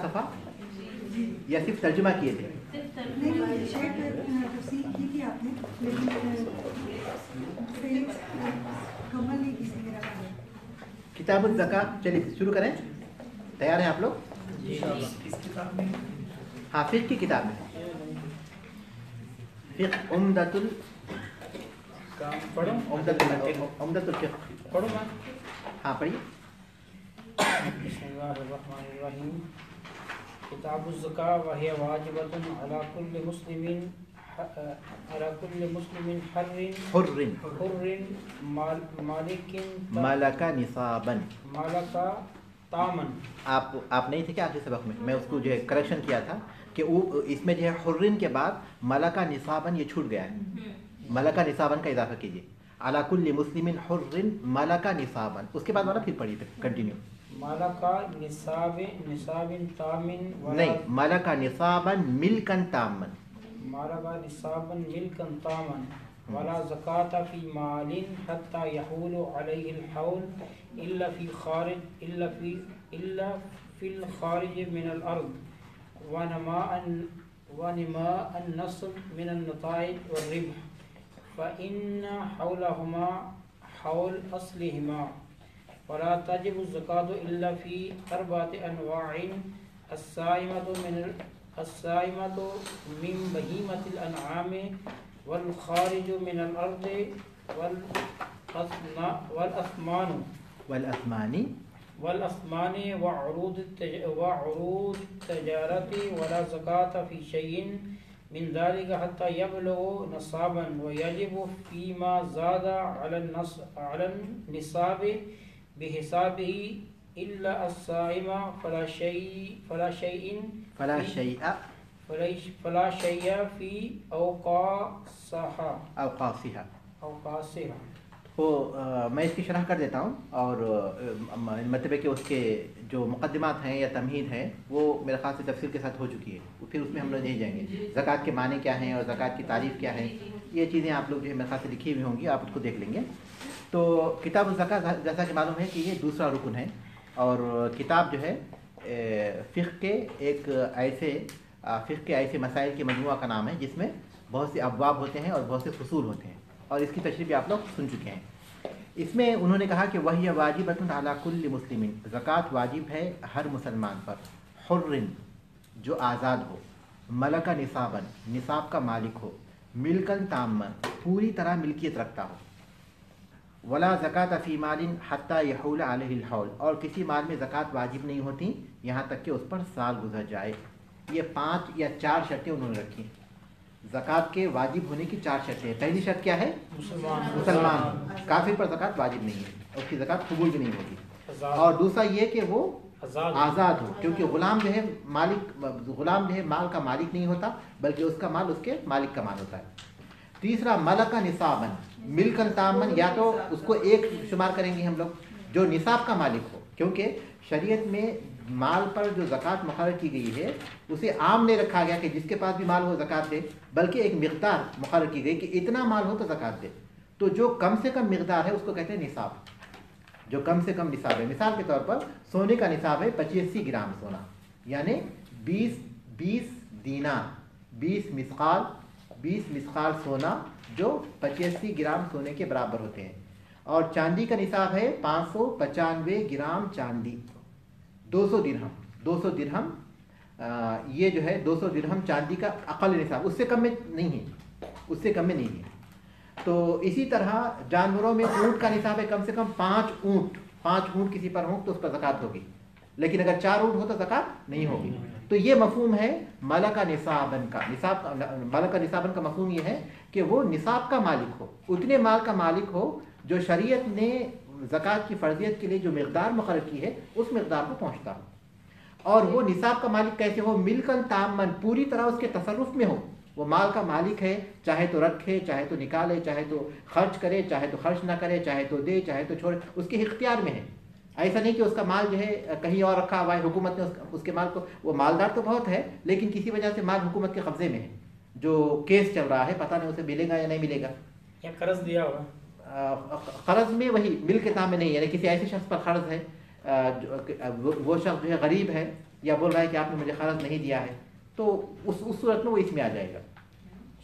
صفحہ یا صرف ترجمہ کیے تھے؟ کتاب الزکاۃ، چلیے شروع کریں. تیار ہیں آپ لوگ؟ ہاں، فقہ کی کتاب ہے، فقہ عمدۃ الفقہ. پڑھو میں. ہاں پڑھیے. بسم اللہ الرحمن الرحیم. کتاب الزکاة وهي واجبة على كل مسلم حر مالک نصابا. مالک تامن. آپ نہیں تھے کیا آخری سبق میں؟ میں اس کو جو ہے کریکشن کیا تھا کہ اس میں جو ہے حرن کے بعد ملکا نصابن یہ چھوٹ گیا ہے. ملکا نصابن کا اضافہ کیجیے. علی کل مسلم حر ملکا نصابن. اس کے بعد والا پھر پڑھیے، کنٹینیو. مالکا نصاب تامن. نہیں، ملکا نصابا ملکن تامن. مالکا نصابا ملکن تامن ولا زکاة فی مال حتى يحول عليه الحول الا في الخارج من الارض ونماء النصب من النتائج والربح فإن حولهما حول أصلهما. ولا تجب الزكاة إلا في أربعة أنواع: الصائمة من بهيمة الأنعام والخارج من الأرض والأثمان وعروض التجارة. ولا زكاة في شيء من ذلك حتى يبلغ نصابا ويجب فيما زاد على النصاب بحسابه إلا الصائم فلا شيء في أوقاسها. تو میں اس کی شرح کر دیتا ہوں، اور مطلب ہے کہ اس کے جو مقدمات ہیں یا تمہید ہیں وہ میرے خیال سے تفصیل کے ساتھ ہو چکی ہے. پھر اس میں ہم لوگ نہیں جائیں گے. زکوٰۃ کے معنی کیا ہیں اور زکوٰۃ کی تعریف کیا ہے، یہ چیزیں آپ لوگ جو ہے میرے خیال سے لکھی ہوئی ہوں گی، آپ اس کو دیکھ لیں گے. تو کتاب الزکاۃ جیسا کہ معلوم ہے کہ یہ دوسرا رکن ہے، اور کتاب جو ہے فقہ کے ایسے مسائل کے مجموعہ کا نام ہے جس میں بہت سے ابواب ہوتے ہیں اور بہت سے فصول ہوتے ہیں، اور اس کی تشریح بھی آپ لوگ سن چکے ہیں. اس میں انہوں نے کہا کہ وہی واجبۃ علی کل مسلم، زکوٰۃ واجب ہے ہر مسلمان پر، حر جو آزاد ہو، ملکا نصابا نصاب کا مالک ہو، ملکن تامن پوری طرح ملکیت رکھتا ہو، ولا زکاۃ فی مال حتی یحول علیہ الحول، اور کسی مال میں زکوٰۃ واجب نہیں ہوتی یہاں تک کہ اس پر سال گزر جائے. یہ 5 یا 4 شرطیں انہوں نے رکھی. زکوٰۃ کے واجب ہونے کی 4 شرطیں ہیں. پہلی شرط کیا ہے؟ مسلمان. کافر پر زکوٰۃ واجب نہیں ہے، اس کی زکوٰۃ قبول بھی نہیں ہوگی. اور دوسرا یہ کہ وہ آزاد ہو، کیونکہ غلام جو ہے مال کا مالک نہیں ہوتا، بلکہ اس کا مال اس کے مالک کا مال ہوتا ہے. تیسرا ملکا نصابن ملکن تامن، یا تو اس کو ایک شمار کریں گے ہم لوگ جو نصاب کا مالک ہو، کیونکہ شریعت میں مال پر جو زکوٰۃ مقرر کی گئی ہے اسے عام نہیں رکھا گیا کہ جس کے پاس بھی مال ہو زکوٰۃ دے، بلکہ ایک مقدار مقرر کی گئی کہ اتنا مال ہو تو زکوٰۃ دے. تو جو کم سے کم مقدار ہے اس کو کہتے ہیں نصاب. جو کم سے کم نصاب ہے، مثال کے طور پر سونے کا نصاب ہے 85 گرام سونا، یعنی 20 دینار، 20 مسقال سونا جو 85 گرام سونے کے برابر ہوتے ہیں. اور چاندی کا نصاب ہے 595 گرام چاندی، 200 درہم. یہ جو ہے 200 درہم چاندی کا اقل نصاب، اس سے کم میں نہیں ہے. تو اسی طرح جانوروں میں اونٹ کا نصاب ہے کم سے کم 5 اونٹ کسی پر ہوں تو اس پر زکوٰۃ ہوگی، لیکن اگر 4 اونٹ ہو تو زکوٰۃ نہیں ہوگی. تو یہ مفہوم ہے ملکا نصابن کا. ملکا نصابن کا مفہوم یہ ہے کہ وہ نصاب کا مالک ہو، اتنے مال کا مالک ہو جو شریعت نے زکوٰۃ کی فرضیت کے لیے جو مقدار مقرر کی ہے اس مقدار کو پہنچتا ہو. اور وہ نصاب کا مالک کیسے ہو؟ ملکن تامن پوری طرح اس کے تصرف میں ہو. وہ مال کا مالک ہے، چاہے تو رکھے، چاہے تو نکالے، چاہے تو خرچ کرے، چاہے تو خرچ نہ کرے، چاہے تو دے، چاہے تو چھوڑے، اس کے اختیار میں ہے. ایسا نہیں کہ اس کا مال جو ہے کہیں اور رکھا ہوا ہے، حکومت نے اس کے مال کو، وہ مالدار تو بہت ہے لیکن کسی وجہ سے مال حکومت کے قبضے میں ہے، جو کیس چل رہا ہے، پتہ نہیں اسے ملے گا یا نہیں ملے گا، یا قرض دیا ہوگا. قرض میں وہی مل کے تام میں نہیں، یعنی کسی ایسے شخص پر قرض ہے، وہ شخص جو ہے غریب ہے یا بول رہا ہے کہ آپ نے مجھے قرض نہیں دیا ہے، تو اس صورت میں وہ اس میں آ جائے گا۔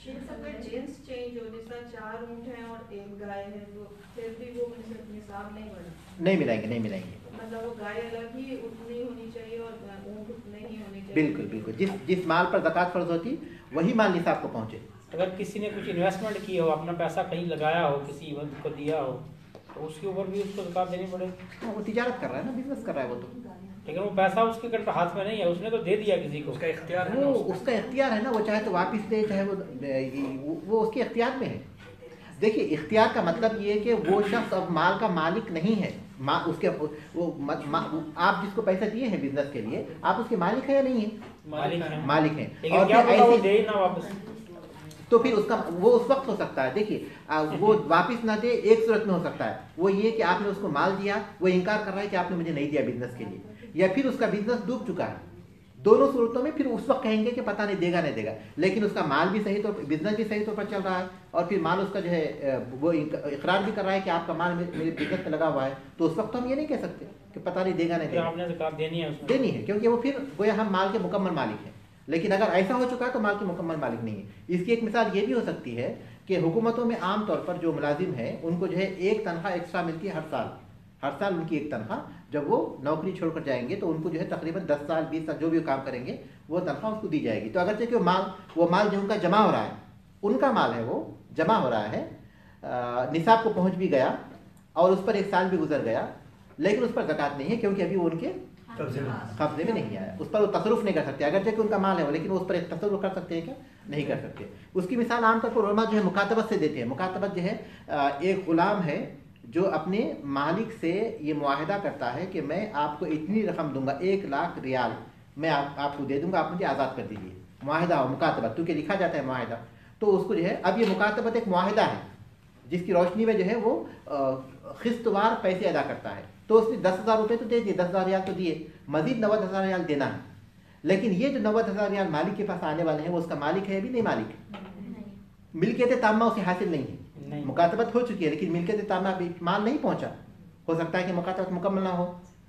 جنس چینج ہو، جس طرح 4 اونٹ ہیں اور 1 گائے ہے، وہ پھر بھی وہ نصاب نہیں بڑھا، نہیں ملائیں گے، نہیں ملائیں گے۔ مطلب وہ گائے الگ ہی اتنی ہونی چاہیے اور اونٹ اتنے ہی ہونے چاہیے۔ بالکل بالکل، جس مال پر زکوٰۃ فرض ہوتی وہی مال نصاب کو پہنچے۔ اگر کسی نے کچھ انویسٹمنٹ کی ہو، اپنا پیسہ کہیں لگایا ہو، کسی ایونٹ کو دیا ہو، تو اس کے اوپر بھی اس کو زکوٰۃ دینی پڑے گی۔ وہ تجارت کر رہا ہے نا، بزنس کر رہا ہے وہ تو، لیکن وہ پیسہ اس کے ہاتھ میں نہیں ہے، اس نے تو دے دیا کسی کو، اس کا اختیار ہے، وہ اس کا اختیار ہے نا، وہ چاہے تو واپس دے، چاہے وہ اس کے اختیار میں ہے۔ دیکھیے اختیار کا مطلب یہ ہے کہ وہ شخص اب مال کا مالک نہیں ہے، اس کے آپ جس کو پیسہ دیے ہیں بزنس کے لیے، آپ اس کے مالک ہیں یا نہیں ہیں؟ مالک ہیں۔ اور ایسے دے نہ واپس، تو پھر اس کا وہ اس وقت ہو سکتا ہے، دیکھیے وہ واپس نہ دے، ایک صورت میں ہو سکتا ہے، وہ یہ کہ آپ نے اس کو مال دیا، وہ انکار کر رہا ہے کہ آپ نے مجھے نہیں دیا بزنس کے لیے، یا پھر اس کا بزنس ڈوب چکا ہے۔ دونوں صورتوں میں پھر اس وقت کہیں گے کہ پتہ نہیں دے گا نہیں دے گا، لیکن اس کا مال بھی صحیح طور پر، بزنس بھی صحیح طور پر چل رہا ہے، اور پھر مال اس کا جو ہے وہ اقرار بھی کر رہا ہے کہ آپ کا مال میرے بزنس میں لگا ہوا ہے، تو اس وقت ہم یہ نہیں کہہ سکتے کہ پتہ نہیں دے گا نہیں دے گا، آپ نے زکوٰۃ دینی ہے، دینی ہے، کیونکہ وہ پھر گویا ہم مال کے مکمل مالک ہیں۔ لیکن اگر ایسا ہو چکا ہے تو مال کے مکمل مالک نہیں ہے۔ اس کی ایک مثال یہ بھی ہو سکتی ہے کہ حکومتوں میں عام طور پر جو ملازم ہیں ان کو جو ہے ایک تنخواہ ایکسٹرا ملتی ہے ہر سال ان کی ایک تنخواہ، جب وہ نوکری چھوڑ کر جائیں گے تو ان کو جو ہے تقریباً 10 سال 20 سال جو بھی کام کریں گے وہ تنخواہ اس کو دی جائے گی۔ تو اگرچہ کہ وہ مال جو ان کا جمع ہو رہا ہے، ان کا مال ہے، وہ جمع ہو رہا ہے، نصاب کو پہنچ بھی گیا اور اس پر 1 سال بھی گزر گیا، لیکن اس پر زکوٰۃ نہیں ہے کیونکہ ابھی وہ ان کے قبضے میں نہیں آیا، اس پر وہ تصرف نہیں کر سکتے، اگرچہ کہ ان کا مال ہے وہ، لیکن وہ اس پر ایک تصرف کر سکتے ہیں کیا؟ نہیں کر سکتے۔ اس کی مثال عام طور پر علماء جو ہے مکاتبت سے دیتے ہیں۔ مکاتبت جو ہے ایک غلام ہے جو اپنے مالک سے یہ معاہدہ کرتا ہے کہ میں آپ کو اتنی رقم دوں گا، 1,00,000 ریال میں آپ کو دے دوں گا، آپ مجھے آزاد کر دیجیے۔ معاہدہ ہو، مکاتبت، کیونکہ لکھا جاتا ہے معاہدہ، تو اس کو جو ہے اب یہ مکاتبت ایک معاہدہ ہے جس کی روشنی میں جو ہے وہ قسط وار پیسے ادا کرتا ہے۔ تو اس نے 10,000 روپے تو دے دیے، 10,000 ریال تو دیے، مزید 90,000 ریال دینا ہے، لیکن یہ جو 90,000 ریال مالک کے پاس آنے والے ہیں وہ اس کا مالک ہے بھی نہیں، مالک ہے، ملکیت تامہ اسے حاصل نہیں ہے، مکاتبت ہو چکی ہے لیکن ملکیت تامہ ابھی مال نہیں پہنچا، ہو سکتا ہے کہ مکاتبت مکمل نہ ہو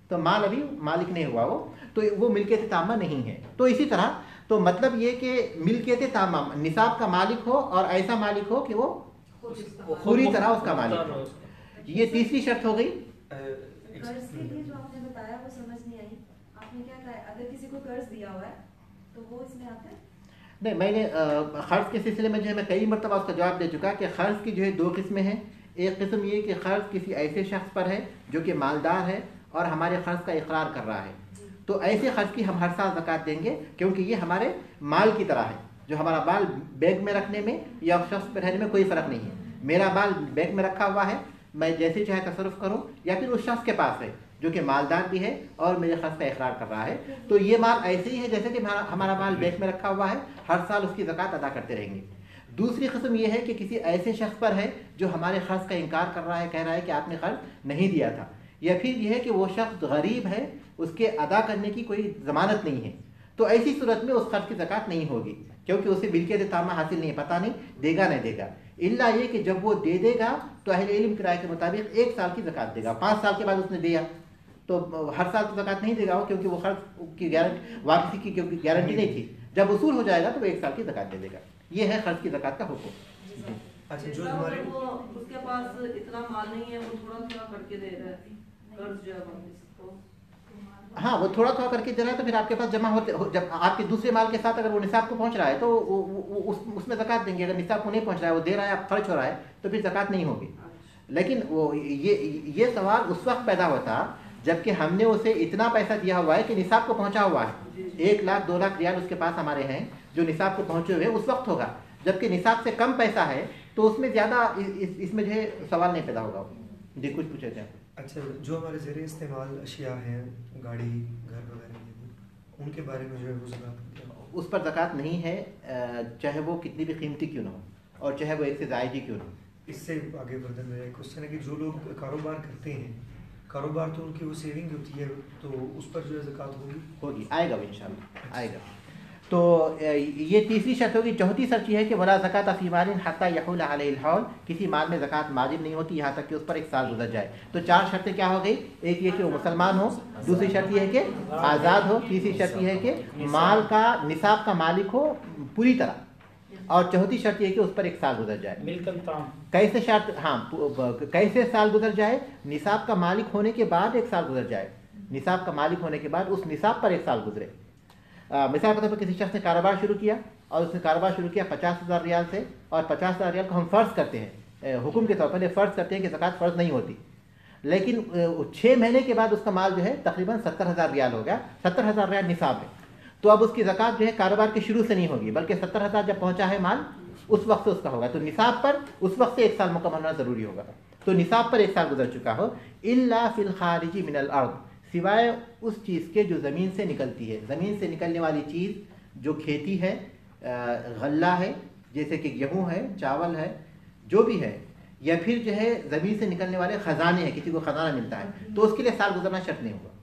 تو مال ابھی مالک نہیں ہوا وہ، تو وہ ملکیت تامہ نہیں ہے۔ تو اسی طرح تو مطلب یہ کہ ملکیت تامہ نصاب کا مالک ہو اور ایسا مالک ہو کہ وہ پوری طرح اس کا مالک ہو، یہ تیسری شرط ہو گئی۔ قرض کے لیے جو آپ نے بتایا وہ سمجھ نہیں آئی، آپ نے کیا کہا اگر کسی کو قرض دیا ہوا ہے تو وہ اس میں آتا ہے؟ نہیں، میں نے قرض کے سلسلے میں جو ہے میں کئی مرتبہ اس کا جواب دے چکا کہ قرض کی جو ہے 2 قسمیں ہیں۔ ایک قسم یہ کہ قرض کسی ایسے شخص پر ہے جو کہ مالدار ہے اور ہمارے قرض کا اقرار کر رہا ہے، تو ایسے قرض کی ہم ہر سال زکوٰۃ دیں گے، کیونکہ یہ ہمارے مال کی طرح ہے، جو ہمارا مال بیگ میں رکھنے میں یا شخص پہ رہنے میں کوئی فرق نہیں ہے۔ میرا مال بیگ میں رکھا ہوا ہے، میں جیسے چاہے تصرف کروں، یا پھر اس شخص کے پاس ہے جو کہ مالدار بھی ہے اور میرے قرض کا اقرار کر رہا ہے، تو یہ مال ایسے ہی ہے جیسے کہ ہمارا مال بیگ میں رکھا ہوا ہے، ہر سال اس کی زکوٰۃ ادا کرتے رہیں گے۔ دوسری قسم یہ ہے کہ کسی ایسے شخص پر ہے جو ہمارے قرض کا انکار کر رہا ہے، کہہ رہا ہے کہ آپ نے قرض نہیں دیا تھا، یا پھر یہ ہے کہ وہ شخص غریب ہے، اس کے ادا کرنے کی کوئی ضمانت نہیں ہے، تو ایسی صورت میں اس قرض کی زکوٰۃ نہیں ہوگی، کیونکہ اسے ملکیت تامہ حاصل نہیں ہے، پتہ نہیں دے گا نہیں دے گا، الا یہ کہ جب وہ دے دے گا تو اہل علم کی رائے کے مطابق 1 سال کی زکوٰۃ دے گا، 5 سال کے بعد اس نے دیا تو ہر سال تو زکوٰۃ نہیں دے گا وہ، کیونکہ وہ قرض کی واپسی کی گارنٹی نہیں تھی، جب وصول ہو جائے گا تو وہ 1 سال کی زکوٰۃ دے دے گا۔ یہ ہے قرض کی زکوٰۃ کا حکم۔ اچھا، جو ہمارے اس کے پاس اتنا مال نہیں ہے، وہ تھوڑا تھوڑا کر کے دے رہا ہے قرض جو ہے واپس، تو ہاں وہ تھوڑا تھوڑا کر کے دے رہا ہے، تو پھر آپ کے پاس جمع ہوتے، جب آپ کے دوسرے مال کے ساتھ اگر وہ نصاب کو پہنچ رہا ہے تو اس میں زکوٰۃ دیں گے، اگر نصاب کو نہیں پہنچ رہا ہے، وہ دے رہا ہے، اب خرچ ہو رہا ہے، تو پھر زکوٰۃ نہیں ہوگی۔ لیکن وہ یہ سوال اس وقت پیدا ہوتا جبکہ ہم نے اسے اتنا پیسہ دیا ہوا ہے کہ نصاب کو پہنچا ہوا ہے، 1,00,000 2,00,000 ریال اس کے پاس ہمارے ہیں جو نصاب کو پہنچے ہوئے، اس وقت ہوگا، جبکہ نصاب سے کم پیسہ ہے تو اس میں زیادہ اس میں جو ہے سوال نہیں پیدا ہوگا۔ جی کچھ پوچھے تھے۔ اچھا، جو ہمارے زیر استعمال اشیاء ہیں، گاڑی، گھر وغیرہ، ان کے بارے میں جو ہے وہ زکوٰۃ اس پر زکوٰۃ نہیں ہے، چاہے وہ کتنی بھی قیمتی کیوں نہ ہو اور چاہے وہ 1 سے زائد ہی کیوں نہ ہو۔ اس سے آگے بڑھنے میں ایک کوشچن ہے کہ جو لوگ کاروبار کرتے ہیں، کاروبار تو ان کی وہ سیونگ ہوتی ہے، تو اس پر جو ہے زکوٰۃ ہوگی؟ آئے گا وہ انشاءاللہ آئے گا۔ تو یہ تیسری شرط ہوگی. چوتھی شرط یہ ہے کہ ولا زکات فی مال حتی یحول علیہ الحول, کسی مال میں زکات واجب نہیں ہوتی یہاں تک کہ اس پر 1 سال گزر جائے. تو 4 شرطیں کیا ہو گئی؟ ایک یہ کہ وہ مسلمان ہو, دوسری شرط یہ ہے کہ آزاد ہو, تیسری شرط یہ ہے کہ مال کا نصاب کا مالک ہو پوری طرح, اور چوتھی شرط یہ ہے کہ اس پر 1 سال گزر جائے. ملکن تام کیسے شرط؟ ہاں, کیسے سال گزر جائے؟ نصاب کا مالک ہونے کے بعد 1 سال گزر جائے. نصاب کا مالک ہونے کے بعد اس نصاب پر 1 سال گزرے. مثال کے طور پر کسی شخص نے کاروبار شروع کیا اور اس نے کاروبار شروع کیا 50,000 ریال سے, اور 50,000 ریال کو ہم فرض کرتے ہیں, حکم کے طور پر فرض کرتے ہیں کہ زکوٰۃ فرض نہیں ہوتی, لیکن 6 مہینے کے بعد اس کا مال جو ہے تقریباً 70,000 ریال ہو گیا. 70,000 ریال نصاب ہے. تو اب اس کی زکوٰۃ جو ہے کاروبار کے شروع سے نہیں ہوگی, بلکہ 70,000 جب پہنچا ہے مال اس وقت سے اس کا ہوگا. تو نصاب پر اس وقت سے 1 سال مکمل ہونا ضروری ہوگا. تو نصاب پر 1 سال گزر چکا ہو. الا فی الخارج من الارض, سوائے اس چیز کے جو زمین سے نکلتی ہے. زمین سے نکلنے والی چیز جو کھیتی ہے, غلہ ہے جیسے کہ گیہوں ہے, چاول ہے, جو بھی ہے, یا پھر جو ہے زمین سے نکلنے والے خزانے ہیں, کسی کو خزانہ ملتا ہے, تو اس کے لیے سال گزرنا شرط نہیں ہوگا.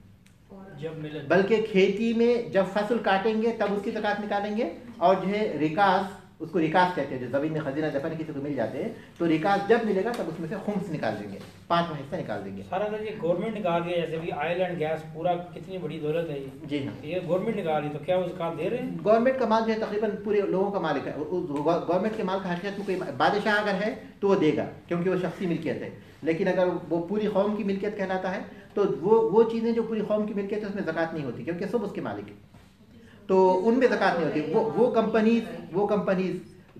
بلکہ کھیتی میں جب فصل کاٹیں گے تب اس کی زکوٰۃ نکالیں گے, اور جو ہے ریکاس, اس کو ریکاس کہتے ہیں, جو زمین میں خزینہ دفن کسی کو مل جاتے ہیں, تو ریکاس جب ملے گا تب اس میں سے خمس نکال دیں گے, 5واں حصہ نکال دیں گے. سارا یہ گورنمنٹ نکال دیا, جیسے بھی آئل اینڈ گیس پورا کتنی بڑی دولت ہے یہ. جی ہاں, یہ گورنمنٹ نکال رہی, تو کیا وہ زکوٰۃ دے رہے ہیں؟ گورنمنٹ کا مال جو ہے تقریباً پورے لوگوں کا مالک ہے. گورنمنٹ کے مال کا حقیقت میں کوئی بادشاہ اگر ہے تو وہ دے گا کیونکہ وہ شخصی ملکیت ہے, لیکن اگر وہ پوری قوم کی ملکیت کہلاتا ہے تو وہ چیزیں جو پوری قوم کی ملکیت ہے اس میں زکوٰۃ نہیں ہوتی, کیونکہ سب اس کے مالک ہے, تو ان میں زکوٰۃ نہیں ہوتی. وہ کمپنیز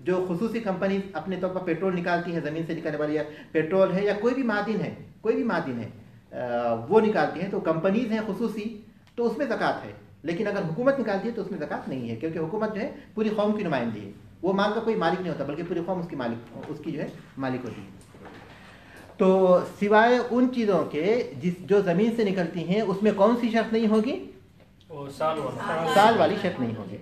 جو خصوصی کمپنیز اپنے طور پر پیٹرول نکالتی ہیں زمین سے نکلنے والی, یا پیٹرول ہے یا کوئی بھی معدن ہے, وہ نکالتی ہیں, تو کمپنیز ہیں خصوصی, تو اس میں زکوٰۃ ہے. لیکن اگر حکومت نکالتی ہے تو اس میں زکوٰۃ نہیں ہے, کیونکہ حکومت جو ہے پوری قوم کی نمائندگی ہے. وہ مال کا کوئی مالک نہیں ہوتا, بلکہ پوری قوم اس کی جو ہے مالک ہوتی ہے. تو سوائے ان چیزوں کے جو زمین سے نکلتی ہیں اس میں کون سی شرط نہیں ہوگی؟ سال والی شرط نہیں ہوگی.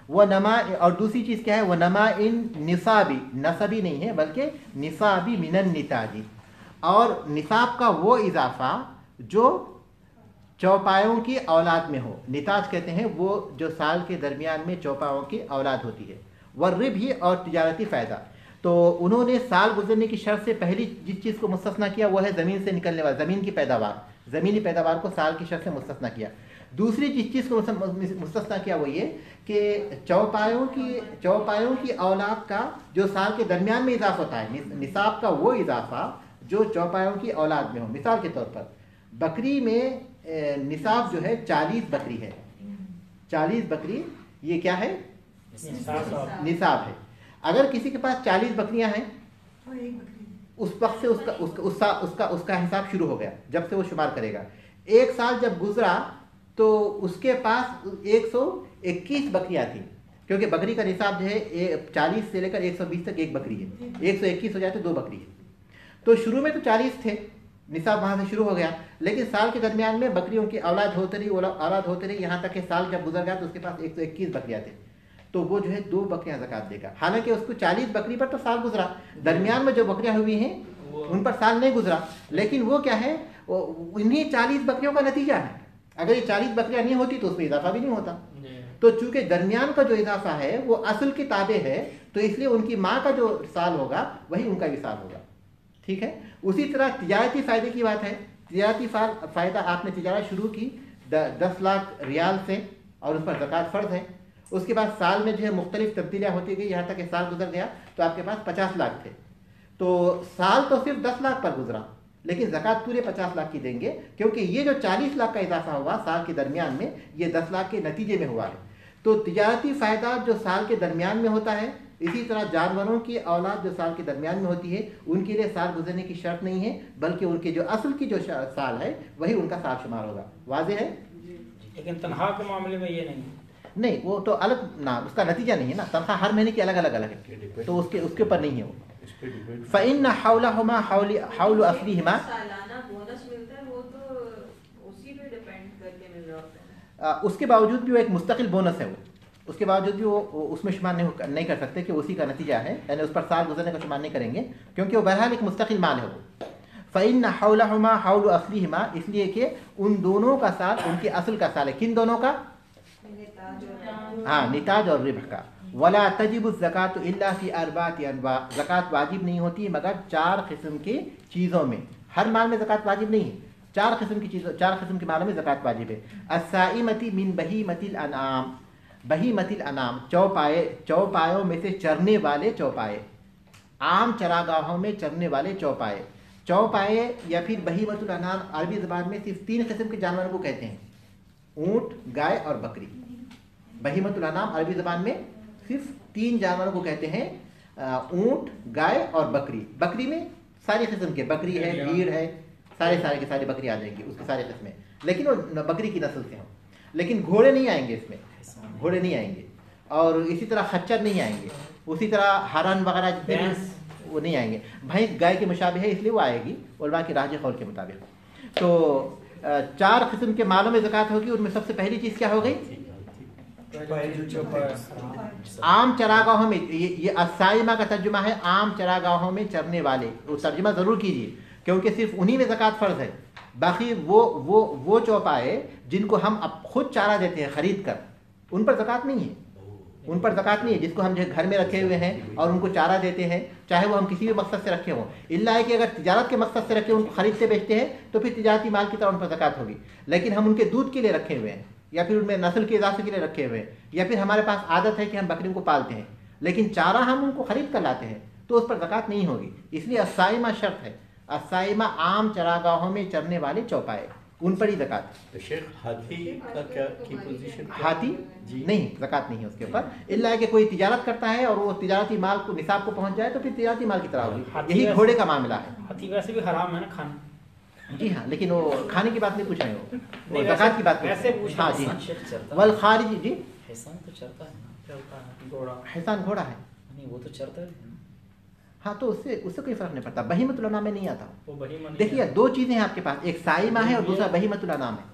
وہ نما, اور دوسری چیز کیا ہے؟ وہ نما ان نصابی, نصبی نہیں ہے بلکہ نصابی من النتاجی, اور نصاب کا وہ اضافہ جو چوپایوں کی اولاد میں ہو. نتاج کہتے ہیں وہ جو سال کے درمیان میں چوپایوں کی اولاد ہوتی ہے. والربح, اور تجارتی فائدہ. تو انہوں نے سال گزرنے کی شرط سے پہلی جس چیز کو مستثنا کیا وہ ہے زمین سے نکلنے والا, زمین کی پیداوار, زمینی پیداوار کو سال کی شرط سے مستثنا کیا. دوسری جس چیز کو مستثنا کیا وہ یہ کہ چوپایوں کی اولاد کا جو سال کے درمیان میں اضافہ ہوتا ہے, نصاب کا وہ اضافہ جو چوپایوں کی اولاد میں ہو. مثال کے طور پر بکری میں نصاب جو ہے 40 بکری ہے. 40 بکری یہ کیا ہے؟ نصاب ہے. اگر کسی کے پاس 40 بکریاں ہیں اس وقت سے اس کا حساب شروع ہو گیا, جب سے وہ شمار کرے گا. 1 سال جب گزرا تو اس کے پاس 121 بکریاں تھیں, کیونکہ بکری کا نصاب جو ہے 40 سے لے کر 120 تک ایک بکری ہے. 121 ہو جائے تو 2 بکری ہے. تو شروع میں تو 40 تھے, نصاب وہاں سے شروع ہو گیا, لیکن سال کے درمیان میں بکریوں کی اولاد ہوتے رہی, یہاں تک کہ سال جب گزر گیا تو اس کے پاس 121 بکریاں تھے. تو وہ جو ہے 2 بکریاں زکوٰۃ دے گا. حالانکہ اس کو 40 بکری پر تو سال گزرا, درمیان میں جو بکریاں ہوئی ہیں ان پر سال نہیں گزرا, لیکن وہ کیا ہے, انہیں 40 بکریوں کا نتیجہ ہے. اگر یہ 40 بکریاں نہیں ہوتی تو اس میں اضافہ بھی نہیں ہوتا. تو چونکہ درمیان کا جو اضافہ ہے وہ اصل کی تابع ہے, تو اس لیے ان کی ماں کا جو سال ہوگا وہی ان کا بھی سال ہوگا. ٹھیک ہے. اسی طرح تجارتی فائدے کی بات ہے. تجارتی فائدہ, آپ نے تجارت شروع کی 10 لاکھ ریال سے اور اس پر زکوٰۃ فرض ہے. اس کے بعد سال میں جو ہے مختلف تبدیلیاں ہوتی گئی, یہاں تک کہ سال گزر گیا تو آپ کے پاس 50 لاکھ تھے. تو سال تو صرف 10 لاکھ پر گزرا, لیکن زکوٰۃ پورے 50 لاکھ کی دیں گے, کیونکہ یہ جو 40 لاکھ کا اضافہ ہوا سال کے درمیان میں یہ 10 لاکھ کے نتیجے میں ہوا ہے. تو تجارتی فائدہ جو سال کے درمیان میں ہوتا ہے, اسی طرح جانوروں کی اولاد جو سال کے درمیان میں ہوتی ہے ان کے لیے سال گزرنے کی شرط نہیں ہے, بلکہ ان کے جو اصل کی جو سال ہے وہی ان کا سال شمار ہوگا. واضح ہے؟ لیکن تنخواہ کے معاملے میں یہ نہیں, وہ تو الگ نہ, اس کا نتیجہ نہیں ہے نا. تنخواہ ہر مہینے کی الگ ہے, تو اس کے اوپر نہیں ہے وہ. فَإِنَّ حَوْلَهُمَا حَوْلُ أَصْلِهِمَا, سالانہ بونس ملتا ہے وہ تو اسی پہ ڈیپینڈ کر کے مل رہا ہوتا ہے. اس کے باوجود بھی وہ ایک مستقل بونس ہے, اس کے باوجود بھی وہ اس میں شمار نہیں کر سکتے کہ اسی کا نتیجہ ہے, یعنی اس پر سال گزرنے کا شمار نہیں کریں گے, کیونکہ وہ بہرحال ایک مستقل مال ہے وہ. فَإِنَّ حَوْلَهُمَا حَوْلُ أَصْلِهِمَا, اس لیے کہ ان دونوں کا سال ان کی اصل کا سال ہے. کن دونوں کا؟ हाँ, निताज और रिबह का। वला तजिबु ज़कात इल्ला फी अर्बाति अनवा, ज़कात वाजिब नहीं होती मगर 4 किस्म की चीज़ों में। हर माल में ज़कात वाजिब नहीं है, 4 किस्म की चीज़ों, 4 किस्म के मालों में ज़कात वाजिब है। अस्साइमती मिन बहीमतिल अनाम, बहीमतिल अनाम चौपायों में से चरने वाले चौपाए, आम चरागाहों में चरने वाले चौपाए। चौपाए या फिर बहीमतुल अनाम अरबी ज़बान में सिर्फ 3 किस्म के जानवरों को कहते हैं, ऊँट, गाय और बकरी। बहीमतुल अनाम अरबी ज़बान में सिर्फ 3 जानवरों को कहते हैं, ऊँट, गाय और बकरी। बकरी में सारी किस्म के, बकरी है, भीड़ है, सारे के सारे बकरी आ जाएंगी, उसके सारे किस्में, लेकिन वो बकरी की नस्ल से हों। लेकिन घोड़े नहीं आएंगे इसमें, घोड़े नहीं आएंगे, और इसी तरह खच्चर नहीं आएंगे, उसी तरह हरन वगैरह जितने भी वो नहीं आएंगे। भैंस गाय के मुशाबे है इसलिए वो आएगी उलमा के राज कौल के मुताबिक। तो 4 किस्म के मालों में ज़कात होगी। उनमें सबसे पहली चीज़ क्या हो गई? आम चरागाहों में। ये अस्साइमा का तर्जुमा है आम चरागाहों में चरने वाले। वो तर्जुमा ज़रूर कीजिए क्योंकि सिर्फ उन्हीं में ज़कात फ़र्ज़ है। बाकी वो चौपाए जिनको हम अब खुद चारा देते हैं ख़रीद कर, उन पर ज़कात नहीं है, उन पर ज़कात नहीं है। जिसको हम जो घर में रखे हुए हैं और उनको चारा देते हैं, चाहे वो हम किसी भी मकसद से रखे हों, इल्ला है कि अगर तिजारत के मकसद से रखे, उनको खरीदते बेचते हैं तो फिर तिजारती माल की तरह उन पर ज़कात होगी। लेकिन हम उनके दूध के लिए रखे हुए हैं, या फिर उनमें नस्ल के इजाफे के लिए रखे हुए हैं, या फिर हमारे पास आदत है कि हम बकरियों को पालते हैं, लेकिन चारा हम उनको खरीद कर लाते हैं, तो उस पर ज़कात नहीं होगी। इसलिए अस्साइमा शर्त है। अस्साइमा आम चरागाहों में चरने वाले चौपाए, उन पर ही ज़कात। तो शेख हाथी का क्या की पोजीशन? हाथी नहीं, ज़कात नहीं है उसके ऊपर, इल्ला है कि कोई तिजारत करता है और वो तिजारती माल को निसाब को पहुंच जाए तो फिर तिजारती माल की तरह होगी। यही घोड़े का मामला है। हाथी वैसे भी हराम है ना खाना। जी हाँ, लेकिन वो खाने की बात नहीं पूछ रहे हो, वो ज़कात की बात वैसे पूछ हाँ जी। चरता वल खारिजी जी, हैसान तो चरता है ना, चलता है घोड़ा। हैसान घोड़ा है, नहीं वो तो चरता है ना। हाँ, तो उससे कोई फर्क नहीं पड़ता। बहीमतुल अनाम में नहीं आता। वो बहीमन देखिए 2 चीज़ें हैं आपके पास, एक साइमा है और दूसरा बहीमतुल अनाम है।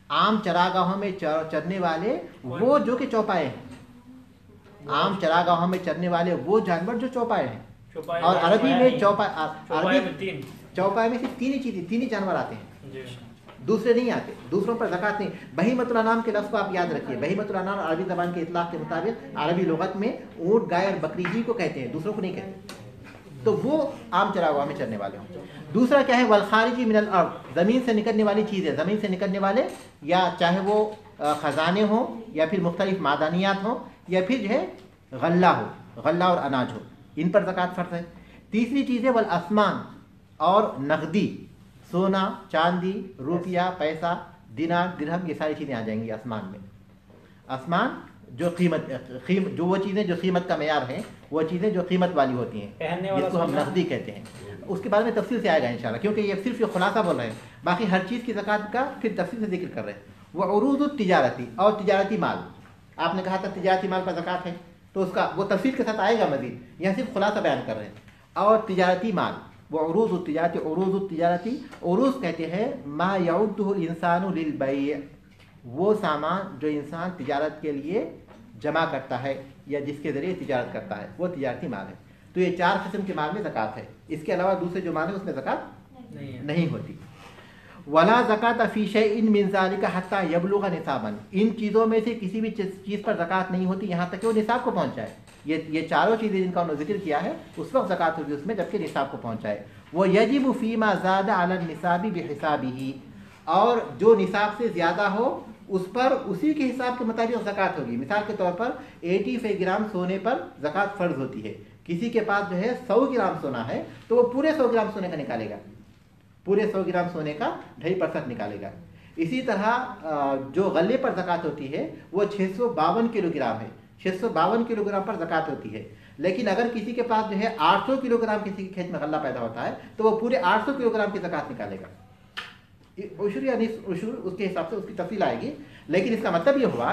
आम चरागाहों में चरने वाले वो जो कि चौपाए हैं, आम चरागाहों में चरने वाले वो जानवर जो चौपाए हैं। और अरबी में चौपाए में सिर्फ 3 ही चीज़ें, 3 ही जानवर आते हैं, दूसरे नहीं आते, दूसरों पर ज़कात नहीं। बहीमतुल अनाम के लफ्ज़ को आप याद रखिए। बहीमतुल अनाम अरबी ज़बान के इतलाक़ के मुताबिक अरबी लुगत में ऊँट, गाय और बकरी ही को कहते हैं, दूसरों को नहीं कहते। तो वो आम चरागाह में चरने वाले हों। दूसरा क्या है? वल खारिजी मिनल अर्द, ज़मीन से निकलने वाली चीज़ें, ज़मीन से निकलने वाले, या चाहे वो ख़जाने हों या फिर मुख्तलिफ मादानियात हों या फिर जो है गल्ला हो, गल्ला और अनाज हो, इन पर ज़कात फ़र्ज़ है। तीसरी चीज़ है वल आसमान और नकदी, सोना, चांदी, रुपया, पैसा, दिनार, दिरहम, ये सारी चीज़ें आ जाएंगी आसमान में। आसमान जो जो वो चीज़ें जो कीमत का मेयार है, वो चीज़ें जो कीमत वाली होती हैं, जिसको हम नकदी कहते हैं। उसके बारे में तफसील से आएगा इंशाल्लाह, क्योंकि ये सिर्फ ये खुलासा बोल रहे हैं, बाकी हर चीज़ की ज़कात का फिर तफसील से जिक्र कर रहे हैं। वो उरूद तिजारती, और तिजारती माल, आपने कहा था तिजारती माल पर ज़कात है, तो उसका वो तफसील के साथ आएगा मज़ीद, यहाँ सिर्फ खुलासा बयान कर रहे हैं। और तिजारती माल, वो उरूज़ तिजारती, उरूज़ तिजारती, उरूज़ कहते हैं मा यउद्दुहुल इंसानु लिल बै', वो सामान जो इंसान तिजारत के लिए जमा करता है या जिसके ज़रिए तिजारत करता है, वो तिजारती माल है। तो ये 4 किस्म के माल में ज़कात है। इसके अलावा दूसरे जो माल है उसमें ज़कात नहीं होती। वला ज़कात फ़ी शैइन मिन ज़ालिका हत्ता यबलुगा निसाबन, इन चीज़ों में से किसी भी चीज़ पर ज़कात नहीं होती यहाँ तक कि वो निसाब को पहुँच जाए। ये चारों चीज़ें जिनका उन्होंने जिक्र किया है उस वक्त ज़कात होगी उसमें जबकि निसाब को पहुँच जाए। वो यजिबु फ़ीमा ज़ादा अला निसाबी बिहिसाबिही, और जो निसाब से ज़्यादा हो उस पर उसी के हिसाब के मुताबिक ज़कात होगी। मिसाल के तौर पर 85 ग्राम सोने पर ज़कात फ़र्ज़ होती है। किसी के पास जो है 100 ग्राम सोना है तो वो पूरे 100 ग्राम सोने का निकालेगा, पूरे 100 ग्राम सोने का 2.5% निकालेगा। इसी तरह जो गले पर ज़कात होती है वो 652 किलोग्राम है, 652 किलोग्राम पर ज़कात होती है। लेकिन अगर किसी के पास जो है 800 किलोग्राम किसी के खेत में गल्ला पैदा होता है तो वो पूरे 800 किलोग्राम की ज़कात निकालेगा। उशूर या निस्फ उशूर उसके हिसाब से उसकी तफसील आएगी। लेकिन इसका मतलब ये हुआ,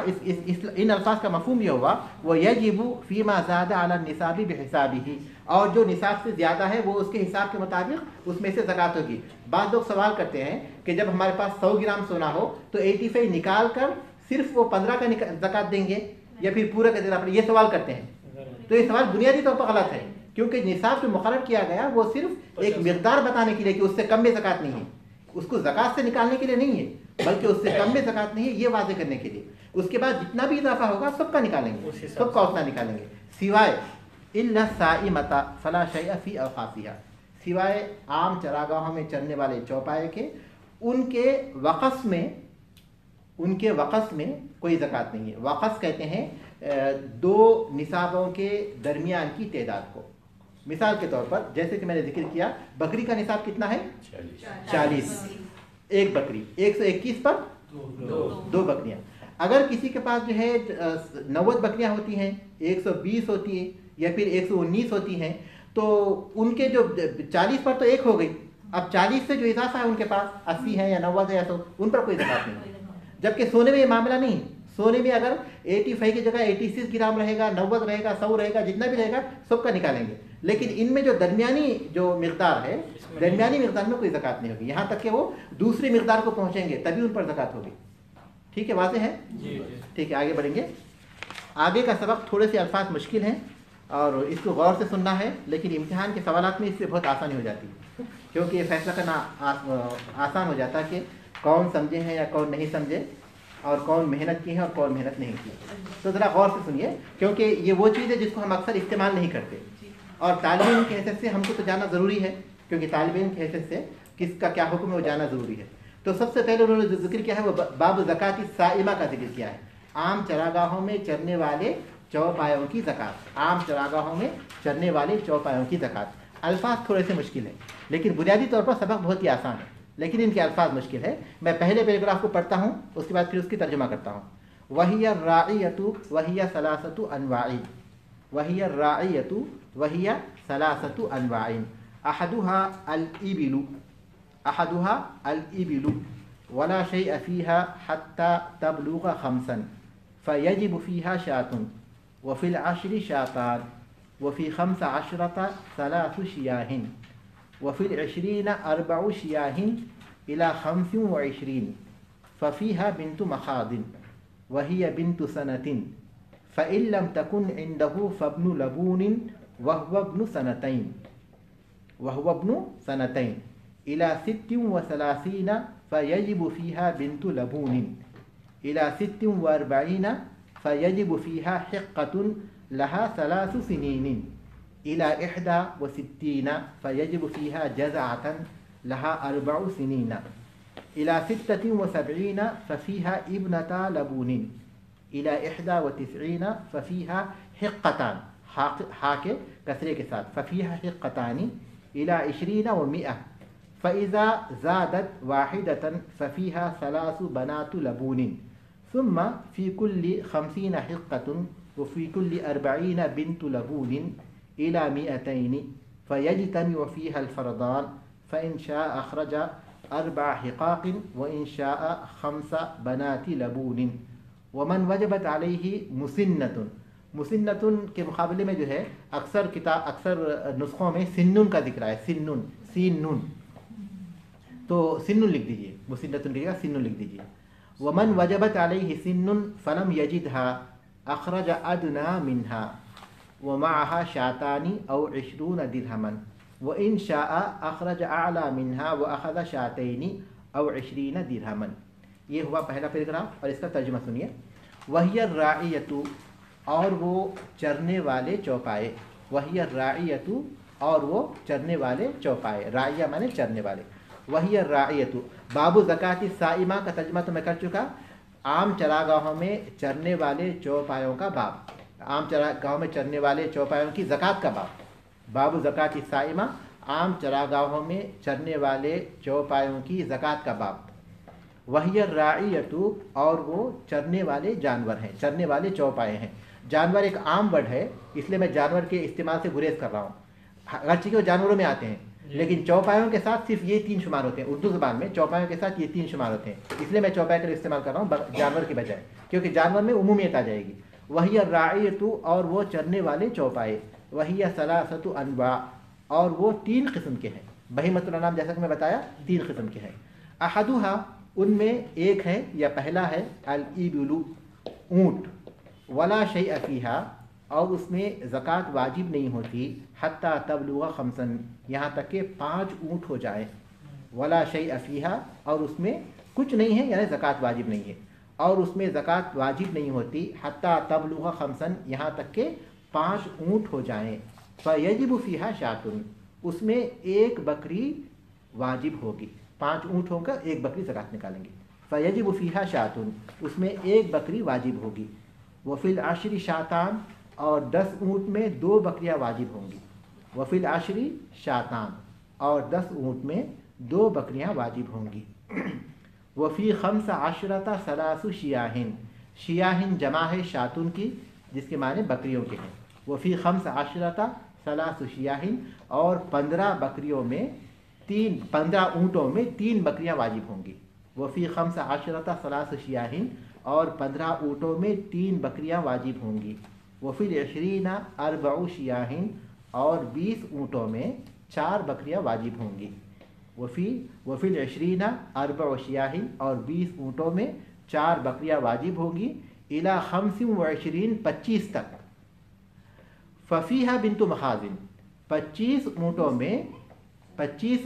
इन अल्फाज का मफहूम ये हुआ, वो यजिबु फ़ीमा ज़ादा अला निसाबी बिहिसाबिही, और जो निसाब से ज़्यादा है वो उसके हिसाब के मुताबिक उसमें से ज़कात होगी। बाद लोग सवाल करते हैं कि जब हमारे पास 100 ग्राम सोना हो तो 85 निकाल कर सिर्फ वो 15 का ज़कात देंगे या फिर पूरा का देना पड़ेगा, ये सवाल करते हैं। तो ये सवाल बुनियादी तौर पर गलत है, क्योंकि निसाब जो मुकर्रर किया गया वो सिर्फ एक मिक़दार बताने के लिए कि उससे कम में ज़कात नहीं है, उसको ज़कात से निकालने के लिए नहीं है। बल्कि उससे कम में ज़कात नहीं है, ये वाज़े करने के लिए। उसके बाद जितना भी इजाफा होगा सबका निकालेंगे, सबका उतना निकालेंगे, सिवाय इल्ला साइमता फला शैअ फी अवकासिहा, सिवाय आम चरागाहों में चरने वाले चौपाए के, उनके वक़्स में कोई ज़कात नहीं है। वक़्स कहते हैं 2 निसाबों के दरमियान की तादाद को। मिसाल के तौर पर जैसे कि मैंने जिक्र किया, बकरी का निसाब कितना है? 40। एक बकरी 121 पर 2 बकरियां। अगर किसी के पास जो है 90 बकरियां होती हैं, 120 होती है या फिर 119 होती हैं, तो उनके जो 40 पर तो एक हो गई, अब 40 से जो इजाफा है उनके पास 80 है या 90 है या 100, उन पर कोई ज़कात नहीं। जबकि सोने में ये मामला नहीं। सोने में अगर 85 की जगह 86 ग्राम रहेगा, 90 रहेगा, 100 रहेगा, जितना भी रहेगा सबका निकालेंगे। लेकिन इनमें जो दरमियानी जो मिक़दार है, दरमियानी मिक़दार में कोई ज़कात नहीं होगी, यहाँ तक कि वो दूसरी मिक़दार को पहुँचेंगे तभी उन पर ज़कात होगी। ठीक है, वाज़ेह है? ठीक है, आगे बढ़ेंगे। आगे का सबक थोड़े से अल्फाज मुश्किल हैं और इसको गौर से सुनना है, लेकिन इम्तिहान के सवालात में इससे बहुत आसानी हो जाती है, क्योंकि ये फैसला करना आसान हो जाता है कि कौन समझे हैं या कौन नहीं समझे, और कौन मेहनत की है और कौन मेहनत नहीं की। तो ज़रा गौर से सुनिए, क्योंकि ये वो चीज़ है जिसको हम अक्सर इस्तेमाल नहीं करते, और तालिब इल्म की हैसियत से हमको तो जाना ज़रूरी है, क्योंकि तालिब इल्म की हैसियत से किसका क्या हुक्म है वो जाना ज़रूरी है। तो सबसे पहले उन्होंने जो जिक्र किया है वो बाब ज़कात साइमा का जिक्र किया है, आम चरागाहों में चरने वाले चौपायों की ज़कात। आम चरागाहों में चरने वाले चौपायों की ज़कात। अल्फाज थोड़े से मुश्किल है, लेकिन बुनियादी तौर पर सबक बहुत ही आसान है, लेकिन इनके अल्फाज मुश्किल है। मैं पहले पैराग्राफ को पढ़ता हूँ, उसके बाद फिर उसकी तर्जुमा करता हूँ। वहिया राइयतु वहिया सलासतु अनवाइन, वहिया राइयतु वहिया सलासतु अनवाइन, अहदुहा अल इबिलु वला शैअ फीहा हत्ता तबलुगा खमसन फयजिबु फीहा शातुन वफिल अश्रि शातान वफी खम्स अशरता सलासु शियाहिन वफिल इश्रीना अर्बउ शियाहिन इला खम्सिन व इश्रीन फ़फ़ीहा बिन्तु मखादिन वहिय बिन्तु सनतिन फ़इन लम तकुन इंदहु फ़ब्नु लबूनिन वहुव इब्नु सनतैन इला सित्तिन व सलासीना फ़यजिबु फ़ीहा बिन्तु लबूनिन इला सित्तिन व अर्बईना फ़यजिबु फ़ीहा हिक़्क़तुन लहा सलासु सिनीनिन इला इहदा व सित्तीना फ़यजिबु फ़ीहा जज़अतन लहा अर्बउ सिनीना इला सित्ततिन व सबईना फ़फ़ीहा इब्नता लबूनिन इला इहदा व तिस्ईना फ़फ़ीहा हिक़्क़तान, हा के कसरे के साथ, फ़फ़ीहा हिक़्क़तानी इला इश्रीना व मिआ फ़इज़ा ज़ादत वाहिदतन फ़फ़ीहा सलासु बनातु लबूनिन सुम्मा फ़ी कुल्ली खम्सीना हिक़्क़तुन व फ़ी कुल्ली अर्बईना बिन्तु लबूनिन इला मिअतैनि फ़यज्तमिउ फ़ीहा अल-फ़रदान फ़इन शाअ अख़रजा अर्बअ हिक़ाक़िन व इन शाअ खम्सा बनाति लबूनिन वमन वजबत अलैहि मुसिन्नतुन। मुसिन्नतुन के मुकाबले में जो है अक्सर नुस्खों में सिन्नुन का जिक्र है, सिन्नुन, सीन नून, तो सिन्नुन लिख दीजिए, मुसिन्नतुन की जगह सिन्नुन लिख दीजिए। वमन वजबत अलैहि सिन्नुन फलम यजिदहा अखरज अदना मिन्हा व मअहा शातानी औ 20 दिरहमन व इन शाअ अखरज अअला मिन्हा व अखज़ शातैनी औ 20 दिरहमन। ये हुआ पहला पैराग्राफ और इसका तर्जुमा सुनिए। वहिया राइयतु, और वो चरने वाले चौपाए, वहिया राइयतु, और वो चरने वाले चौपाए, राइया माने चरने वाले। वहिया राइयतु बाबू ज़कात साइमा का तर्जुमा तो मैं कर चुका, आम चरागाहों में चरने वाले चौपायों का बाब, आम चरागाहों में चरने वाले चौपायों की ज़कात का बाब। बाबू ज़कात साइमा, आम चरागाहों में चरने वाले चौपायों की ज़कात का बाब। वहिया राइयतु, और वो चरने वाले जानवर हैं, चरने वाले चौपाए हैं। जानवर एक आम वर्ड है, इसलिए मैं जानवर के इस्तेमाल से गुरेज कर रहा हूँ, अगरचे वो जानवरों में आते हैं, लेकिन चौपायों के साथ सिर्फ ये 3 शुमार होते हैं। उर्दू ज़बान में चौपायों के साथ ये 3 शुमार होते हैं, इसलिए मैं चौपाए का इस्तेमाल कर रहा हूँ जानवर के बजाय, क्योंकि जानवर में उमूमियत आ जाएगी। वहिया राइयतु, और वो चरने वाले चौपाए। वहिया सलासतु अनवा, और वो 3 किस्म के हैं। बहीमतुल अनाम जैसा कि मैं बताया 3 किस्म के हैं। अहदुहा, उनमें एक है या पहला है अल इबिलु, ऊँट, वला शैअ फीहा, और उसमें ज़कात वाजिब नहीं होती, हत्ता तबलुगा खमसन, यहाँ तक कि 5 ऊँट हो जाए। वला शैअ फीहा, और उसमें कुछ नहीं है, यानी ज़कात वाजिब नहीं है, और उसमें ज़कात वाजिब नहीं होती हत्ता तबलुगा खमसन, यहाँ तक के 5 ऊँट हो जाएं। फ़यजिबु फ़ीहा शातुन, उसमें एक बकरी वाजिब होगी। 5 ऊँट होकर एक बकरी ज़कात निकालेंगे। फ़यजिबु फ़ीहा शातुन, उसमें एक बकरी वाजिब होगी। वफ़िल आशरी शातान, और 10 ऊँट में 2 बकरियाँ वाजिब होंगी। वफ़िल आशरी शातान, और 10 ऊँट में 2 बकरियाँ वाजिब होंगी। वफ़ी खम्स आशरता सलासु शियाहिन, शियाहिन जमा है शातुन की, जिसके माने बकरियों के हैं। वफ़ी खम्स आशरता सलासु शियाहिन, और 15 बकरियों में 15 ऊँटों में 3 बकरियाँ वाजिब होंगी। वफ़ी खम्स आशरता सलासु शियाहिन, और 15 ऊँटों में 3 बकरियाँ वाजिब होंगी। वफ़िल अशरीना अर्बउ शियाहिन, और 20 ऊँटों में 4 बकरियाँ वाजिब होंगी। वफ़िल अशरीना अर्बउ शियाहिन, और 20 ऊँटों में 4 बकरियाँ वाजिब होंगी। इला 25 25 तक। फ़फ़ीहा बिन्तु मखाज़िन, 25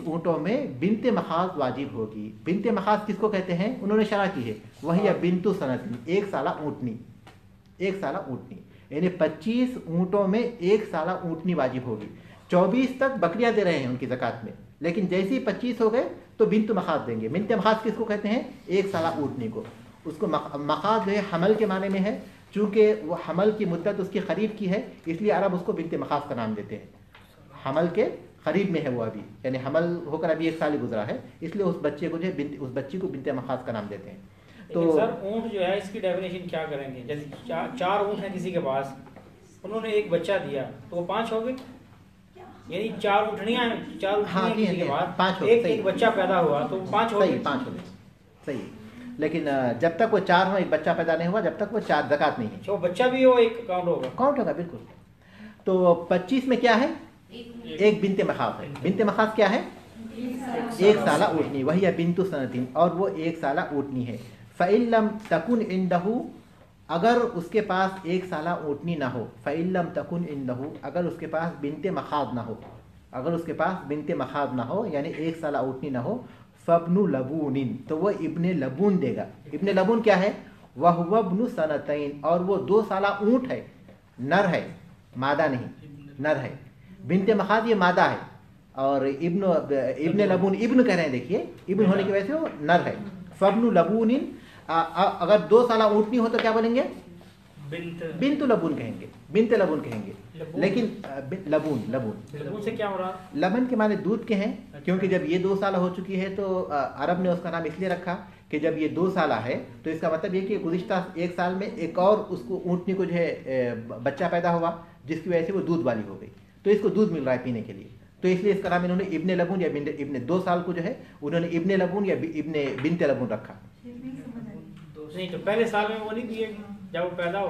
ऊँटों में बिनते मखाज़ वाजिब होगी। बिनते मखाज़ किसको कहते हैं, उन्होंने शरह की है, वही बिन्तु सनतिन, 1 साला ऊँटनी, 1 साला ऊँटनी, यानी 25 ऊँटों में 1 साला ऊँटनी वाजिब होगी। 24 तक बकरियाँ दे रहे हैं उनकी ज़कात में, लेकिन जैसे ही 25 हो गए तो बिन्तु मखाज़ देंगे। बिनते मखाज़ किसको कहते हैं, 1 साला ऊँटनी को। उसको मखाज़ जो है हमल के माने में है, चूँकि वो हमल की मुद्दत उसकी करीब की है, इसलिए अरब उसको बिनते मखाज़ का नाम देते हैं। हमल के करीब में है वो अभी, यानी हमल होकर अभी 1 साल ही गुजरा है, इसलिए उस बच्चे को जो है उस बच्ची को बिनते मखाज़ का नाम देते हैं। तो सर ऊँट जो है इसकी डेफिनेशन क्या करेंगे, जैसे 4 ऊँट हैं किसी के पास, उन्होंने एक बच्चा दिया तो वो 5 हो गए, यानी 4 ऊँटनियाँ हैं, 4 ऊँटनियाँ हैं किसी के पास, 5 हो, एक बच्चा पैदा हुआ तो 5 हो गए। 5 हो गए, सही। लेकिन जब तक वो 4 हो, एक बच्चा पैदा नहीं हुआ, जब तक वो 4 ज़कात नहीं है। जो बच्चा भी हो एक काउंट होगा, काउंट होगा बिल्कुल। तो 25 में क्या है, एक बिनते मखाज़ है। बिनते मखाज़ क्या है, 1 साला ऊँटनी, वही है बिन्तु सनतिन, और वो 1 साला ऊँटनी है। फ़इल्लम तकुन इंदहु, अगर उसके पास 1 साला ऊँटनी ना हो, फ़इल्लम तकुन इंदहु, अगर उसके पास बिनते मखाज़ ना हो, अगर उसके पास बिनते मखाज़ ना हो, यानी 1 साला ऊँटनी ना हो, फ़ब्नु लबूनिन, तो वो इब्ने लबून देगा। इब्ने लबून क्या है, वह हुवा इब्नु सनतैन, और वो 2 साला ऊँट है, नर है, मादा नहीं, नर है। बिनते मखाज़ ये मादा है, और इब्ने लबून इब्न कह रहे हैं, देखिए इब्न होने की वजह से वो नर है। फ़ब्नु लबूनिन, अगर 2 साला ऊँटनी हो तो क्या बोलेंगे, बिन्तु लबून कहेंगे, बिनते लबून कहेंगे। लेकिन लबून से क्या हो रहा, लबन के माने दूध के हैं, क्योंकि जब ये 2 साल हो चुकी है तो अरब ने उसका नाम इसलिए रखा कि जब ये 2 साल है तो इसका मतलब ये कि गुज़िश्ता 1 साल में एक और उसको ऊँटनी को जो है बच्चा पैदा हुआ, जिसकी वजह से वो दूध वाली हो गई, तो इसको दूध मिल रहा है पीने के लिए, तो इसलिए इसका नाम इन्होंने इब्ने लबून या इब्ने 2 साल को जो है उन्होंने इब्ने लबून या इब्ने बिनते लबून रखा। नहीं तो पहले साल में वो नहीं पिएगी जब वो पैदा हो,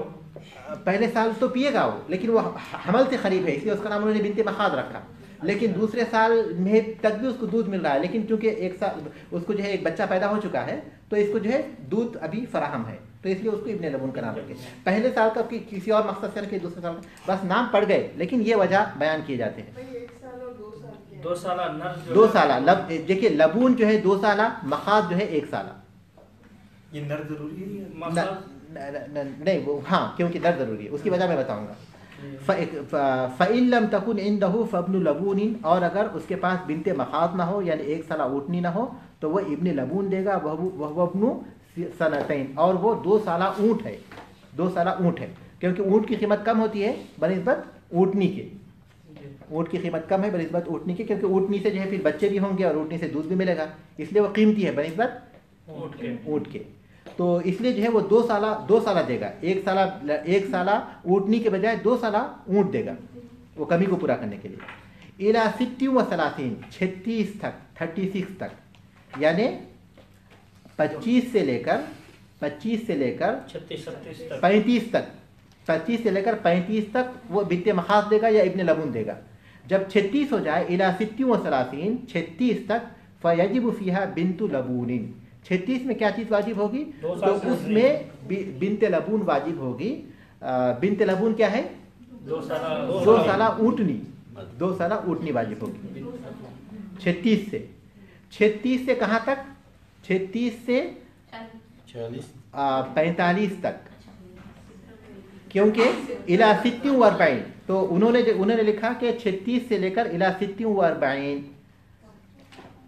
पहले साल तो पिएगा वो, लेकिन वो हमल से करीब है, इसलिए उसका नाम उन्होंने बिनते मखाज़ रखा। लेकिन दूसरे साल में तक भी उसको दूध मिल रहा है, लेकिन चूंकि 1 साल उसको जो है एक बच्चा पैदा हो चुका है, तो इसको जो है दूध अभी फराहम है, तो इसलिए उसको इब्ने लबून का नाम रखे। पहले साल का किसी और मकसद से रखे, दूसरे साल बस नाम पड़ गए, लेकिन ये वजह बयान किए जाते हैं। 2 साला नर, 2 साला देखिए लबून जो है 2 साला, मखाज़ जो है 1 साला। ये नर जरूरी है नहीं वो, हाँ क्योंकि नर जरूरी है, उसकी वजह मैं बताऊंगा। फ़इल्लम तकुन इंदहु फ़ब्नु लबूनिन, और अगर उसके पास बिनते मखाज़ ना हो, यानी 1 साला ऊँटनी ना हो, तो वह इब्ने लबून देगा। वह इब्नु सनतैन, और वो 2 साला ऊँट है, 2 साला ऊँट है, क्योंकि ऊँट की कीमत कम होती है बनिस्बत ऊँटनी के, ऊँट की कीमत कम है बनिस्बत ऊँटनी के, क्योंकि ऊँटनी से जो है फिर बच्चे भी होंगे और ऊँटनी से दूध भी मिलेगा, इसलिए वो कीमती है बनिस्बत ऊँट के। तो इसलिए जो है वो 2 साला देगा, 1 साला ऊँटनी के बजाय 2 साला ऊँट देगा, वो कमी को पूरा करने के लिए। इला 60 व 36 तक, 36 तक, यानी 25 से लेकर 35 तक, 25 से लेकर 35 तक वो बिनते मखाज़ देगा या इब्ने लबून देगा। जब 36 हो जाए, इला 60 व 36 तक, फ़यजिबु फ़ीहा बिन्तु लबूनिन, 36 में क्या चीज़ वाजिब होगी, तो उसमें बिनते लबून वाजिब होगी। बिनते लबून क्या है, 2 साला ऊँटनी, 2 साला ऊँटनी वाजिब होगी 36 से। 36 से कहाँ तक, 36 से 40 45 तक, क्योंकि इला 60 व 40, तो उन्होंने लिखा कि 36 से लेकर इला 60 व 40,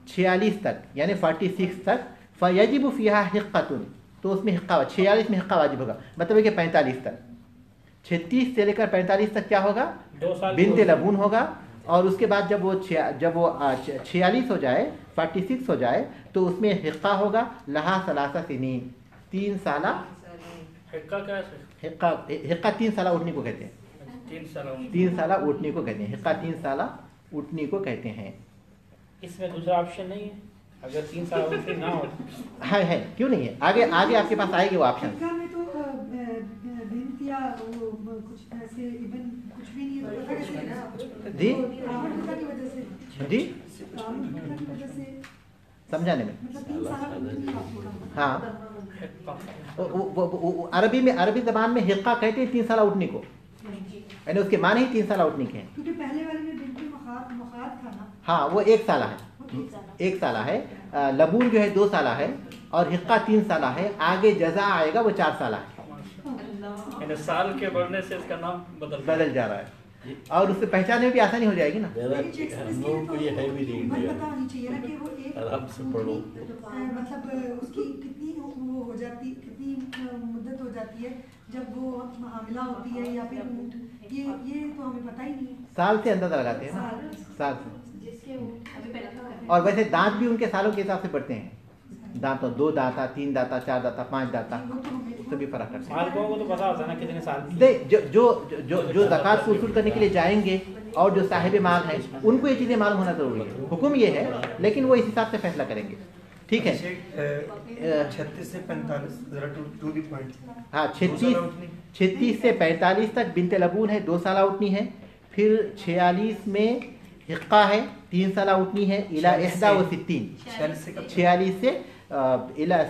46 तक यानी 46 तक, फयजिब फिहा हिक्कतुन, तो उसमें हिक्का 46 में हिक्का वाजिब होगा, मतलब है कि 45 तक, 36 से लेकर 45 तक क्या होगा, 2 साल बिन्ते लबून होगा। और उसके बाद जब वो 46 हो जाए, 46 हो जाए, तो उसमें हिक्का होगा लहा सलासा सिनीन, 3 साला हिक्का क्या है? हिक्का 3 साला उठनी को कहते हैं, 3 साला उठनी को कहते हैं, हिक्का 3 साला उठनी को कहते हैं। इसमें दूसरा ऑप्शन नहीं है अगर 3 साल उठनी ना हो? है, क्यों नहीं है, आगे आपके पास आएगी वो ऑप्शन। हिक्का में तो बिन्त या वो कुछ ऐसे इवन कुछ भी नहीं है, तो पता कैसे है? जी की वजह से, जी की वजह से समझाने में, मतलब 3 साल नहीं आपको। हाँ अरबी जबान में हिक्का कहते हैं 3 साल उठनी को, यानी उसके माने ही 3 साल उठनी के हैं, क्योंकि पहले वाले में बिन्त मुखात था ना। हाँ वो 1 साल है, 1 साल है, लबून जो है 2 साल है, और हिक्का 3 साल है, आगे जजा आएगा वो 4 साल है, साल के बढ़ने से इसका नाम बदल जा रहा है, और उससे पहचानने में भी आसानी हो जाएगी ना। हम लोगों को ये है भी नहीं पता होनी चाहिए ना कि वो एक आराम से पढ़ो। मतलब उसकी कितनी वो हो जाती, कितनी मुद्दत हो जाती है जब वो हामिला होती है या फिर ऊँट, ये तो हमें पता ही नहीं है। साल से अंदाजा लगाते हैं ना, साल से। और वैसे दांत भी उनके सालों के हिसाब से बढ़ते हैं, दांतों 2 दांता, 3 दांता, 4 दांता, 5 दांता, उससे भी फर्क करते हैं। मालिकों को तो पता होता है ना कितने साल की। जो ज़कात वसूल करने के लिए जाएंगे और जो साहिब माल हैं उनको ये चीज़ें मालूम होना जरूरी है। हुक्म ये है, लेकिन वो इस हिसाब से फैसला करेंगे। ठीक है, 36 से 45 जरा टू द पॉइंट। हाँ 36 से 45 तक बिन्ते लबून है, 2 साल उठनी है। फिर 46 में हिक्का है, 3 साल उठनी है, इला 61, 46 से इला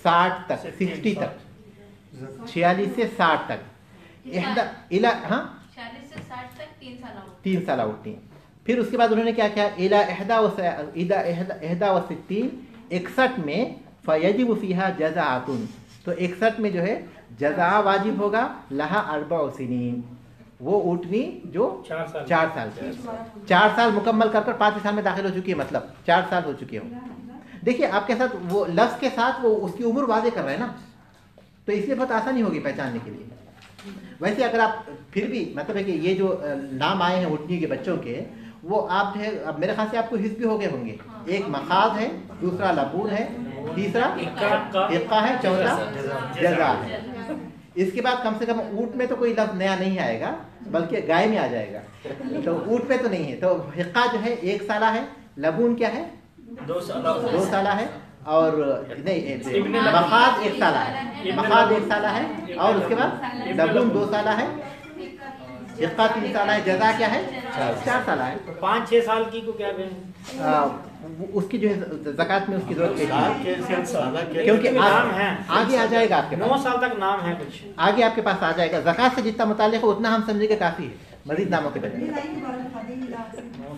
60 तक, 60 तक, 46 से 60 तक, इला हाँ 46 से 60 तक 3 साल उठनी है। फिर उसके बाद उन्होंने क्या किया, इला 61, 61 में फयजिब फीहा जज़ाअतुन, तो 61 में जो है जज़ा वाजिब होगा, लहा 4 सिनीन, वो ऊँटनी जो 4 साल की, 4 साल मुकम्मल कर 5 साल में दाखिल हो चुकी है, मतलब 4 साल हो चुके हो। देखिए आपके साथ वो लफ्ज़ के साथ वो उसकी उम्र वाज़े कर रहे हैं ना, तो इसलिए बहुत आसानी होगी पहचानने के लिए। वैसे अगर आप फिर भी मतलब है कि ये जो नाम आए हैं ऊँटनी के बच्चों के, वो आप जो है, अब मेरे ख्याल से आपको हिस्स भी हो गए होंगे। एक मखाद है, दूसरा लबून है, तीसरा हिक्का है, चौथा जज़ा है। इसके बाद कम से कम ऊँट में तो कोई लफ्ज़ नया नहीं आएगा, बल्कि गाय में आ जाएगा, तो ऊँट में तो नहीं है। तो हिक्का जो है 1 साल है, लबून क्या है 2 साल है, और नहीं मखाद 1 साल है, मखाद 1 साल है, और उसके बाद लबून 2 साल है, हिक्का 3 साल है, जज़ा क्या है 4 साल है। 5-6 साल की को क्या कहें, उसकी जो है ज़कात में उसकी जरूरत के क्योंकि नाम है आगे आ जाएगा आपके 9 साल तक नाम है कुछ आगे आपके पास आ जाएगा। ज़कात से जितना मुताल्लिक़ है उतना हम समझेंगे काफ़ी है, मज़ीद नामों के बजाय।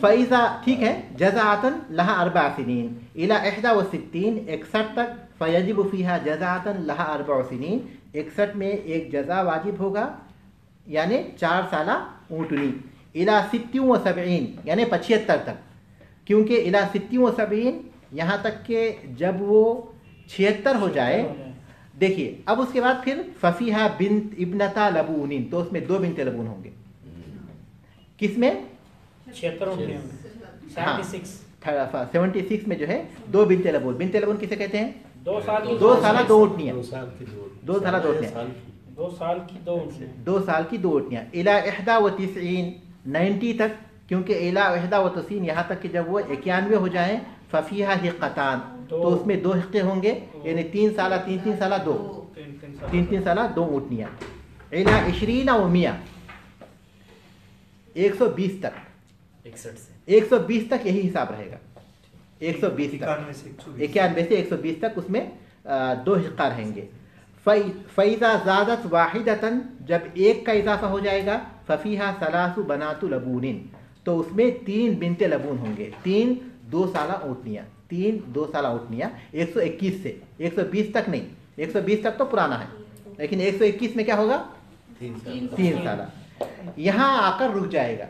फ़ैज़ा ठीक है, जज़ाअतन लहा 4 सिनीन, इला 61, 61 तक, फ़यजिब फ़ीहा जज़ाअतन लहा 4 सिनीन, 61 में एक जज़ा वाजिब होगा, यानी 4 साला ऊँटनी, इला 60 व 70 यानी 75 तक, क्योंकि इला 60 व 70 यहाँ तक के जब वो 76 हो जाए। देखिए अब उसके बाद फिर फ़फ़ीहा बिन्त इब्नता लबूनिन, तो उसमें 2 बिन्ते लबून होंगे। किसमें 76 में जो है 2 बिन्ते लबून। बिन्ते लबून किसे कहते हैं, 2 साल 2 ऊँटनियाँ, 2 साल की 2 ऊँटनियाँ, इला 91 90 तक, क्योंकि इला 91 यहाँ तक कि जब वो 91 हो जाए, फ़फ़ीहा हिक्कतान, तो उसमें 2 हिक्के होंगे, यानी 3 साल 3 साल 2 3 साल 2 ऊँटनियाँ। इला 20 व 100 120 तक, 120 तक यही हिसाब रहेगा, 120 तक, 91 से 120 तक उसमें 2 हिक्का रहेंगे। फ़ैज़ा ज़ादत वाहिदतन, जब एक का इजाफा हो जाएगा, फ़फ़ीहा सलासु बनातु लबूनिन, तो उसमें 3 बिन्ते लबून होंगे, 3 2 साला ऊँटनियाँ। 3 2 साला ऊँटनियाँ 121 से 120 तक नहीं, 120 तक तो पुराना है, लेकिन 121 में क्या होगा 3 साला। यहाँ आकर रुक जाएगा,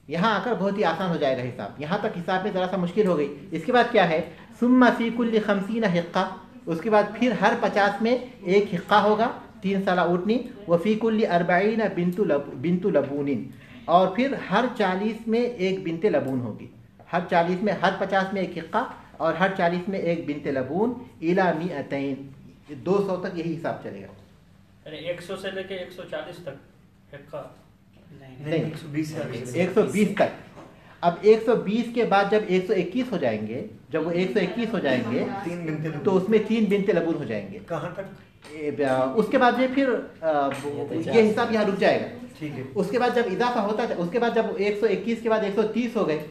यहाँ आकर बहुत ही आसान हो जाएगा हिसाब। यहाँ तक हिसाब में ज़रा सा मुश्किल हो गई। इसके बाद क्या है, सुम्मा फी कुल्ली 50 हिक्का, उसके बाद फिर हर 50 में एक हिक्का होगा 3 साला ऊँटनी। व फी कुल्ली 40 बिंतु लबूनिन, और फिर हर 40 में एक बिनते लबून होगी। हर 40 में, हर 50 में एक हिक्का और हर 40 में एक बिनते लबून। इला मिअतैन, 200 तक यही हिसाब चलेगा। यानी 100 से लेके 140 तक हिक्का नहीं, 120 तक। अब 120 के बाद जब 121 हो जाएंगे, जब वो 121 हो जाएंगे तो उसमें 3 बिनते लबून हो जाएंगे। कहाँ तक? उसके बाद ये फिर ये हिसाब यहाँ रुक जाएगा। ठीक है। उसके बाद जब इजाफा होता है, उसके बाद जब 121 के बाद 130 हो गए,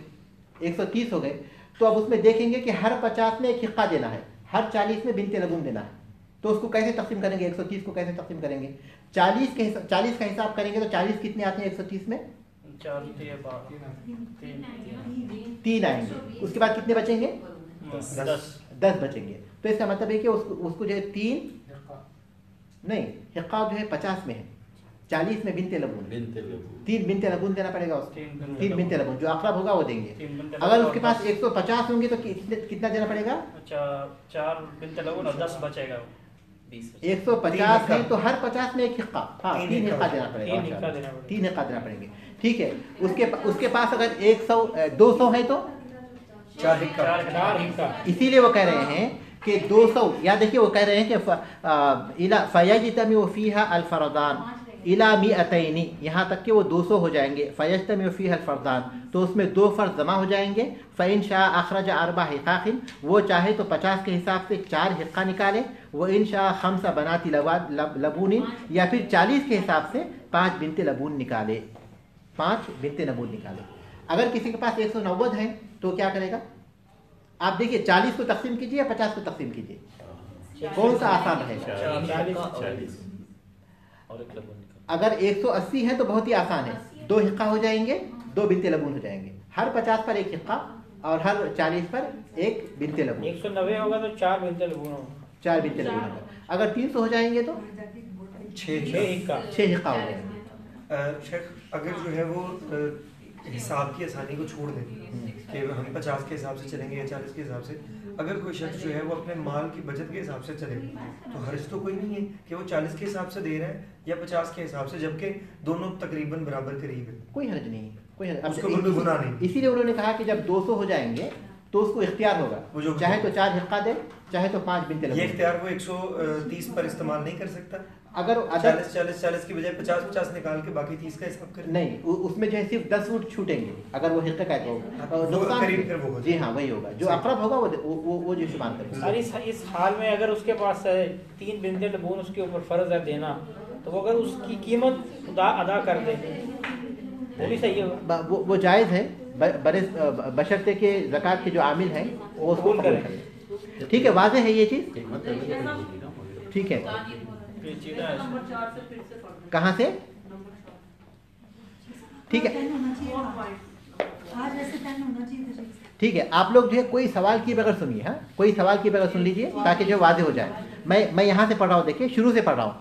130 हो गए, तो अब उसमें देखेंगे कि हर 50 में एक हिक्का देना है, हर 40 में बिनते लबून देना है। तो उसको कैसे तकसीम करेंगे, 130 को कैसे तकसीम करेंगे? 40 का हिसाब करेंगे तो 40 कितने आते हैं 130 में? 3 आएंगे। उसके बाद कितने बचेंगे? 10 बचेंगे। तो इसका मतलब है कि उसको जो है 3 नहीं, हिक्का जो है 50 में है, 40 में बिनते लबून, 3 बिनते लबून देना पड़ेगा उसको। 3 बिनते लबून जो अकरब होगा वो देंगे। अगर उसके पास 150 होंगे तो कितना देना पड़ेगा? 4 बिनते लबून और 10 बचेगा। 150 है तो हर 50 में एक हिक्का, हाँ 3 हिक्का देना पड़ेगा, 3 हिक्का देना पड़ेंगे। ठीक है। उसके पास अगर 200 है तो 4 हिक्का। इसीलिए वो कह रहे हैं कि 200, या देखिए वो कह रहे हैं कि इला फयजतमी फीहा अल-फरदान इला मिअतैनी, यहाँ तक कि वो 200 हो जाएंगे। फयजतमी फीहा अल-फरदान, तो उसमें 2 फर्ज जमा हो जाएंगे। फ़इन शाअ अखरज 4 हिक़ाक़िन, वो चाहे तो 50 के हिसाब से 4 हिक्का निकाले। वो इन शाअ 5 बनाती लबूनिन, या फिर 40 के हिसाब से 5 बिनते लबून निकाले, 5 बिनते लबून निकाले। अगर किसी के पास 190 है तो क्या करेगा? आप देखिए 40 को तकसीम कीजिए या 50 को तकसीम कीजिए, कौन सा आसान रहेगा? अगर 180 है तो बहुत ही आसान है, 2 हिक्का हो जाएंगे, 2 बिनते लबून हो जाएंगे। हर 50 पर एक हिक्का और हर 40 पर एक बिनते लबून। 190 होगा तो 4 बिनते लबून होगा, 4 बिनते लबून होगा। अगर 300 हो जाएंगे तो 6 हिक्का 6 हिक्का हो जाएंगे। शेख, अगर जो है वो हिसाब की आसानी को छोड़ दें कि हम 50 के हिसाब से चलेंगे या 40 के हिसाब से, अगर कोई शख्स जो है वो अपने माल की बचत के हिसाब से चले तो हर्ज तो कोई नहीं है कि वो 40 के हिसाब से दे रहे हैं या 50 के हिसाब से, जबकि दोनों तकरीबन बराबर करीब है। कोई हर्ज नहीं है, कोई हर्ज, उसको कोई गुनाह नहीं। इसीलिए उन्होंने कहा कि जब 200 हो जाएंगे तो उसको इख्तियार होगा, चाहे तो 4 हिक्का दे, चाहे तो 5 बिनते लबून। ये इख्तियार वो 130 पर इस्तेमाल नहीं कर सकता। अगर 40 की बजाय 50 निकाल के बाकी 30 का हिसाब करें। नहीं, उसमें जो है सिर्फ 10 ऊँट छूटेंगे अगर वो हिस्सा का तो नुकसान। जी हाँ, वही होगा जो अकरब होगा वो जो शुमार करेगा। इस हाल में अगर उसके पास 3 बिनते लबून उसके ऊपर फर्ज है देना, तो वो अगर उसकी कीमत अदा कर दे वो भी सही होगा, वो जायज़ है, बशर्ते के ज़कात के जो आमिल हैं वो उसको कबूल करें। ठीक है, वाज़ेह है ये चीज़। ठीक है, कहाँ से? ठीक है, ठीक है। आप लोग जो है कोई सवाल किए बगैर सुनिए, हाँ, कोई सवाल किए बगैर सुन लीजिए ताकि जो वाज़ेह हो जाए। मैं यहाँ से पढ़ रहा हूँ, देखिए शुरू से पढ़ रहा हूँ।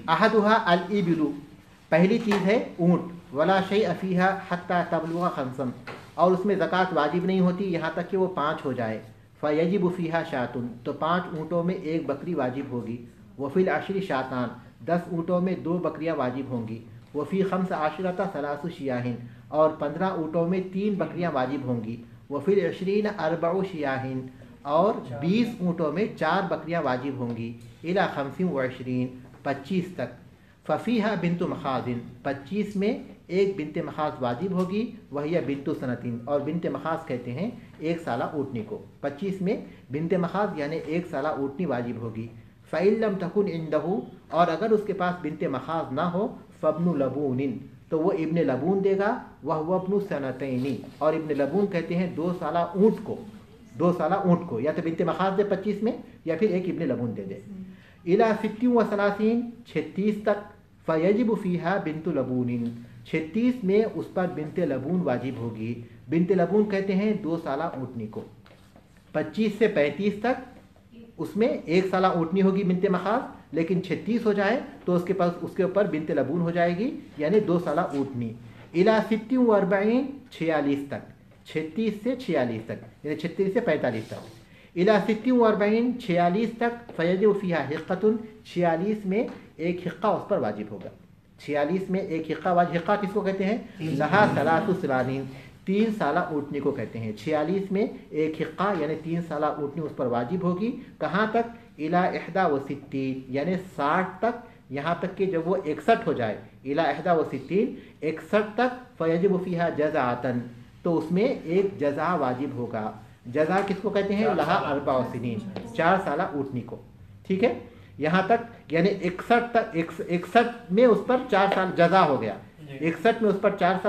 अहदुहा अल-इबिलु, पहली चीज़ है ऊँट। वला शैअ फ़ीहा हत्ता तबलुगा खमसन, और उसमें ज़कात वाजिब नहीं होती यहाँ तक कि वो 5 हो जाए। फ़यजिबु फ़ीहा शातुन, तो 5 ऊँटों में 1 बकरी वाजिब होगी। वफ़िल अशरी शातान, 10 ऊँटों में 2 बकरियाँ वाजिब होंगी। वफ़ी 5 आशरता सलासु शियाहिन, और 15 ऊँटों में 3 बकरियाँ वाजिब होंगी। वफ़िल अशरीन अरबउ शियाहिन, और 20 ऊँटों में 4 बकरियाँ वाजिब होंगी। इला 25 25 तक। फ़फ़ीहा बिन्तु मखाज़िन, 25 में 1 बिनते मखाज़ वाजिब होगी। वही बिन्तु सनतिन, और बिनते मखाज़ कहते हैं 1 साला ऊँटनी को। 25 में बिनते मखाज़ यानी 1 साला ऊँटनी वाजिब होगी। फ़इल्लम तकुन इंदहू, और अगर उसके पास बिनते मखाज़ ना हो, फ़ब्नु लबूनिन, तो वो इब्न लबून देगा। वह वब्नु सनतैनी, और इब्न लबून कहते हैं 2 साला ऊँट को, 2 साला ऊँट को, या तो बिनते मखाज़ दे 25 में, या फिर 1 इब्न लबून दे दे। इला 60 व 30 36 तक। फ़यजिबु फ़ीहा बिन्तु लबूनिन, 36 में उस पर बिनते लबून वाजिब होगी। बिनते लबून कहते हैं 2 साला ऊँटनी को। 25 से 35 तक उसमें 1 साला ऊँटनी होगी बिनते मखाज, लेकिन 36 हो जाए तो उसके पास उसके ऊपर बिनते लबून हो जाएगी, यानी 2 साला ऊँटनी। इला 60 व 40 46 तक, 36 से 46 तक, यानी 36 से 45 तक। इला 60 व 40 46 तक फ़यजिब फ़ीहा हिक़्क़तुन, 46 में एक हिक्का उस पर वाजिब होगा। 46 में एक हिक्का वाजिब, हिक्का किसको कहते हैं? लहा सलासु सलानीन, 3 साला ऊँटनी को कहते हैं। 46 में एक हिक्का यानी 3 साला ऊँटनी उस पर वाजिब होगी। कहाँ तक? इला 61 यानी 60 तक, यहाँ तक कि जब वो 61 हो जाए, इला 61 61 तक फ़यजिब फ़ीहा जज़ाअतन, तो उसमें एक जज़ा वाजिब होगा। जज़ा किसको कहते हैं? लहा 4 सिनीन, 4 साला ऊँटनी को। ठीक है, यहाँ तक यानी 61 तक, 61 में उस पर 4 साल जज़ा हो गया, 61 में उस पर 4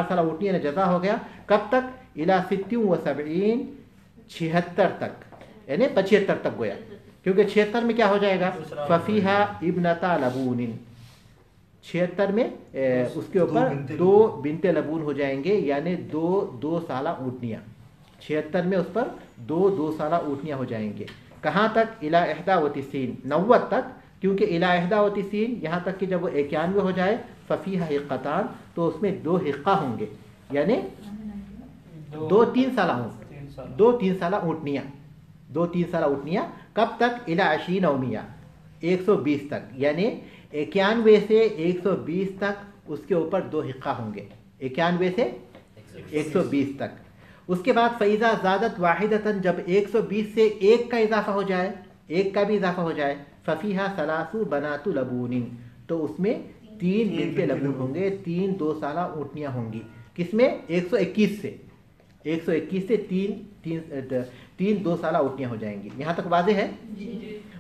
साला ऊँटनी यानी जज़ा हो गया। कब तक? इला 60 व 70 76 तक, यानी 75 तक गोया, क्योंकि 76 में क्या हो जाएगा? फ़फ़ीहा इब्नता लबूनिन, 76 में उसके ऊपर 2 बिनते लबून हो जाएंगे, यानी 2 साला ऊँटनियाँ। 76 में उस पर 2 साला ऊँटनियाँ हो जाएंगे। कहाँ तक? इला 91 90 तक, क्योंकि इला 91 यहाँ तक कि जब वो 91 हो जाए फ़फ़ीहा हिक़्क़तान, तो उसमें 2 हिक्का होंगे, यानी 2-3 साला होंगे, 2-3 साला ऊँटनियाँ, 2-3 साला ऊँटनियाँ। कब तक? इला 20 नौमिया, 120 तक, यानी 91 से 120 तक उसके ऊपर 2 हिक्का होंगे, 91 से 120 तक। उसके बाद फ़ैज़ा ज़ादत वाहिदतन, जब 120 से 1 का इजाफा हो जाए, 1 का भी इजाफा हो जाए, फ़फ़ीहा सलासु बनातु लबूनिन, तो उसमें 3 बिनते लबून होंगे, 3 2 साला ऊँटनियाँ होंगी। किसमें? 121 से 3 2 साला ऊँटनियाँ हो जाएंगी। यहाँ तक वाज़ेह है?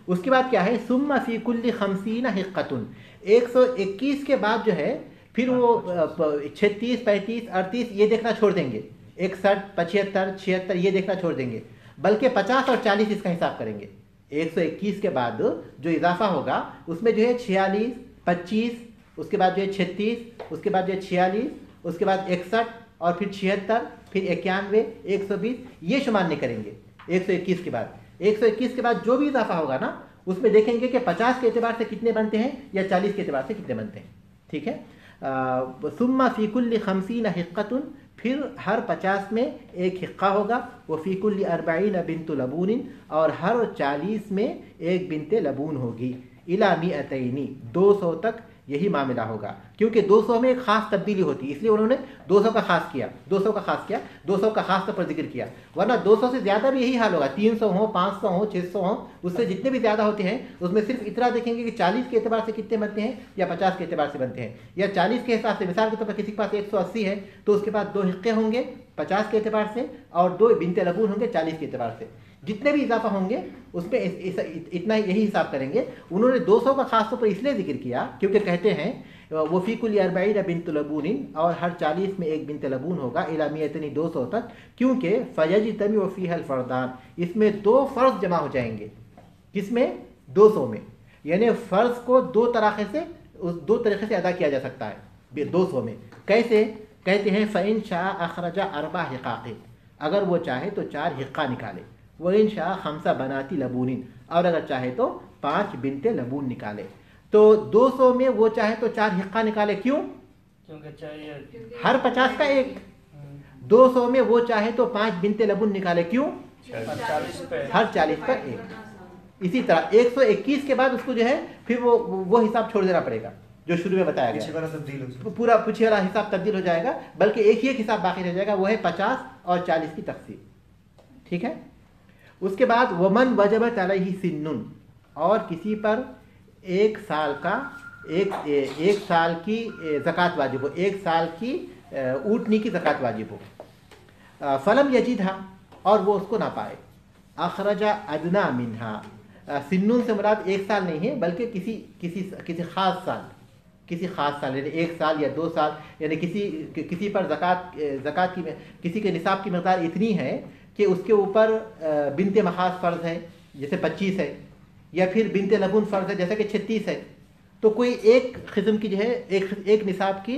उसके बाद क्या है? सुम्मा फ़ी कुल्ली 50 हिक़्क़तुन, 121 के बाद जो है फिर वो 36 35 38 ये देखना छोड़ देंगे, 61 75 76 ये देखना छोड़ देंगे, बल्कि 50 और 40 इसका हिसाब करेंगे। 121 के बाद जो इजाफा होगा उसमें जो है 46 25, उसके बाद जो है 36, उसके बाद जो है 46, उसके बाद 61 और फिर 76, फिर 91 120 ये शुमार नहीं करेंगे। 121 के बाद 121 के बाद जो भी इजाफा होगा ना, उसमें देखेंगे कि 50 के एतबार से कितने बनते हैं या 40 के एतबार से कितने बनते हैं। ठीक है, सुम्मा फ़ी कुल्ली 50 हिक़्क़तुन, फिर हर 50 में एक हिक्का होगा। वो फ़ी कुल्ली 40 बिनतु लबूनिन, और हर 40 में एक बिनते लबून होगी। इला मिअतैनी, 200 तक यही मामला होगा, क्योंकि 200 में एक ख़ास तब्दीली होती है, इसलिए उन्होंने 200 का ख़ास किया, 200 का ख़ास तौर पर जिक्र किया। वरना 200 से ज़्यादा भी यही हाल होगा, 300 हो 500 हो 600 हो, उससे जितने भी ज़्यादा होते हैं उसमें सिर्फ इतना देखेंगे कि 40 के एतबार से कितने बनते हैं या 50 के एतबार से बनते हैं, या 40 के हिसाब से। मिसाल के तौर पर किसी के पास 180 है तो उसके पास 2 हिक्के होंगे 50 के एतबार से, और 2 बिनते लबून होंगे 40 के एतबार से। जितने भी इजाफा होंगे उसमें इतना यही हिसाब करेंगे। उन्होंने 200 का खास तौर पर इसलिए जिक्र किया क्योंकि कहते हैं वो फ़ी कुल्ली 40 बिनतु लबूनिन, और हर 40 में एक बिनते लबून होगा, इला मिअतनी 200 तक, क्योंकि फ़यज्तमिउ फ़ीहल फ़र्दान, इसमें 2 फ़र्ज़ जमा हो जाएंगे। किसमें? 200 में, यानी फ़र्ज़ को 2 तरीक़े से अदा किया जा सकता है 200 में। कैसे? कहते हैं फ़इन शाअ अख़रजा 4 हिक़ाक़, अगर वो चाहे तो 4 हिक्का निकाले। व इन शाअ 5 बनाती लबूनिन, और अगर चाहे तो 5 बिनते लबून निकाले। तो 200 में वो चाहे तो 4 हिक्का निकाले, क्यों? क्योंकि चाहिए हर 50 का एक। 200 में वो चाहे तो 5 बिनते लबून निकाले, क्यों? हर 40 पर एक। इसी तरह 121 के बाद उसको जो है फिर वो हिसाब छोड़ देना पड़ेगा जो शुरू में बताया गया, पूरा पीछे वाला हिसाब तब्दील हो जाएगा, बल्कि एक ही हिसाब बाकी रह जाएगा, वो है 50 और 40 की तक़सीम। ठीक है, उसके बाद वमन वजबत अलैहि सिन्नुन, और किसी पर 1 साल का एक साल की ज़कात वाजिब हो, 1 साल की ऊँटनी की ज़कात वाजिब हो। फलम यजिदहा, और वो उसको ना पाए। अखरजा अदना मिन्हा, सिन्नुन से मुराद 1 साल नहीं है, बल्कि किसी ख़ास साल यानी 1 साल या 2 साल, यानी किसी पर ज़कात की किसी के निसाब की मक़दार इतनी है कि उसके ऊपर बिनते मखाज़ फ़र्ज़ है जैसे 25 है, या फिर बिनते लबून फ़र्ज़ है जैसे कि 36 है। तो कोई एक किस्म की जो है एक निसाब की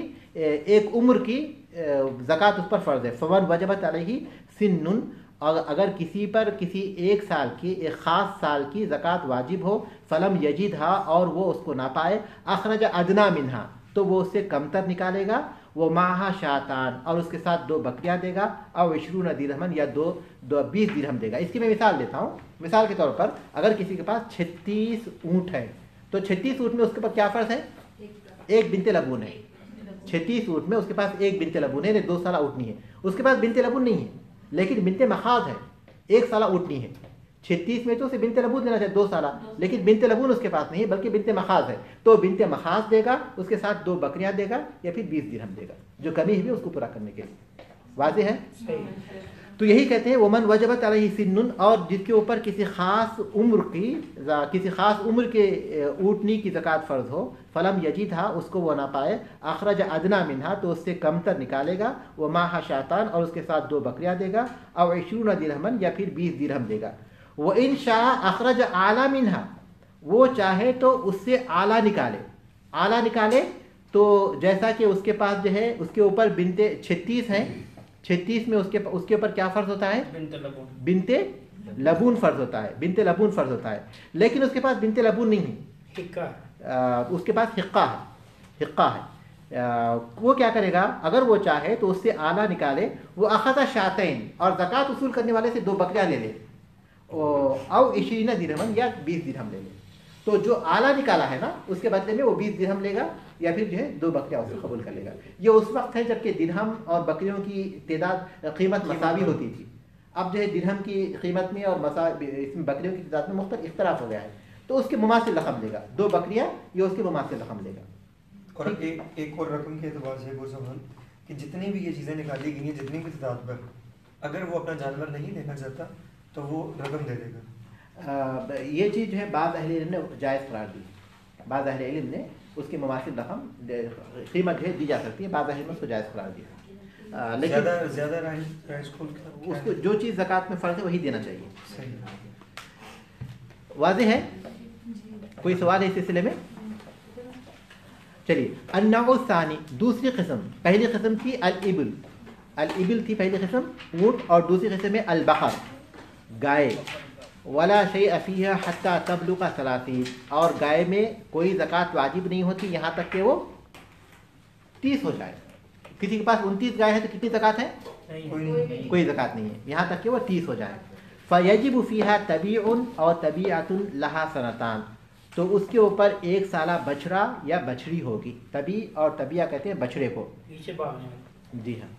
एक उम्र की ज़कात उस पर फ़र्ज़ है। फ़वन वजबत अलैहि सिन्नुन, اور اگر کسی پر کسی ایک سال کی ایک خاص سال کی زکوٰۃ واجب ہو فلم یجدھا اور وہ اس کو نہ پائے اخرج ادنا منہا تو وہ اس سے کمتر نکالے گا وہ ماہا شاتان اور اس کے ساتھ 2 بکریاں دے گا اور 20 درہمن یا 20 درہم دے گا. اس کی میں مثال دیتا ہوں. مثال کے طور پر اگر کسی کے پاس 36 اونٹ ہے تو 36 اونٹ میں اس کے پاس کیا فرض ہے؟ ایک بنت لبون ہے. 36 اونٹ میں اس کے پاس ایک بنت لبون ہے, 2 سالہ اونٹنی ہے. اس کے پاس بنت لبون نہیں ہے لیکن بنت مخاض ہے, 1 سالہ اونٹنی ہے. 36 میں تو اسے بنت لبون دینا چاہیے 2 سالہ, لیکن بنت لبون اس کے پاس نہیں ہے بلکہ بنت مخاض ہے. تو بنت مخاض دے گا, اس کے ساتھ 2 بکریاں دے گا یا پھر 20 درہم دے گا, جو کمی ہے اس کو پورا کرنے کے لیے. واضح ہے؟ تو یہی کہتے ہیں ومن وجبت علیہ سن, اور جس کے اوپر کسی خاص عمر کے اونٹنی کی زکوٰۃ فرض ہو فلم یجدھا اس کو وہ نہ پائے اخرج ادنا منہا تو اس سے کمتر نکالے گا وہ ماہا شاتان اور اس کے ساتھ 2 بکریاں دے گا اور 20 درہمن یا پھر 20 درہم دے گا. وہ ان شاء اخرج اعلیٰ منہا, وہ چاہے تو اس سے اعلیٰ نکالے تو جیسا کہ اس کے پاس جو ہے اس کے اوپر بنتے 36 ہیں, 36 میں اس کے اوپر کیا فرض ہوتا ہے؟ بنت لبون فرض ہوتا ہے. لیکن اس کے پاس بنت لبون نہیں ہے, اس کے پاس حقہ ہے. وہ کیا کرے گا اگر وہ چاہے تو اس سے اعلیٰ نکالے. وہ اخذ شاتین اور زکوٰۃ وصول کرنے والے سے 2 بکریاں لے لے او 20 درہمن یا 20 درہم لے لے. تو جو اعلیٰ نکالا ہے نا اس کے بدلے میں وہ 20 درہم لے گا یا پھر جو ہے 2 بکریاں اسے قبول کر لے گا. یہ اس وقت ہے جب کہ درہم اور بکریوں کی قیمت مساوی ہوتی تھی. اب جو ہے درہم کی قیمت میں اور اس میں بکریوں کی تعداد میں مختلف اختلاف ہو گیا ہے, تو اس کے مماثل رقم لے گا. 2 بکریاں یہ اس کے مماثل رقم لے گا. اور ایک اور رقم کے اعتبار سے سوال کہ جتنی بھی یہ چیزیں نکالی گئی ہیں جتنی بھی تعداد پر, اگر وہ اپنا جانور نہیں دینا چاہتا تو وہ رقم دے دے گا. یہ چیز جو ہے بعض اہل علم نے جائز قرار دی. بعض اہل علم نے اس کی مماثل رقم قیمت جو ہے دی جا سکتی ہے, بعض اہل نے اس کو جائز قرار دیا. لیکن زیادہ اس کو جو چیز زکوٰۃ میں فرض ہے وہی دینا چاہیے. واضح ہے؟ کوئی سوال ہے اس سلسلے میں؟ چلیے النوع الثانی, دوسری قسم. پہلی قسم تھی الابل تھی پہلی قسم اونٹ, اور دوسری قسم ہے البقر گائے. ولا شیء فیہا حتی تبلغ 30, اور گائے میں کوئی زکوٰۃ واجب نہیں ہوتی یہاں تک کہ وہ 30 ہو جائے. کسی کے پاس 29 گائے ہے تو کتنی زکوٰۃ ہے؟ کوئی زکوٰۃ نہیں ہے یہاں تک کہ وہ 30 ہو جائے. فیجب فیہا طبیع اور طبیعۃ لہا سنتان, تو اس کے اوپر 1 سالہ بچڑا یا بچڑی ہوگی. طبیع اور طبیعہ کہتے ہیں بچڑے کو. جی ہاں.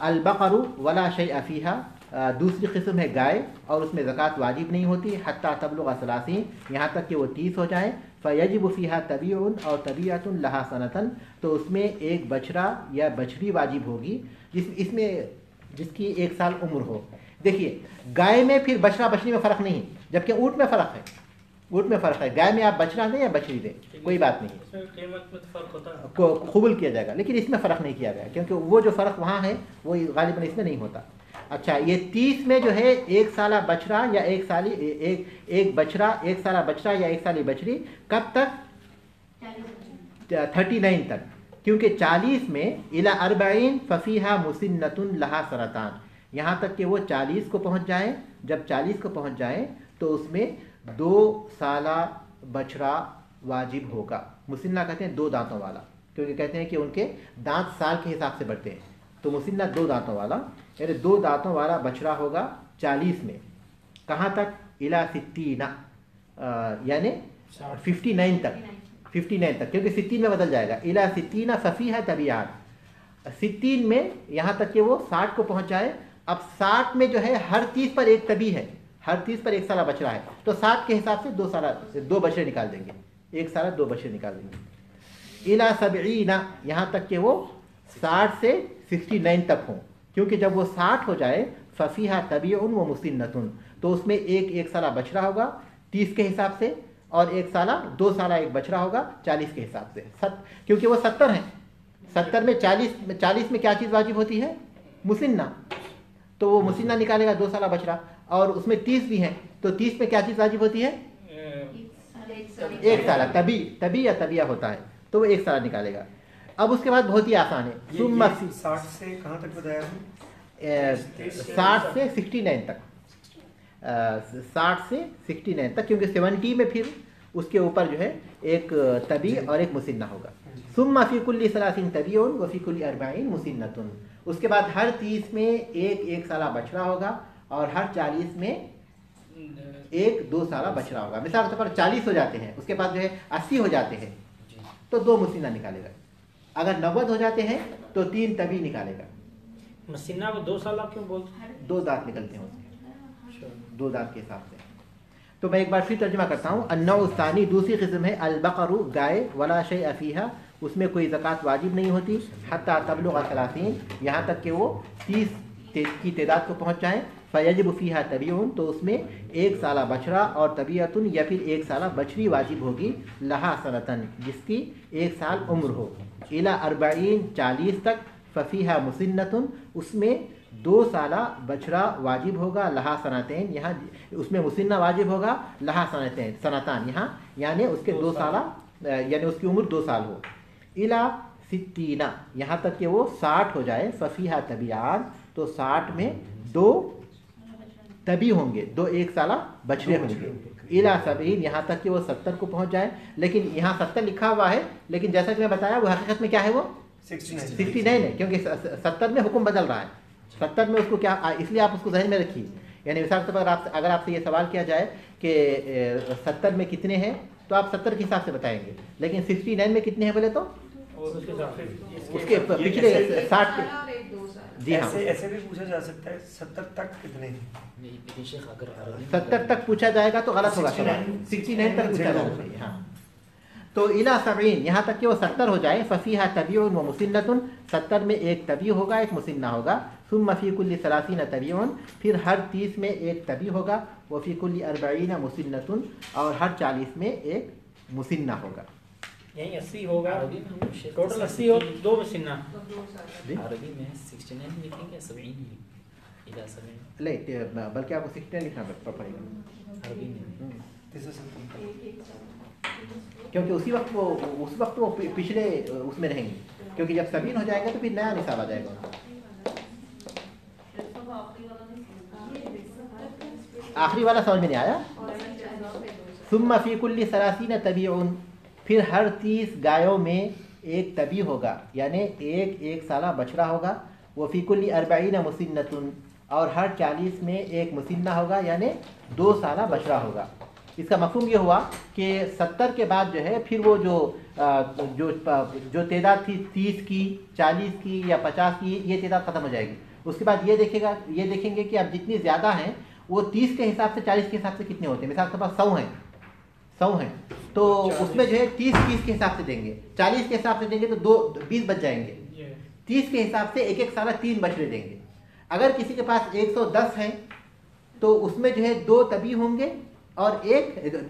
البقر ولا شیء فیہا, دوسری قسم ہے گائے اور اس میں زکوٰۃ واجب نہیں ہوتی حتی تبلغ 30, یہاں تک کہ وہ 30 ہو جائے. فیجب فیہا طبیع اور طبیعۃ لہا سنتن, تو اس میں ایک بچڑا یا بچڑی واجب ہوگی جس کی 1 سال عمر ہو. دیکھیے گائے میں پھر بچڑا بچڑی میں فرق نہیں, جبکہ اونٹ میں فرق ہے. گائے میں آپ بچڑا دیں یا بچڑی دیں کوئی بات نہیں, کو قبول کیا جائے گا. لیکن اس میں فرق نہیں کیا گیا کیونکہ وہ جو فرق وہاں ہے وہ غالباً اس میں نہیں ہوتا. اچھا, یہ 30 میں جو ہے 1 سالہ بچڑا یا ایک سالہ بچڑا یا 1 سالی بچڑی کب تک؟ 39 تک, کیونکہ 40 میں الی 40 ففیہا مسنۃ لہا سرطان, یہاں تک کہ وہ 40 کو پہنچ جائیں. جب 40 کو پہنچ جائیں تو اس میں 2 سالہ بچڑا واجب ہوگا. مسنہ کہتے ہیں 2 دانتوں والا, کیونکہ کہتے ہیں کہ ان کے دانت سال کے حساب سے بڑھتے ہیں. تو مسنہ 2 دانتوں والا, یعنی 2 دانتوں والا بچڑا ہوگا 40 میں. کہاں تک؟ الی 60, یعنی 59 تک, کیونکہ 60 میں بدل جائے گا. الی 60 ففیہا طبیعات, 60 میں یہاں تک کہ وہ 60 کو پہنچ جائے. اب 60 میں جو ہے ہر 30 پر ایک طبیع ہے, ہر 30 پر 1 سالہ بچڑا ہے, تو 60 کے حساب سے 2 بچڑے نکال دیں گے, 1 سالہ 2 بچڑے نکال دیں گے. الی 70, یہاں تک کہ وہ 60 سے 69 تک ہوں, کیونکہ جب وہ 60 ہو جائے ففیہا طبیع و مسنۃ, تو اس میں ایک سالہ بچڑا ہوگا 30 کے حساب سے, اور 1 سالہ 2 سالہ ایک بچڑا ہوگا 40 کے حساب سے. کیونکہ وہ 70 ہیں, 70 میں 40 میں کیا چیز واجب ہوتی ہے؟ مسنہ, تو وہ مسنہ نکالے گا 2 سالہ بچڑا. اور اس میں 30 بھی ہیں, تو 30 میں کیا چیز واجب ہوتی ہے؟ 1 سالہ طبیع یا طبیعہ ہوتا ہے, تو وہ 1 سالہ نکالے گا. اب اس کے بعد بہت ہی آسان ہے. 60 سے کہاں تک بتایا؟ 60 से 69 तक, 60 से 69 तक, क्योंकि 70 में फिर उसके ऊपर जो है एक तबी और एक मुसिन्ना होगा। सुम्मा फी कुल्ली 30 तबीउन व फी कुल्ली 40 मुसिन्नतुन। उसके बाद हर 30 में एक साला बछड़ा होगा और हर 40 में एक 2 साला बछड़ा होगा। मिसाल के तौर पर 40 हो जाते हैं, उसके बाद जो है 80 हो जाते हैं तो 2 मुसिन्ना निकालेगा। अगर 90 हो जाते हैं तो 3 तबी निकालेगा। मुसिन्ना को 2 साल क्यों बोलते हैं? 2 दांत निकलते हैं उसके, 2 दांत के हिसाब से। तो मैं एक बार फिर तर्जुमा करता हूँ। अन्नौसानी दूसरी किस्म है अलबकरु गाय, वला शैअ फीहा, उसमें कोई ज़कात वाजिब नहीं होती, हत्ता तबलुग 30, यहाँ तक कि वो 30 की तादाद को पहुँच जाए। फयजिब फीहा तबीउन, तो उसमें एक साला बछड़ा और तबीयतुन या फिर एक साला बछड़ी वाजिब होगी, लहा सनतन, जिसकी 1 साल उम्र हो, इला 40 40 तक, फफीहा मुसिन्नतुन, उसमें 2 साला बछड़ा वाजिब होगा, लहा सनातैन, यहाँ उसमें मुसिन्ना वाजिब होगा, लहा सनातैन सनातान, यहाँ यानी उसके 2 साला यानी उसकी उम्र 2 साल हो, इला 60, यहाँ तक कि वो 60 हो जाए, फफीहा तबियान, तो 60 में 2 तभी होंगे, 2 1 साला बछड़े होंगे, इला 70, यहाँ तक कि वो 70 को पहुँच जाए। लेकिन यहाँ 70 लिखा हुआ है, लेकिन जैसा कि मैं बताया वो हकीकत में क्या है, वो 69 है, क्योंकि 70 में हुक्म बदल रहा है। 70 में उसको क्या, इसलिए आप उसको जहन में रखिए। यानी मिसाल के तौर पर अगर आपसे ये सवाल किया जाए कि 70 में कितने हैं, तो आप 70 के हिसाब से बताएंगे, लेकिन 69 में कितने हैं बोले तो उसके पिछले 60 के। जी हाँ, ऐसे भी पूछा जा सकता है 70 तक कितने हैं। 70 तक पूछा जाएगा तो गलत होगा, 69 तक पूछा जाएगा। हाँ, तो इला 70, यहाँ तक कि वो 70 हो जाए, फफीहा तबीउन व मुसिन्नतुन, 70 में एक तबी होगा, एक मुसिन्ना होगा, सुम्मा फी कुल्ली 30 तबीउन, फिर हर 30 में एक तबी होगा, व फी कुल्ली 40 मुसिन्नतुन, और हर 40 में एक मुसिन्ना होगा। यही 80 होगा, टोटल 80 हो, 2 मुसिन्ना। अरबी में 69 लिखेंगे, 70 इला 70 नहीं, बल्कि आपको 69 लिखना पड़ेगा अरबी में, क्योंकि उस वक्त वो पिछले उसमें रहेंगे, क्योंकि जब 70 हो जाएगा तो फिर नया निसाब आ जाएगा। आखिरी वाला समझ में नहीं आया। सुम्मा फी कुल्ली 30 तबीउन, फिर हर 30 गायों में एक तबी होगा, यानी एक साला बछड़ा होगा, वो फी कुल्ली 40 मुसिन्नतुन, और हर 40 में एक मुसिन्ना होगा, यानी 2 साला बछड़ा होगा। इसका मफहूम ये हुआ कि 70 के बाद जो है फिर वो जो तादाद थी 30 की, 40 की या 50 की, ये तादाद ख़त्म हो जाएगी। उसके बाद ये देखेंगे कि अब जितनी ज़्यादा हैं वो 30 के हिसाब से 40 के हिसाब से कितने होते हैं। मिसाल के पास 100 हैं तो उसमें जो है 30 के हिसाब से देंगे, 40 के हिसाब से देंगे तो 20 बच जाएंगे, 30 के हिसाब से एक साला 3 बछड़े देंगे। अगर किसी के पास 110 हैं तो उसमें जो है 2 तबी होंगे और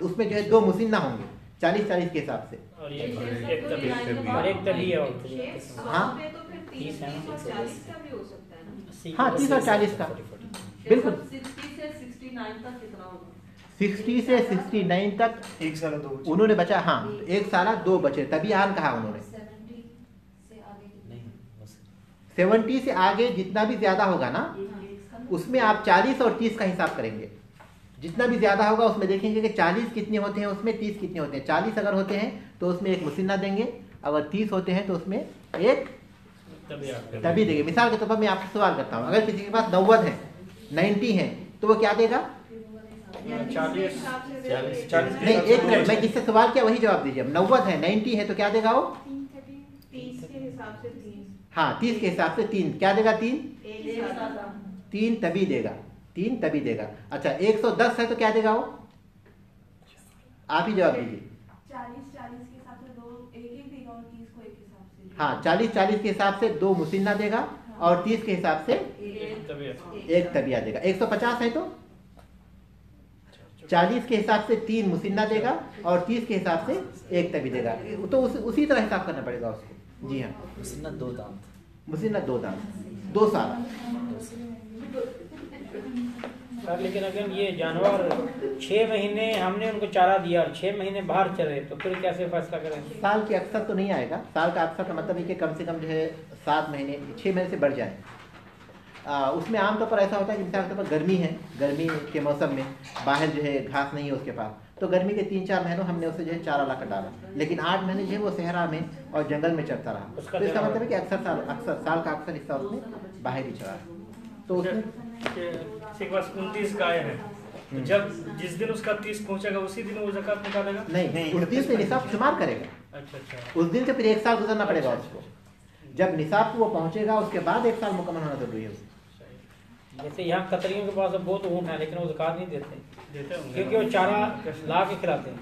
उसमें जो है 2 मुसिन्ना होंगे, 40 के हिसाब से, और एक तभी है। हाँ 30 हाँ 30 और 40 का बिल्कुल। 60 से 69 तक 1 साल 2 उन्होंने बचा। हाँ, 1 साल 2 बचे, तभी आन कहा उन्होंने। 70 से आगे जितना भी ज्यादा होगा ना, उसमें आप 40 और 30 का हिसाब करेंगे। जितना भी ज्यादा होगा उसमें देखेंगे कि 40 कितने होते हैं, उसमें 30 कितने होते हैं। 40 अगर होते हैं तो उसमें एक मुसिन्ना देंगे, अगर 30 होते हैं तो उसमें एक तभी देंगे। मिसाल के तौर पर मैं आपसे सवाल करता हूँ, अगर किसी के पास 90 है, 90 है, तो वो क्या देगा? 40 नहीं, एक मिनट, मैं जिससे सवाल किया वही जवाब दीजिए। 90 है, 90 है तो क्या देगा वो? 30 के हिसाब से 3। हाँ, 30 के हिसाब से 3 क्या देगा? 3 तभी देगा, 3 तभी देगा। अच्छा, 110 है तो क्या देगा वो? आप ही जवाब दीजिए। 40 के हिसाब से 2 एक देगा और 30 को एक हिसाब से। हाँ, 40 के हिसाब से 2 मुसिन्ना देगा और 30 के हिसाब से एक तबिया देगा। 150 है तो 40 के हिसाब से 3 मुसिन्ना देगा और 30 के हिसाब से एक तबी देगा। तो उसी तरह हिसाब करना पड़ेगा उसको। जी हाँ, मुसिन्ना 2 दांत, मुसिन्ना 2 दांत, 2 साल। सर लेकिन अगर ये जानवर 6 महीने हमने उनको चारा दिया और 6 महीने बाहर चले तो फिर कैसे फैसला करें? साल के अक्सर तो नहीं आएगा। साल का अक्सर का मतलब है कि कम से कम जो है 7 महीने 6 महीने से बढ़ जाए। اس میں عام طور پر ایسا ہوتا ہے کہ مثال کے طور پر گرمی ہے، گرمی کے موسم میں باہر جو ہے گھاس نہیں ہے اس کے پاس، تو گرمی کے 3-4 مہینوں ہم نے اسے جو ہے چارہ لا کر ڈالا، لیکن 8 مہینے جو ہے وہ صحرا میں اور جنگل میں چرتا رہا، تو اس کا مطلب ہے کہ اکثر سال کا اکثر حصہ اس میں باہر ہی چرا، تو اس میں کے پاس 29 گائے ہیں، جب جس دن اس کا 30 پہنچے گا اسی دن وہ زکات نکالے گا؟ نہیں، اس دن سے نصاب شمار کرے گا، اچھا اس دن سے پھر 1 سال گزرنا پڑے گا اس کو، جب نصاب کو وہ پہنچے گا اس کے بعد 1 سال مکمل ہونا ضروری ہے اس کو۔ جیسے یہاں قطریوں کے پاس اب بہت اونٹ ہیں لیکن وہ زکات نہیں دیتے کیونکہ وہ چارہ لا کے کھلاتے ہیں۔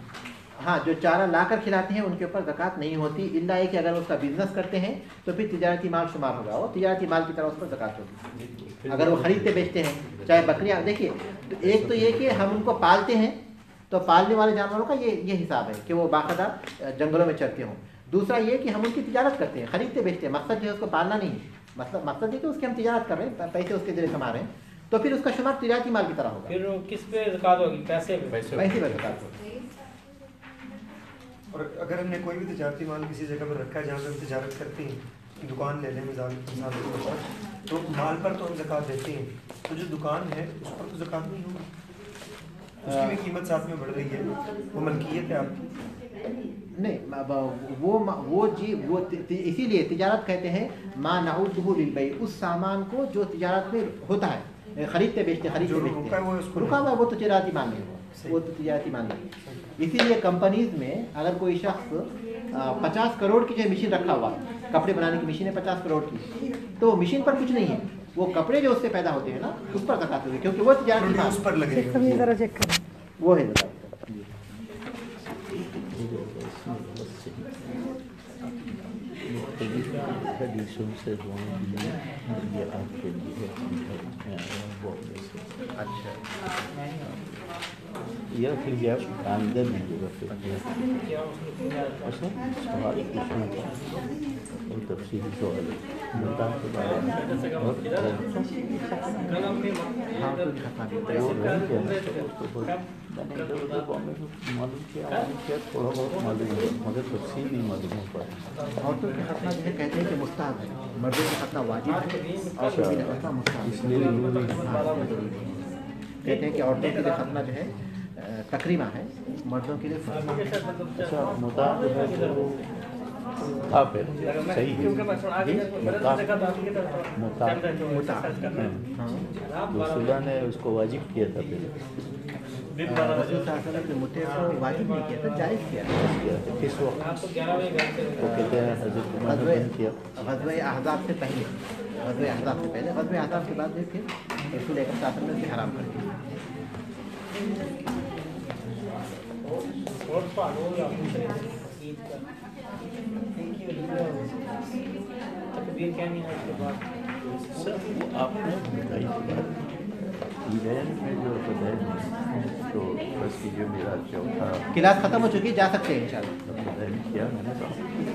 ہاں، جو چارہ لا کر کھلاتے ہیں ان کے اوپر زکات نہیں ہوتی، الا یہ کہ اگر اس کا بزنس کرتے ہیں تو پھر تجارتی مال شمار ہوگا، وہ تجارتی مال کی طرح اس پر زکات ہوگی۔ اگر وہ خریدتے بیچتے ہیں چاہے بکریاں، دیکھیے ایک تو یہ کہ ہم ان کو پالتے ہیں تو پالنے والے جانوروں کا یہ حساب ہے کہ وہ باقاعدہ جنگلوں میں چرتے ہوں، دوسرا یہ کہ ہم ان کی تجارت کرتے ہیں، خریدتے بیچتے ہیں، مقصد جو ہے اس کو پالنا نہیں ہے، مقصد یہ کہ اس کی ہم تجارت کر رہے ہیں، پیسے اس کے ذریعے کما رہے ہیں، تو پھر اس کا شمار تجارتی مال کی طرح ہوگا۔ پھر کس پہ زکات ہوگی؟ پیسے پہ زکات ہوگی۔ اور اگر ہم نے کوئی بھی تجارتی مال کسی جگہ پر رکھا ہے جہاں پہ ہم تجارت کرتے ہیں، دکان لے لیں مثال کے طور پر، تو مال پر تو ہم زکات دیتے ہیں، تو جو دکان ہے اس پر تو زکات نہیں ہوگی، اس کی بھی قیمت ساتھ میں بڑھ رہی ہے، وہ ملکیت ہے آپ کی۔ نہیں، وہ اسی لیے تجارت کہتے ہیں ما نعوده للبیع، اس سامان کو جو تجارت میں ہوتا ہے، خریدتے بیچتے رکا ہوا وہ تو تجارتی مال نہیں ہوا، وہ تو تجارتی مال نہیں۔ اسی لیے کمپنیز میں اگر کوئی شخص 50 کروڑ کی جو مشین رکھا ہوا، کپڑے بنانے کی مشین ہے 50 کروڑ کی، تو مشین پر کچھ نہیں ہے، وہ کپڑے جو اس سے پیدا ہوتے ہیں نا اس پر زکات ہوگی، کیونکہ وہ تجارتی مال اس پر لگے گا، وہ ہے زکات۔ حدیثوں سے دعائیں بھی یہ آپ کے لیے اچھا یا پھر یہ آئندہ بھی ہوگا، پھر اچھا سوال پوچھنا تھا اور تفصیلی سوال ملتان کے بارے میں معلوم کیا تھوڑا بہت معلوم ہے مگر تفصیل نہیں معلوم ہو پایا۔ عورتوں کے ختنہ جو ہے کہتے ہیں کہ مستحب ہے، مردوں کا ختنہ واجب ہے، عورتوں کے لیے ختنہ مستحب ہے، اس لیے کہتے ہیں کہ عورتوں کے لیے ختنہ جو ہے تقریبا ہے، مردوں کے لیے اچھا مطاع جو ہے وہ آپ ہے صحیح ہے، رسولہ نے اس کو واجب کیا تھا، پھر رسول صلی اللہ علیہ وسلم نے متع کو واجب نہیں کیا تھا، جائز کیا تھا۔ کس وقت وہ کہتے ہیں حضرت عمر نے بند کیا؟ غزوہ احزاب سے پہلے، غزوہ احزاب سے پہلے، غزوہ احزاب کے بعد پھر رسول اکرم صلی اللہ علیہ وسلم نے اسے حرام کر دیا۔ تکبیر کیا نہیں ہے اس کے بعد سر آپ نے بتائی تھی بات ایران میں جو بدائن تو بس یہ جو میرا چوتھا کلاس ختم ہو چکی، جا سکتے ہیں انشاءاللہ۔ بدائن کیا میں نے تو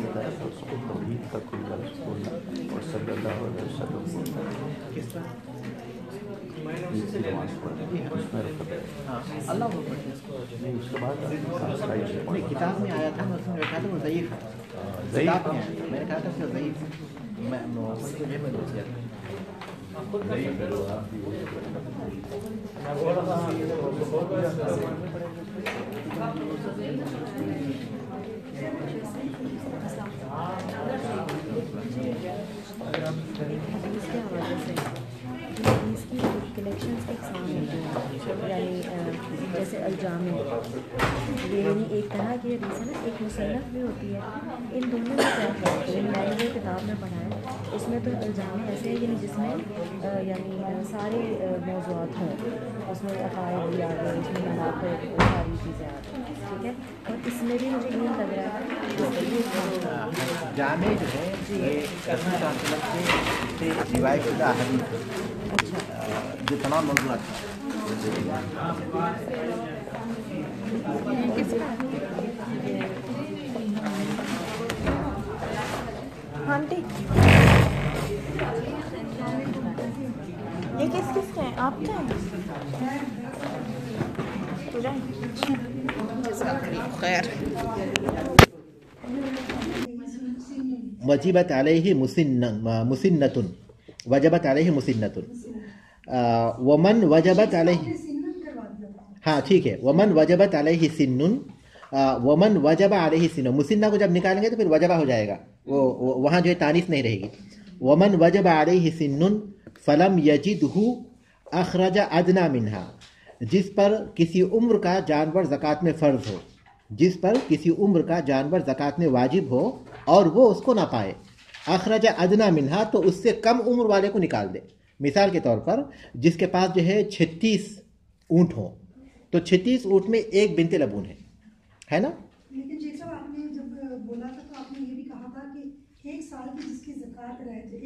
بتایا تھا اس کو توحید کا کوئی لفظ بولنا اور صلی اللہ علیہ وسلم بولنا، کس طرح نماز پڑھنا اس میں رکھا ہے۔ ہاں اللہ کو نہیں اس کے بعد کتاب میں آیا تھا، میں اس میں دیکھا تھا وہ ضعیف ہے، کتاب میں آیا تھا، میں نے کہا تھا کہ ضعیف ہے، میں مجھے میں دوست کیا تھا۔ کلیکشنز ایک سام ہوتے ہیں، یعنی جیسے الجام ہے، یہ یعنی ایک طرح کی حدیث ہے نا، ایک مصنف بھی ہوتی ہے، ان دونوں میں کیا فرق ہے؟ میں نے جو کتاب میں پڑھا ہے اس میں تو الجام ایسے ہے یعنی جس میں یعنی سارے موضوعات ہوں، اس میں عقائد بھی آ گئے، اس میں منافع ساری چیزیں آ گئی، ٹھیک ہے، اور اس میں بھی مجھے یہ لگ رہا ہے جامع جو ہے یہ رسول صلی اللہ علیہ وسلم سے روایت شدہ احادیث جو تمام موضوعات ہیں۔ آنٹی یہ کس کس کے ہیں؟ آپ کے ہیں؟ خیر وجبت علیہ مسنۃ، वजबत अलैहि मुसिन्नतुन, वमन वजबत अलैहि, हाँ ठीक है, वमन वजबत अलैहि सिन्नुन, वमन वजबा अलैहि सिन्नुन, मुसिन्ना को जब निकालेंगे तो फिर वजबा हो जाएगा, वो वहाँ जो है तानीस नहीं रहेगी। वमन वजबा अलैहि सिन्नुन फलम यजिदहु अखरज अदना मिन्हा, जिस पर किसी उम्र का जानवर ज़कात में फ़र्ज हो, जिस पर किसी उम्र का जानवर ज़कात में वाजिब हो और वो उसको ना पाए, अखरज अदना मिन्हा, तो उससे कम उम्र वाले को निकाल दे। मिसाल के तौर पर जिसके पास जो है 36 ऊँट हो, तो 36 ऊँट में एक बिनते लबून है ना। लेकिन शेख साहब आपने जब बोला था तो आपने ये भी कहा था कि 1 साल की जिसकी ज़कात रह जाए,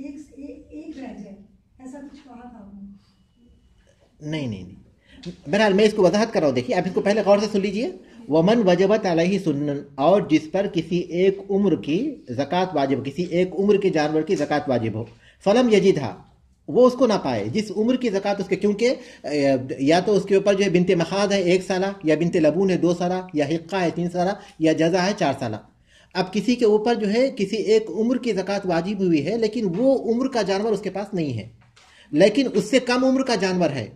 एक रह जाए, ऐसा कुछ कहा था आपने? नहीं, बहरहाल मैं इसको वजाहत कर रहा हूँ। देखिए आप इसको पहले गौर से सुन लीजिए। वमन वजबत अलैहि सुन्नन, और जिस पर किसी एक उम्र की ज़कात वाजिब, किसी एक उम्र के जानवर की ज़कात वाजिब हो, फलम यजिदहा, वो उसको ना पाए, जिस उम्र की ज़कात उसके, क्योंकि या तो उसके ऊपर जो है बिनते मखाद है 1 साला, या बिनते लबून है 2 साला, या हिक्का है 3 साला, या जज़ा है 4 साला। अब किसी के ऊपर जो है किसी एक उम्र की ज़कात वाजिब हुई है, लेकिन वो उम्र का जानवर उसके पास नहीं है, लेकिन उससे कम उम्र का जानवर है,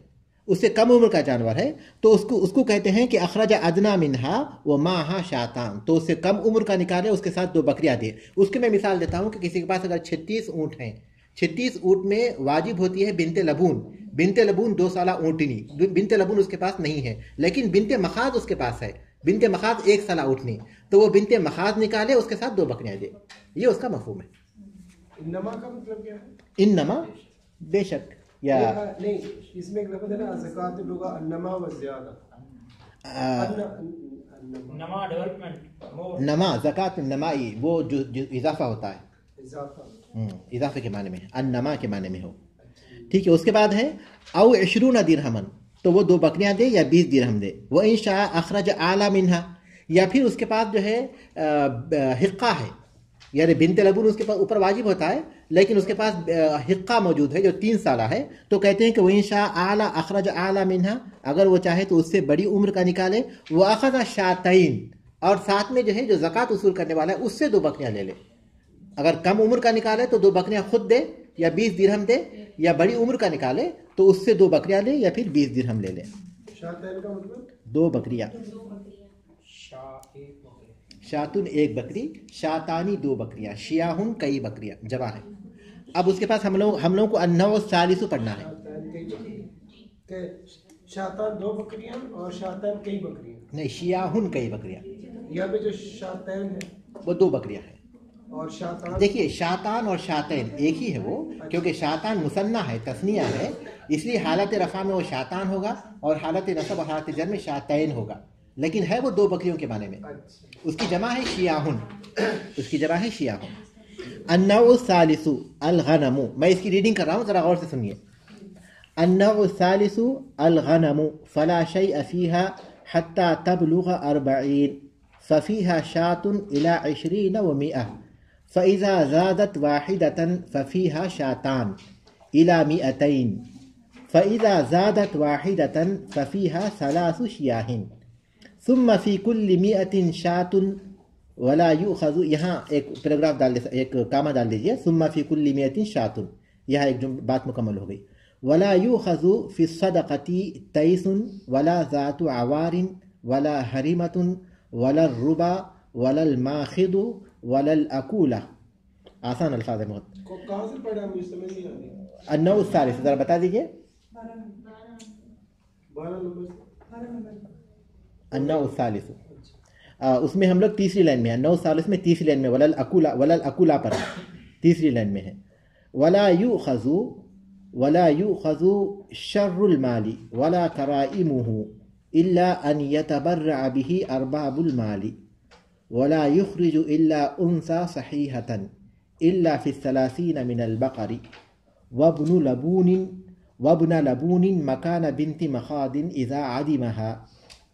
उससे कम उम्र का जानवर है, तो उसको कहते हैं कि अखरज अदना मिन्हा व माहा शातान, तो उससे कम उम्र का निकाले, उसके साथ 2 बकरियां दे। उसकी मैं मिसाल देता हूँ कि किसी के पास अगर 36 ऊँट हैं, 36 ऊँट में वाजिब होती है बिनते लबून 2 साला ऊँटनी, बिनते लबून उसके पास नहीं है, लेकिन बिनते मखाद उसके पास है, बिनते मखाद 1 साला ऊँटनी, तो वो बिनते मखाद निकाले, उसके साथ 2 बकरियां दे। ये उसका मफहूम है। इन्नमा का मतलब क्या है? इन्नमा बेशक, या नहीं, इसमें एक लफ्ज़ है ना, ज़कात लुगा अन्नमा व ज़ियादा, नमा डेवलपमेंट, नमा ज़कात नमाई, वो जो इजाफा होता है, इजाफे के माने में, अन्नमा के माने में हो। ठीक है, उसके बाद है औ 20 दिरहमन, तो वो 2 बकरियां दे या 20 दिरहम दे। वो इंशा अखरज आला मिन्हा, या फिर उसके पास जो है हिक्का है, यानी बिनते लबून उसके पास ऊपर वाजिब होता है, लेकिन उसके पास हिक्का मौजूद है जो 3 साला है, तो कहते हैं कि वो इंशा आला अखरज आला मिन्हा, अगर वो चाहे तो उससे बड़ी उम्र का निकाले। वो अखज़ शातईन, और साथ में जो है जो ज़कात उसूल करने वाला है उससे 2 बकरियां ले ले। अगर कम उम्र का निकाले तो 2 बकरियां खुद दे या 20 दिरहम दे, या बड़ी उम्र का निकाले तो उससे 2 बकरियां ले या फिर 20 दिरहम ले ले। शातैन का मतलब 2 बकरियां, शातुन 1 बकरी, शातानी 2 बकरियां, शियाहुन कई बकरियां, जवा है। अब उसके पास हम लोग को अन्नव सालिसु पढ़ना है। शातान 2 बकरियां और शातान कई बकरियां, नहीं, शियाहुन कई बकरियां, यहाँ पे जो शातैन है वो 2 बकरियां हैं। और शातान, देखिए शातान और शातैन एक ही है वो, क्योंकि शातान मुसन्ना है, तस्निया है, इसलिए हालत रफ़ा में वो शातान होगा और हालत नसब और हालत जर में शातैन होगा, लेकिन है वो 2 बकरियों के माने में। उसकी जमा है शियाहुन, उसकी जमा है शियाहुन। अन्नउ सालिसु अल गनमु, मैं इसकी रीडिंग कर रहा हूँ, जरा गौर से सुनिए। अन्नउ सालिसु अल गनमु फला शैअ फीहा हत्ता तबलुग 40 फफीहा शातुन इला 20 व 100 फ़इज़ा ज़ादत वाहिदतन फ़फ़ीहा शातान इला 200 फ़इज़ा ज़ादत वाहिदतन फ़फ़ीहा सलासु शियाहिन सुम्मा फ़ी कुल्लि 100 शातुन वला युख़ज़ु, यहाँ एक पैराग्राफ डाल दे, एक कामा डाल दीजिए, सुम्मा फ़ी कुल्लि 100 शातुन, यहाँ एक बात मुकम्मल हो गई। वला युख़ज़ु फ़ी सदक़ती तैसुन वला ज़ातु अवारिन वला हरिमतुन वला रुबा वला माखिदु वलल अकूला। आसान अल्फाज है बहुत। कहाँ से पढ़ा, मुझे समझ नहीं आ रही। अन्नउ सालिस, जरा बता दीजिए। 12 नंबर अन्नउ सालिस, उसमें हम लोग तीसरी लाइन में है। अन्नउ सालिस में तीसरी लाइन में वलल अकूला पर तीसरी लाइन में है। वला युखज़ु शर्रुल माली वला कराइमुहु इल्ला अन यतबर्रा बिही अरबाबुल माली वला युखरिजु इल्ला उन्सा सहीहतन इल्ला फि सलासीन मिनल बकरी वब्न लबूनिन मकान बिन्ति मखादिन इज़ा अदिमहा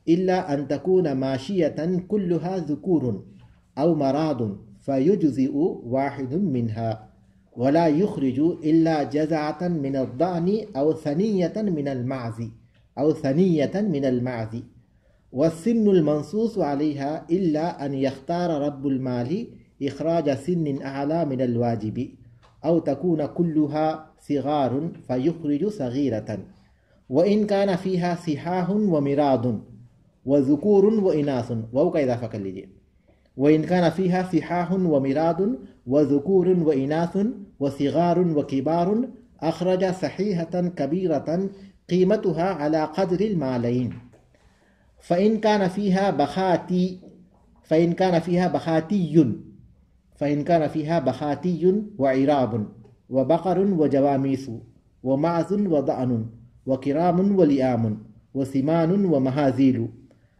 इल्ला अन तकून माशियतन कुल्लुहा ज़ुकूरुन औ मरादुन फयुज्ज़िउ वाहिदुन मिन्हा वला युखरिजु इल्ला जज़अतन मिनल दानी औ सनियतन मिनल माज़ी वस्सिन्नुल मंसूस अलैहा इल्ला अन यख्तार रब्बुल माली इखराज सिन्निन अअला मिनल वाजिबी أو تكون كلها صغار فيخرج صغيرة وإن كان فيها صحاح ومراض وذكور وإناث واو کا اضافہ کر لیجئے وإن كان فيها صحاح ومراض وذكور وإناث وصغار وكبار أخرج صحيحة كبيرة قيمتها على قدر المالين فإن كان فيها بخاتي وعراب وبقر وجواميس ومعز وضأن وكرام ولئام وسمان ومهازيل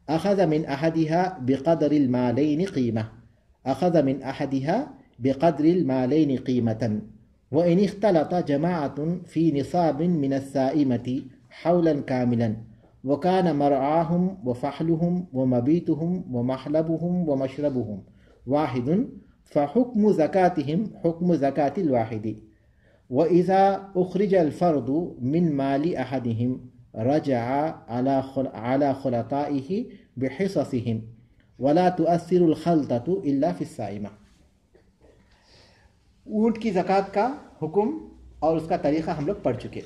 أخذ من أحدها بقدر المالين قيمة وإن اختلط جماعة في نصاب من السائمة حولا كاملا وكان مرعاهم وفحلهم ومبيتهم ومحلبهم ومشربهم واحد فحكم زكاتهم حكم زكاة الواحد وإذا أخرج الفرد من مال أحدهم رجع على خلطائه بحصصهم ولا تؤثر الخلطة إلا في السائمة. اونٹ کی زکوٰۃ کا حکم اور اس کا طریقہ ہم لوگ پڑھ چکے.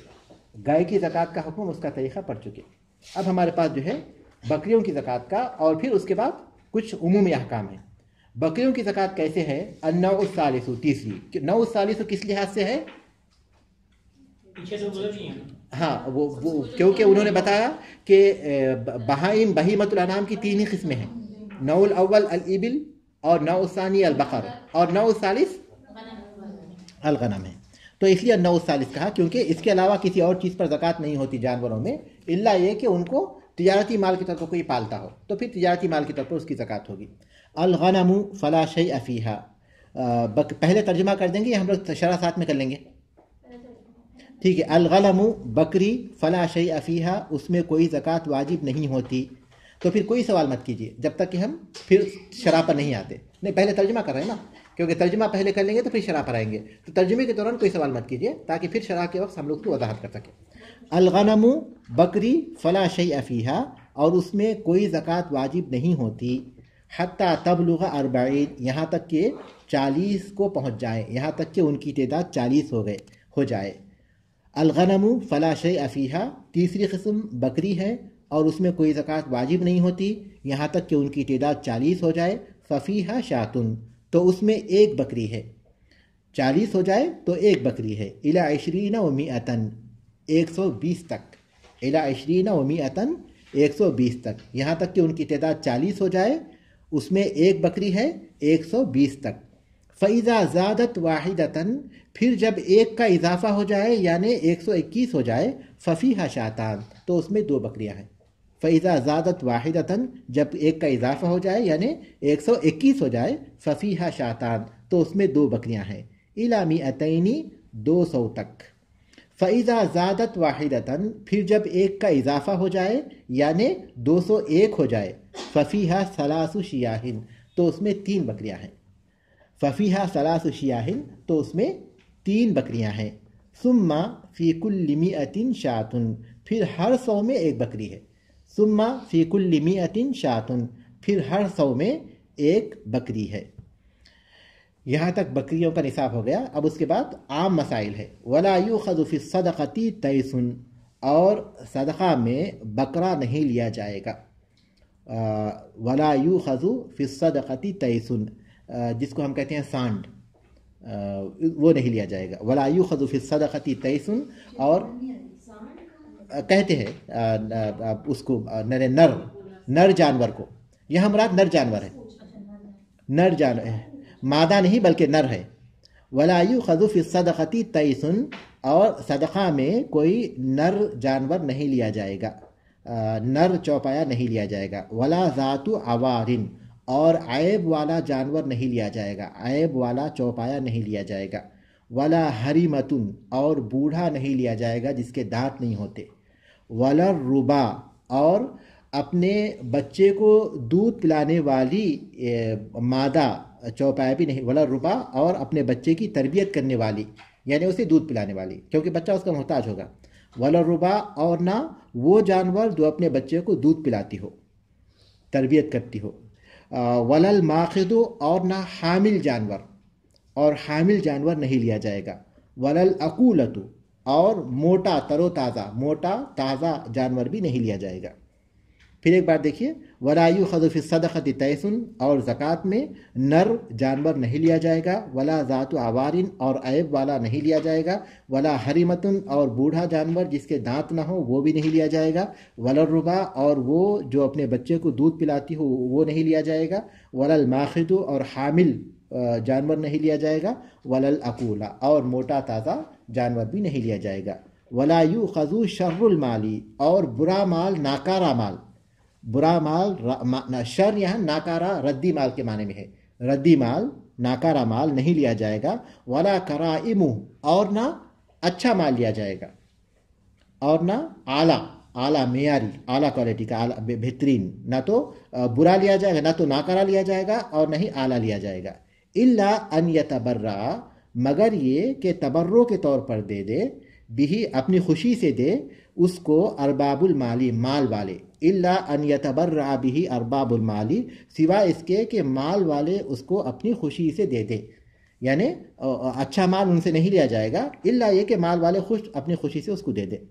گائے کی زکوٰۃ کا حکم اس کا طریقہ پڑھ چکے. اب ہمارے پاس جو ہے بکریوں کی زکوٰۃ کا اور پھر اس کے بعد کچھ عمومی احکام ہیں. بکریوں کی زکوٰۃ کیسے ہے؟ النوع الثالث تیسری. نوع الثالث کس لحاظ سے ہے؟ ہاں وہ کیونکہ انہوں نے بتایا کہ بہائم بہیمۃ الانعام کی تین ہی قسمیں ہیں. نوع الاول الابل اور نوع الثانی البقر اور نوع الثالث الغنم ہے. تو اس لیے النوع الثالث کہا کیونکہ اس کے علاوہ کسی اور چیز پر زکوٰۃ نہیں ہوتی جانوروں میں الا یہ کہ ان کو تجارتی مال کے طور پر کوئی پالتا ہو تو پھر تجارتی مال کے طور پر اس کی زکوٰۃ ہوگی. الغنم فلا شیء فیہا. پہلے ترجمہ کر دیں گے یا ہم لوگ شرح ساتھ میں کر لیں گے؟ ٹھیک ہے. الغنم بکری فلا شیء فیہا اس میں کوئی زکوٰۃ واجب نہیں ہوتی. تو پھر کوئی سوال مت کیجیے جب تک کہ ہم پھر شرح پر نہیں آتے. نہیں پہلے ترجمہ کر رہے ہیں نا کیونکہ ترجمہ پہلے کر لیں گے تو پھر شرح پر آئیں گے. تو ترجمے کے دوران کوئی سوال مت کیجیے تاکہ پھر شرح کے وقت ہم لوگ کی وضاحت کر سکیں. الغنم بکری فلا شیء فیہا اور اس میں کوئی زکوٰۃ واجب نہیں ہوتی. حتی تبلغ 40 یہاں تک کہ 40 کو پہنچ جائے یہاں تک کہ ان کی تعداد 40 ہو جائے. الغنم فلا شیء فیہا تیسری قسم بکری ہے اور اس میں کوئی زکوٰۃ واجب نہیں ہوتی یہاں تک کہ ان کی تعداد 40 ہو جائے. ففیہا شاتن تو اس میں ایک بکری ہے. 40 ہو جائے تو ایک بکری ہے. الی 20 و 100 120 تک. الی 20 و 100 120 تک یہاں تک کہ ان کی تعداد 40 ہو جائے اس میں ایک بکری ہے 120 تک. فَإِذَا زَادَتْ وَاحِدَةً پھر جب ایک کا اضافہ ہو جائے یعنی 121 ہو جائے فَفِيهَا شَاتَانِ تو اس میں دو بکریاں ہیں. فَإِذَا زَادَتْ وَاحِدَةً جب ایک کا اضافہ ہو جائے یعنی 121 ہو جائے فَفِيهَا شَاتَانِ تو اس میں دو بکریاں ہیں. إِلَى 200 200 تک. فَإِذَا زَادَتْ وَاحِدَةً پھر جب ایک کا اضافہ ہو جائے یعنی 201 ہو جائے فَفِيهَا 3 شِيَاهٍ تو اس میں 3 بکریاں ہیں. فَفِيهَا 3 شِيَاهٍ تو اس میں 3 بکریاں ہیں. ثُمَّ فِي كُلِّ 100 شَاةٌ پھر ہر 100 میں ایک بکری ہے. ثُمَّ فِي كُلِّ 100 شَاةٌ پھر ہر 100 میں ایک بکری ہے. یہاں تک بکریوں کا نصاب ہو گیا. اب اس کے بعد عام مسائل ہے. وَلَا يُؤْخَذُ فِي الصَّدَقَةِ تَيْسٌ اور صدقہ میں بکرا نہیں لیا جائے گا. وَلَا يُؤْخَذُ فِي الصَّدَقَةِ تَيْسٌ جس کو ہم کہتے ہیں سانڈ وہ نہیں لیا جائے گا. وَلَا يُؤْخَذُ فِي الصَّدَقَةِ تَيْسٌ اور کہتے ہیں اس کو نر جانور کو. یہاں مراد نر جانور ہے. نر جانور ہے مادہ نہیں بلکہ نر ہے. وَلَا يُؤْخَذُ فِي الصَّدَقَةِ تَيْسٌ اور صدقہ میں کوئی نر جانور نہیں لیا جائے گا نر چوپایا نہیں لیا جائے گا. وَلَا ذَاتُ عَوَارٍ اور عیب والا جانور نہیں لیا جائے گا عیب والا چوپایا نہیں لیا جائے گا. وَلَا حَرِمَةٌ اور بوڑھا نہیں لیا جائے گا جس کے دانت نہیں ہوتے. وَلَا الرُّبَا اور اپنے بچے کو دودھ پلانے والی مادہ چوپایا بھی نہیں. وَلَا الرُّبَا اور اپنے بچے کی تربیت کرنے والی یعنی اسے دودھ پلانے والی کیونکہ بچہ اس کا محتاج ہوگا. وَلَا الرُّبَا اور نہ وہ جانور جو اپنے بچے کو دودھ پلاتی ہو تربیت کرتی ہو. وَلَا الْمَاخِذُ اور نہ حامل جانور اور حامل جانور نہیں لیا جائے گا. वलल अकूलतु, और मोटा तरो ताज़ा मोटा ताज़ा जानवर भी नहीं लिया जाएगा। फिर एक बार देखिए, वला युखज़ु फी सदक़ति तैसुन, और ज़कात में नर जानवर नहीं लिया जाएगा, वला ज़ातु आवारिन, और ऐब वाला नहीं लिया जाएगा, वला हरिमतुन, और बूढ़ा जानवर जिसके दांत ना हो वो भी नहीं लिया जाएगा, वलल रुबा, और वो जो अपने बच्चे को दूध पिलाती हो वो नहीं लिया जाएगा, वलल माखिदु, और हामिल जानवर नहीं लिया जाएगा, वलल अकूला, और मोटा ताज़ा जानवर भी नहीं लिया जाएगा। वला युखज़ु शर्रुल माली, और बुरा माल, नाकारा माल, बुरा माल शर यहाँ नाकारा रद्दी माल के माने में है, रद्दी माल नाकारा माल नहीं लिया जाएगा। वला कराइमु, और ना अच्छा माल लिया जाएगा, और ना आला मेयारी आला क्वालिटी का आला बेहतरीन, ना तो बुरा लिया जाएगा, ना तो नाकारा लिया जाएगा, और नहीं आला लिया जाएगा। इल्ला अन यतबर्रा, मगर ये कि तबर्रो के तौर पर दे दे, बिही अपनी खुशी से दे उसको, अरबाबुल माली माल वाले, इल्ला अन यतबर्रा बिही अरबाबुल माली, सिवा इसके कि माल वाले उसको अपनी खुशी से दे दे, यानी अच्छा माल उनसे नहीं लिया जाएगा, इल्ला ये कि माल वाले अपनी खुशी से उसको दे दे।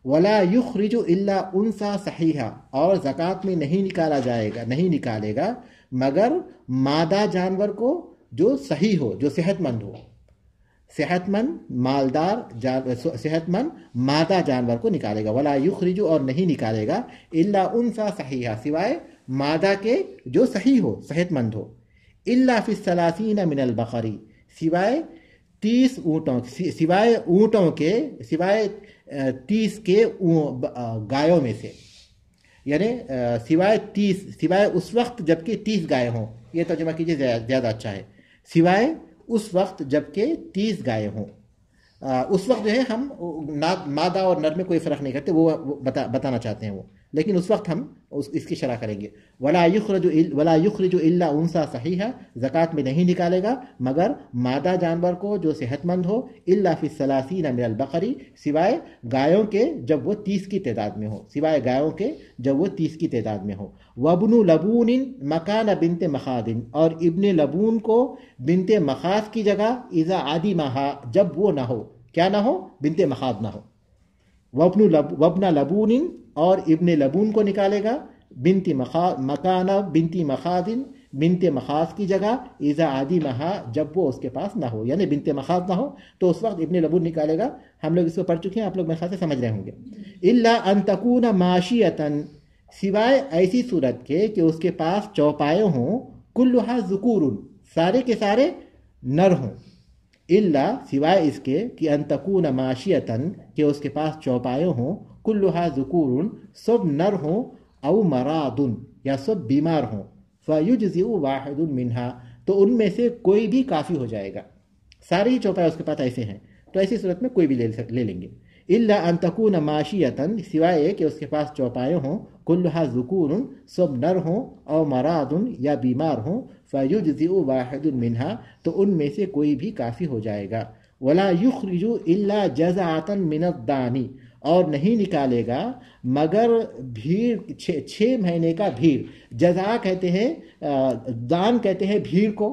वला युखरिजु इल्ला उनसा सहीहा, और ज़कात में नहीं निकाला जाएगा, नहीं निकालेगा मगर मादा जानवर को जो सही हो, जो सेहतमंद हो, सेहतमंद मालदार सेहतमंद मादा जानवर को निकालेगा। वला युखरिजु, और नहीं निकालेगा, इल्ला उनसा सहीहा, सिवाय मादा के जो सही हो, सेहतमंद हो। इल्ला फी सलासीन मिनल बकरी, सिवाय 30 ऊँटों, सिवाय ऊँटों के, सिवाय 30 के गायों में से, यानी सिवाय उस वक्त जबकि 30 गाय हों, ये तर्जुमा कीजिए ज़्यादा अच्छा है, सिवाय उस वक्त जबकि 30 गाय हों। उस वक्त जो है हम मादा और नर में कोई फ़र्क नहीं करते, वो बताना चाहते हैं वो, लेकिन उस वक्त हम इसकी शरह करेंगे। वला युखरिजु इल्ला उनसा सहीहा, ज़कात में नहीं निकालेगा मगर मादा जानवर को जो सेहतमंद हो, इल्ला फी सलासीन मिनल बकरी, सिवाय गायों के जब वो 30 की तादाद में हो, सिवाय गायों के जब वो 30 की तादाद में हो। वब्नु लबूनिन मकान बिनते मखादिन, और इब्ने लबून को बिनते मखाद की जगह, इज़ा आदि महा, जब वो ना हो, क्या ना हो, बिनते मखाद ना हो। वब्ना लबूनिन, और इब्ने लबून को निकालेगा, बिनती मकाना बिनती मखादिन, बिनते मखाद की जगह, इज़ा आदि महा, जब वो उसके पास ना हो, यानी बिनते मखाद ना हो तो उस वक्त इब्ने लबून निकालेगा। हम लोग इसको पढ़ चुके हैं, आप लोग मेरे ख्याल से समझ रहे होंगे। इल्ला अन तकूना माशियतन, सिवाय ऐसी सूरत के कि उसके पास चौपाए हों, कुल्लुहा ज़ुकूरुन, सारे के सारे नर हों, इल्ला सिवाय इसके कि अंतकून माशियतन, कि उसके पास चौपाए हों, कुल्लुहा ज़ुकूरुन, सब नर हों, औ मरादुन, या सब बीमार हों, फ़युज्ज़िउ वाहिदुन मिन्हा, तो उनमें से कोई भी काफ़ी हो जाएगा। सारे ही चौपाए उसके पास ऐसे हैं तो ऐसी सूरत में कोई भी ले लेंगे। इल्ला अन तकून माशियतन, सिवाय कि उसके पास चौपाए हों, कुल्लुहा ज़ुकूरुन, सब नर हों, और मरादुन, या बीमार हों, फ़युज्ज़िउ वाहिदुन मिन्हा, तो उनमें से कोई भी काफ़ी हो जाएगा। वला युखरिजु इल्ला जज़अतन मिनद्दानी, और नहीं निकालेगा मगर भीड़, 6 महीने का भीड़, जज़ा कहते हैं, दान कहते हैं भीड़ को,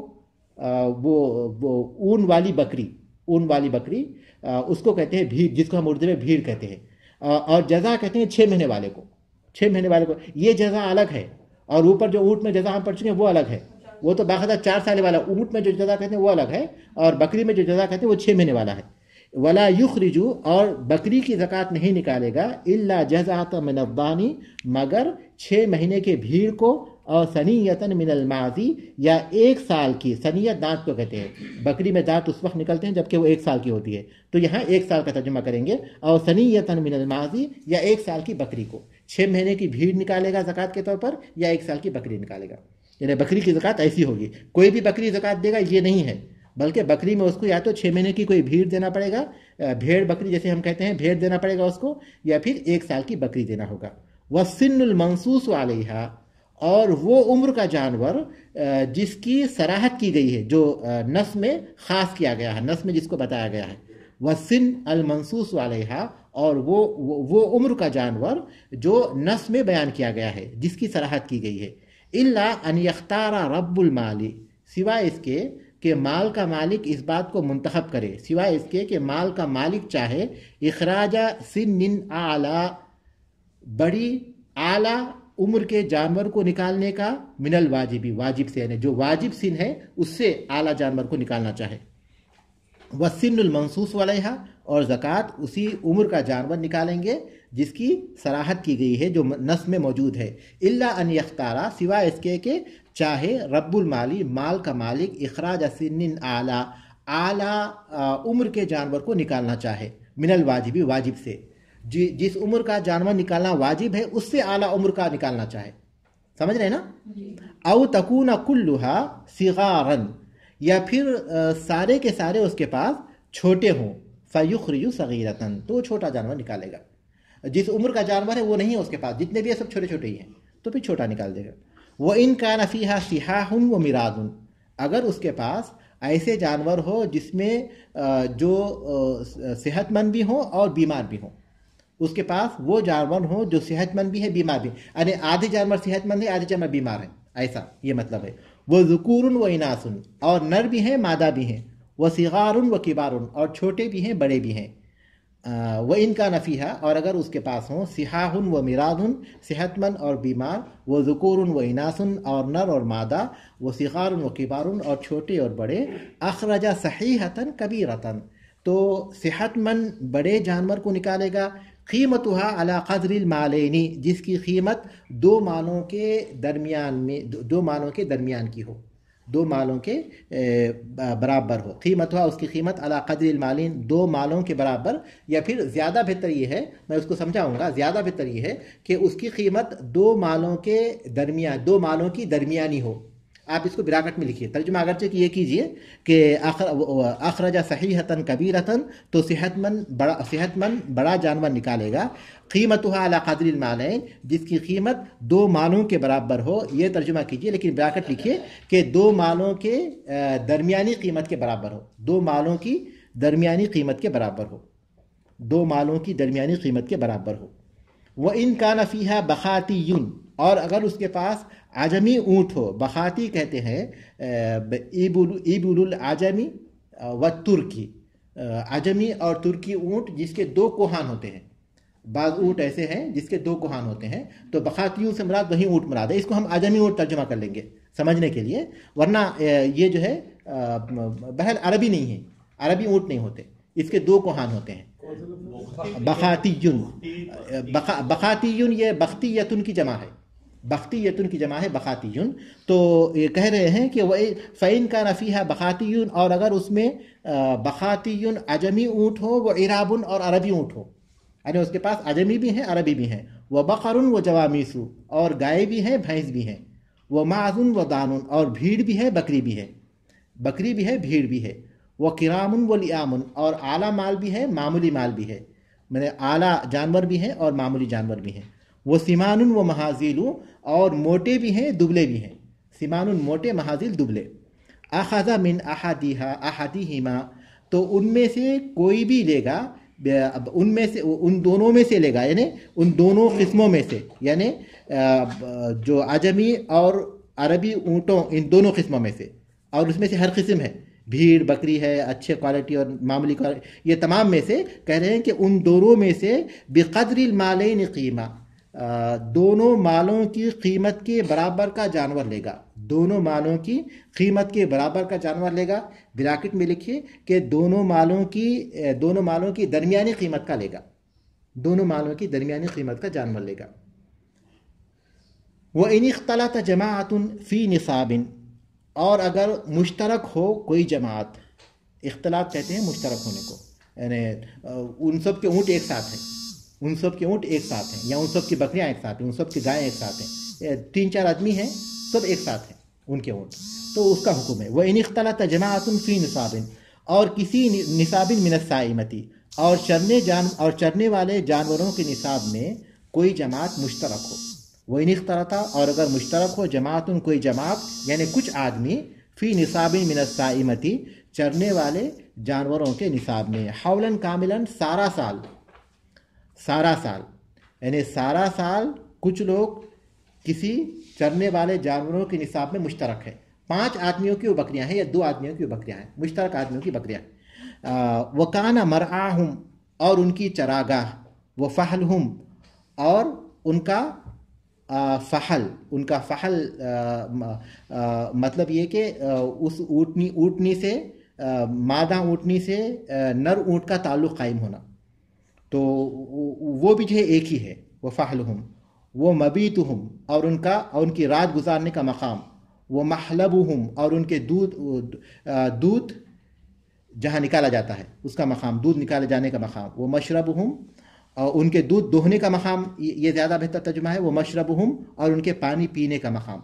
वो ऊन वाली बकरी उसको कहते हैं भीड़, जिसको हम उर्दू में भीड़ कहते हैं, और जज़ा कहते हैं 6 महीने वाले को, 6 महीने वाले को। ये जज़ा अलग है, और ऊपर जो ऊँट में जज़ा हम पढ़ चुके हैं वो अलग है, वो तो बाकायदा 4 साल वाला, ऊँट में जो जज़ा कहते हैं वो अलग है, और बकरी में जो जज़ा कहते हैं वो 6 महीने वाला है। वला युखरिजु, और बकरी की ज़कात नहीं निकालेगा, इल्ला जज़अतन मिनद्दानी, मगर 6 महीने के भीड़ को, और सनीयतन मिनल माजी, या 1 साल की, सनीयत दांत को कहते हैं, बकरी में दांत उस वक्त निकलते हैं जबकि वो 1 साल की होती है, तो यहाँ 1 साल का तर्जुमा करेंगे। और सनीयतन मिनल माजी, या 1 साल की बकरी को, 6 महीने की भीड़ निकालेगा ज़कात के तौर पर, या 1 साल की बकरी निकालेगा। यानी बकरी की ज़कात ऐसी होगी, कोई भी बकरी ज़कात देगा ये नहीं है, बल्कि बकरी में उसको या तो 6 महीने की कोई भीड़ देना पड़ेगा, भेड़ बकरी जैसे हम कहते हैं, भेड़ देना पड़ेगा उसको, या फिर 1 साल की बकरी देना होगा। वसिन्नुल मंसूस अलैहा, और वो उम्र का जानवर जिसकी सराहत की गई है, जो नस में ख़ास किया गया है, नस में जिसको बताया गया है, वसिन अल मंसूस अलैहा, और वो उम्र का जानवर जो नस में बयान किया गया है, जिसकी सराहत की गई है। इल्ला अन यख्तारा रब्बुल माली, सिवाय इसके کہ مال کا مالک اس بات کو منتخب کرے سوائے اس کے کہ مال کا مالک چاہے اخراج سن اعلیٰ بڑی اعلیٰ عمر کے جانور کو نکالنے کا من الواجبی واجب سے، یعنی جو واجب سن ہے اس سے اعلیٰ جانور کو نکالنا چاہے، والسن المنصوص علیہا، اور زکوٰۃ اسی عمر کا جانور نکالیں گے جس کی صراحت کی گئی ہے جو نص میں موجود ہے، الا ان یختارا، سوائے اس کے کہ چاہے رب المالی مال کا مالک اخراج سن اعلیٰ اعلیٰ عمر کے جانور کو نکالنا چاہے من الواجبی واجب سے، جس عمر کا جانور نکالنا واجب ہے اس سے اعلیٰ عمر کا نکالنا چاہے، سمجھ رہے نا؟ او تکون کلھا صغارا، یا پھر سارے کے سارے اس کے پاس چھوٹے ہوں، فیخرج صغیرۃ، تو چھوٹا جانور نکالے گا، جس عمر کا جانور ہے وہ نہیں ہے اس کے پاس، جتنے بھی ہے سب چھوٹے چھوٹے ہی ہیں تو پھر چھوٹا نکال دے گا۔ وَإِن كَانَ فِيهَا صِحَاحٌ وَمِرَاضٌ، اگر اس کے پاس ایسے جانور ہو جس میں جو صحت مند بھی ہوں اور بیمار بھی ہوں، اس کے پاس وہ جانور ہوں جو صحت مند بھی ہے بیمار بھی، یعنی آدھے جانور صحت مند ہے آدھے جانور بیمار ہیں، ایسا یہ مطلب ہے۔ وہ ذکور و اناث، اور نر بھی ہیں مادہ بھی ہیں، وہ صغار و کبار، اور چھوٹے بھی ہیں بڑے بھی ہیں۔ وَإِن كَانَ فِيهَا، اور اگر اس کے پاس ہوں صحاح و میراث، صحت مند اور بیمار، وہ ذکور و اناث، اور نر اور مادہ، وہ صغار و کبار، اور چھوٹے اور بڑے، اخرج صحیحۃ کبیرۃ، تو صحت مند بڑے جانور کو نکالے گا، قیمتها علی قدر المالین، جس کی قیمت دو مالوں کے درمیان میں، دو مالوں کے درمیان کی ہو، دو مالوں کے برابر ہو، قیمتها اس کی قیمت علی قدر المالین، دو مالوں کے برابر، یا پھر زیادہ بہتر یہ ہے، میں اس کو سمجھاؤں گا، زیادہ بہتر یہ ہے کہ اس کی قیمت دو مالوں کے درمیان، دو مالوں کی درمیانی ہو۔ آپ اس کو براکٹ میں لکھیے، ترجمہ اگرچہ کہ یہ کیجئے کہ اخرج صحیحۃ کبیرۃ، تو صحت مند بڑا جانور نکالے گا، قیمتها علی قدر المالین، جس کی قیمت دو مالوں کے برابر ہو، یہ ترجمہ کیجئے، لیکن براکٹ لکھیے کہ دو مالوں کے درمیانی قیمت کے برابر ہو، دو مالوں کی درمیانی قیمت کے برابر ہو، دو مالوں کی درمیانی قیمت کے برابر ہو۔ وَإِن كَانَ فِيهَا بَخَاتِيٌّ، اور اگر اس کے پاس عجمی اونٹ ہو، بخاتی کہتے ہیں ایبل العجمی و ترکی، عجمی اور ترکی اونٹ جس کے دو کوہان ہوتے ہیں، بعض اونٹ ایسے ہیں جس کے دو کوہان ہوتے ہیں، تو بخاتیوں سے مراد وہی اونٹ مراد ہے، اس کو ہم عجمی اونٹ ترجمہ کر لیں گے سمجھنے کے لیے، ورنہ یہ جو ہے بہرحال عربی نہیں ہے، عربی اونٹ نہیں ہوتے، اس کے دو کوہان ہوتے ہیں۔ بخاتیون یہ بختیتن کی جمع ہے، بختیتن کی جمع ہے بخاتیون، تو یہ کہہ رہے ہیں کہ فَإِن كَانَ فِيهَا بخاتیون، اور اگر اس میں بخاتیون عجمی اونٹ ہو، وہ عرابن اور عربی اونٹ ہو، یعنی اس کے پاس عجمی بھی ہیں عربی بھی ہیں، وہ بقرن و جوامیس، اور گائے بھی ہیں بھینس بھی ہیں، وہ معزن و دانن، اور بھیڑ بھی ہے بکری بھی ہے، بکری بھی ہے بھیڑ بھی ہے، وہ کرامن و لیامن، اور اعلیٰ مال بھی ہے معمولی مال بھی ہے، میں اعلیٰ جانور بھی ہیں اور معمولی جانور بھی ہیں، وہ سمان و محاذیل، اور موٹے بھی ہیں دبلے بھی ہیں، سمان موٹے محاذیل دبلے، اخذ من احدیہما، تو ان میں سے کوئی بھی لے گا، ان میں سے ان دونوں میں سے لے گا، یعنی ان دونوں قسموں میں سے، یعنی جو عجمی اور عربی اونٹوں ان دونوں قسموں میں سے، اور اس میں سے ہر قسم ہے، بھیڑ بکری ہے اچھے کوالٹی اور معمولی کوالٹی، یہ تمام میں سے کہہ رہے ہیں کہ ان دونوں میں سے بقدر المالین قیمہ، دونوں مالوں کی قیمت کے برابر کا جانور لے گا، دونوں مالوں کی قیمت کے برابر کا جانور لے گا، براکٹ میں لکھیے کہ دونوں مالوں کی درمیانی قیمت کا لے گا، دونوں مالوں کی درمیانی قیمت کا جانور لے گا۔ وَإِنِ اخْتَلَطَ جَمَاعَةٌ فِي نِصَابٍ، اور اگر مشترک ہو کوئی جماعت، اختلاط کہتے ہیں مشترک ہونے کو، یعنی ان سب کے اونٹ ایک ساتھ ہیں، ان سب کے اونٹ ایک ساتھ ہیں، یا ان سب کی بکریاں ایک ساتھ ہیں، ان سب کی گائیں ایک ساتھ ہیں، 3-4 آدمی ہیں سب ایک ساتھ ہیں ان کے اونٹ، تو اس کا حکم ہے وَإِنِ اخْتَلَطَ جَمَاعَةٌ فِي نِصَابٍ، اور کسی نصاب من السائمۃ، اور چرنے والے جانوروں کے نصاب میں کوئی جماعت مشترک ہو، وَإِنِ اخْتَلَطَ، اور اگر مشترک ہو جماعتن کوئی جماعت، یعنی کچھ آدمی، فی نصاب من السائمۃ، چرنے والے جانوروں کے نصاب میں، حولاً کاملاً سارا سال، یعنی سارا سال کچھ لوگ کسی چرنے والے جانوروں کے نصاب میں مشترک ہے، 5 आदमियों की वो बकरियां हैं या 2 आदमियों की वो बकरियां हैं, मुश्तरक आदमियों की बकरियां। वकाना मरआहुम, और उनकी चरागाह, व फहलहुम, और उनका फहल, उनका फहल मतलब ये कि उस ऊँटनी से मादा ऊँटनी से नर ऊँट का ताल्लुक़ कायम होना, तो वो भी जो है एक ही है। व फहलहुम, वो मबीतुहुम, और उनकी रात गुजारने का मकाम, वो महलबुहुम, और उनके दूध जहाँ निकाला जाता है उसका मकाम, दूध निकाले जाने का मकाम, वो मशरबुहुम, और उनके दूध दोहने का मकाम, ये ज़्यादा बेहतर तर्जुमा है, वो मशरबुहुम, और उनके पानी पीने का मकाम।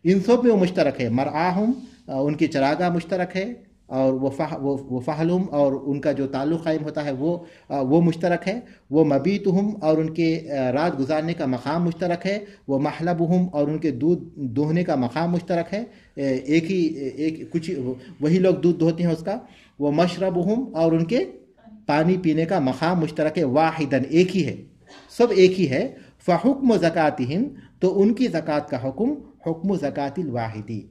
इन सब में वो मुश्तरक है। मरआहुम, उनकी चरागाह मुश्तरक है, और वो फहलुम, और उनका जो ताल्लुक़ कायम होता है वो मुश्तरक है। वो मबीतुहुम, और उनके रात गुजारने का मकाम मुश्तरक है। वो महलबुहुम, और उनके दूध दोहने का मकाम मुश्तरक है, एक कुछ वही लोग दूध दोहते हैं उसका। वो मशरबुहुम, और उनके पानी पीने का मकाम मुश्तरक है। वाहिदन, एक ही है, सब एक ही है। फ़हुक्म ज़कातिहिम, तो उनकी ज़कात का हुक्म हुक्म ज़कातिल वाहिदी,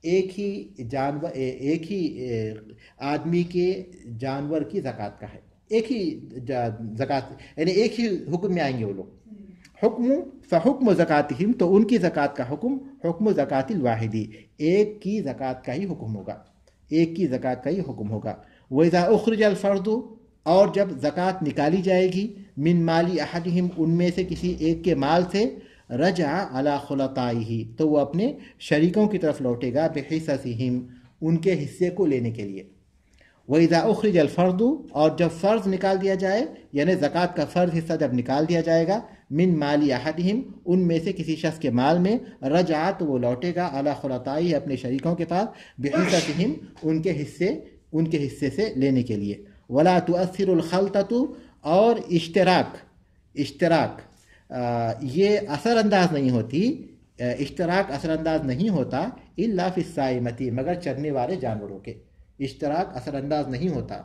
एक ही जानवर, एक ही आदमी के जानवर की ज़कात का है, एक ही ज़कात, यानी एक ही हुक्म में आएंगे वो लोग। हुक्म फ़हुक्म ज़कातिहिम, तो उनकी ज़कात का हुक्म हुक्म ज़कातिल वाहिदी, एक की ज़कात का ही हुक्म होगा, एक की ज़कात का ही हुक्म होगा। वइज़ा उख़्रिजल फ़र्दु, और जब ज़कात निकाली जाएगी, मिन माली अहदिहिम, उनमें से किसी एक के माल से, रजा अला खुलताइही, तो वो अपने शरीकों की तरफ लौटेगा, बिहिस्सहिम, उनके हिस्से को लेने के लिए। वइज़ा उख़्रिजल फ़र्दु, और जब फ़र्ज़ निकाल दिया जाए, यानी ज़कात का फ़र्ज़ हिस्सा जब निकाल दिया जाएगा, मिन माली अहदिहिम, उनमें से किसी शख्स के माल में, रजा, तो वो लौटेगा, अला खुलताइही, अपने शरीकों के पास, बिहिस्सहिम, उनके हिस्से से लेने के लिए। वला तुअस्सिरुल खल्ततु, और इश्तराक ये असरअंदाज नहीं होती, इश्तराक असरअंदाज नहीं होता, इल्ला फिस्साइमती, मगर चरने वाले जानवरों के। इश्तराक असरअंदाज नहीं होता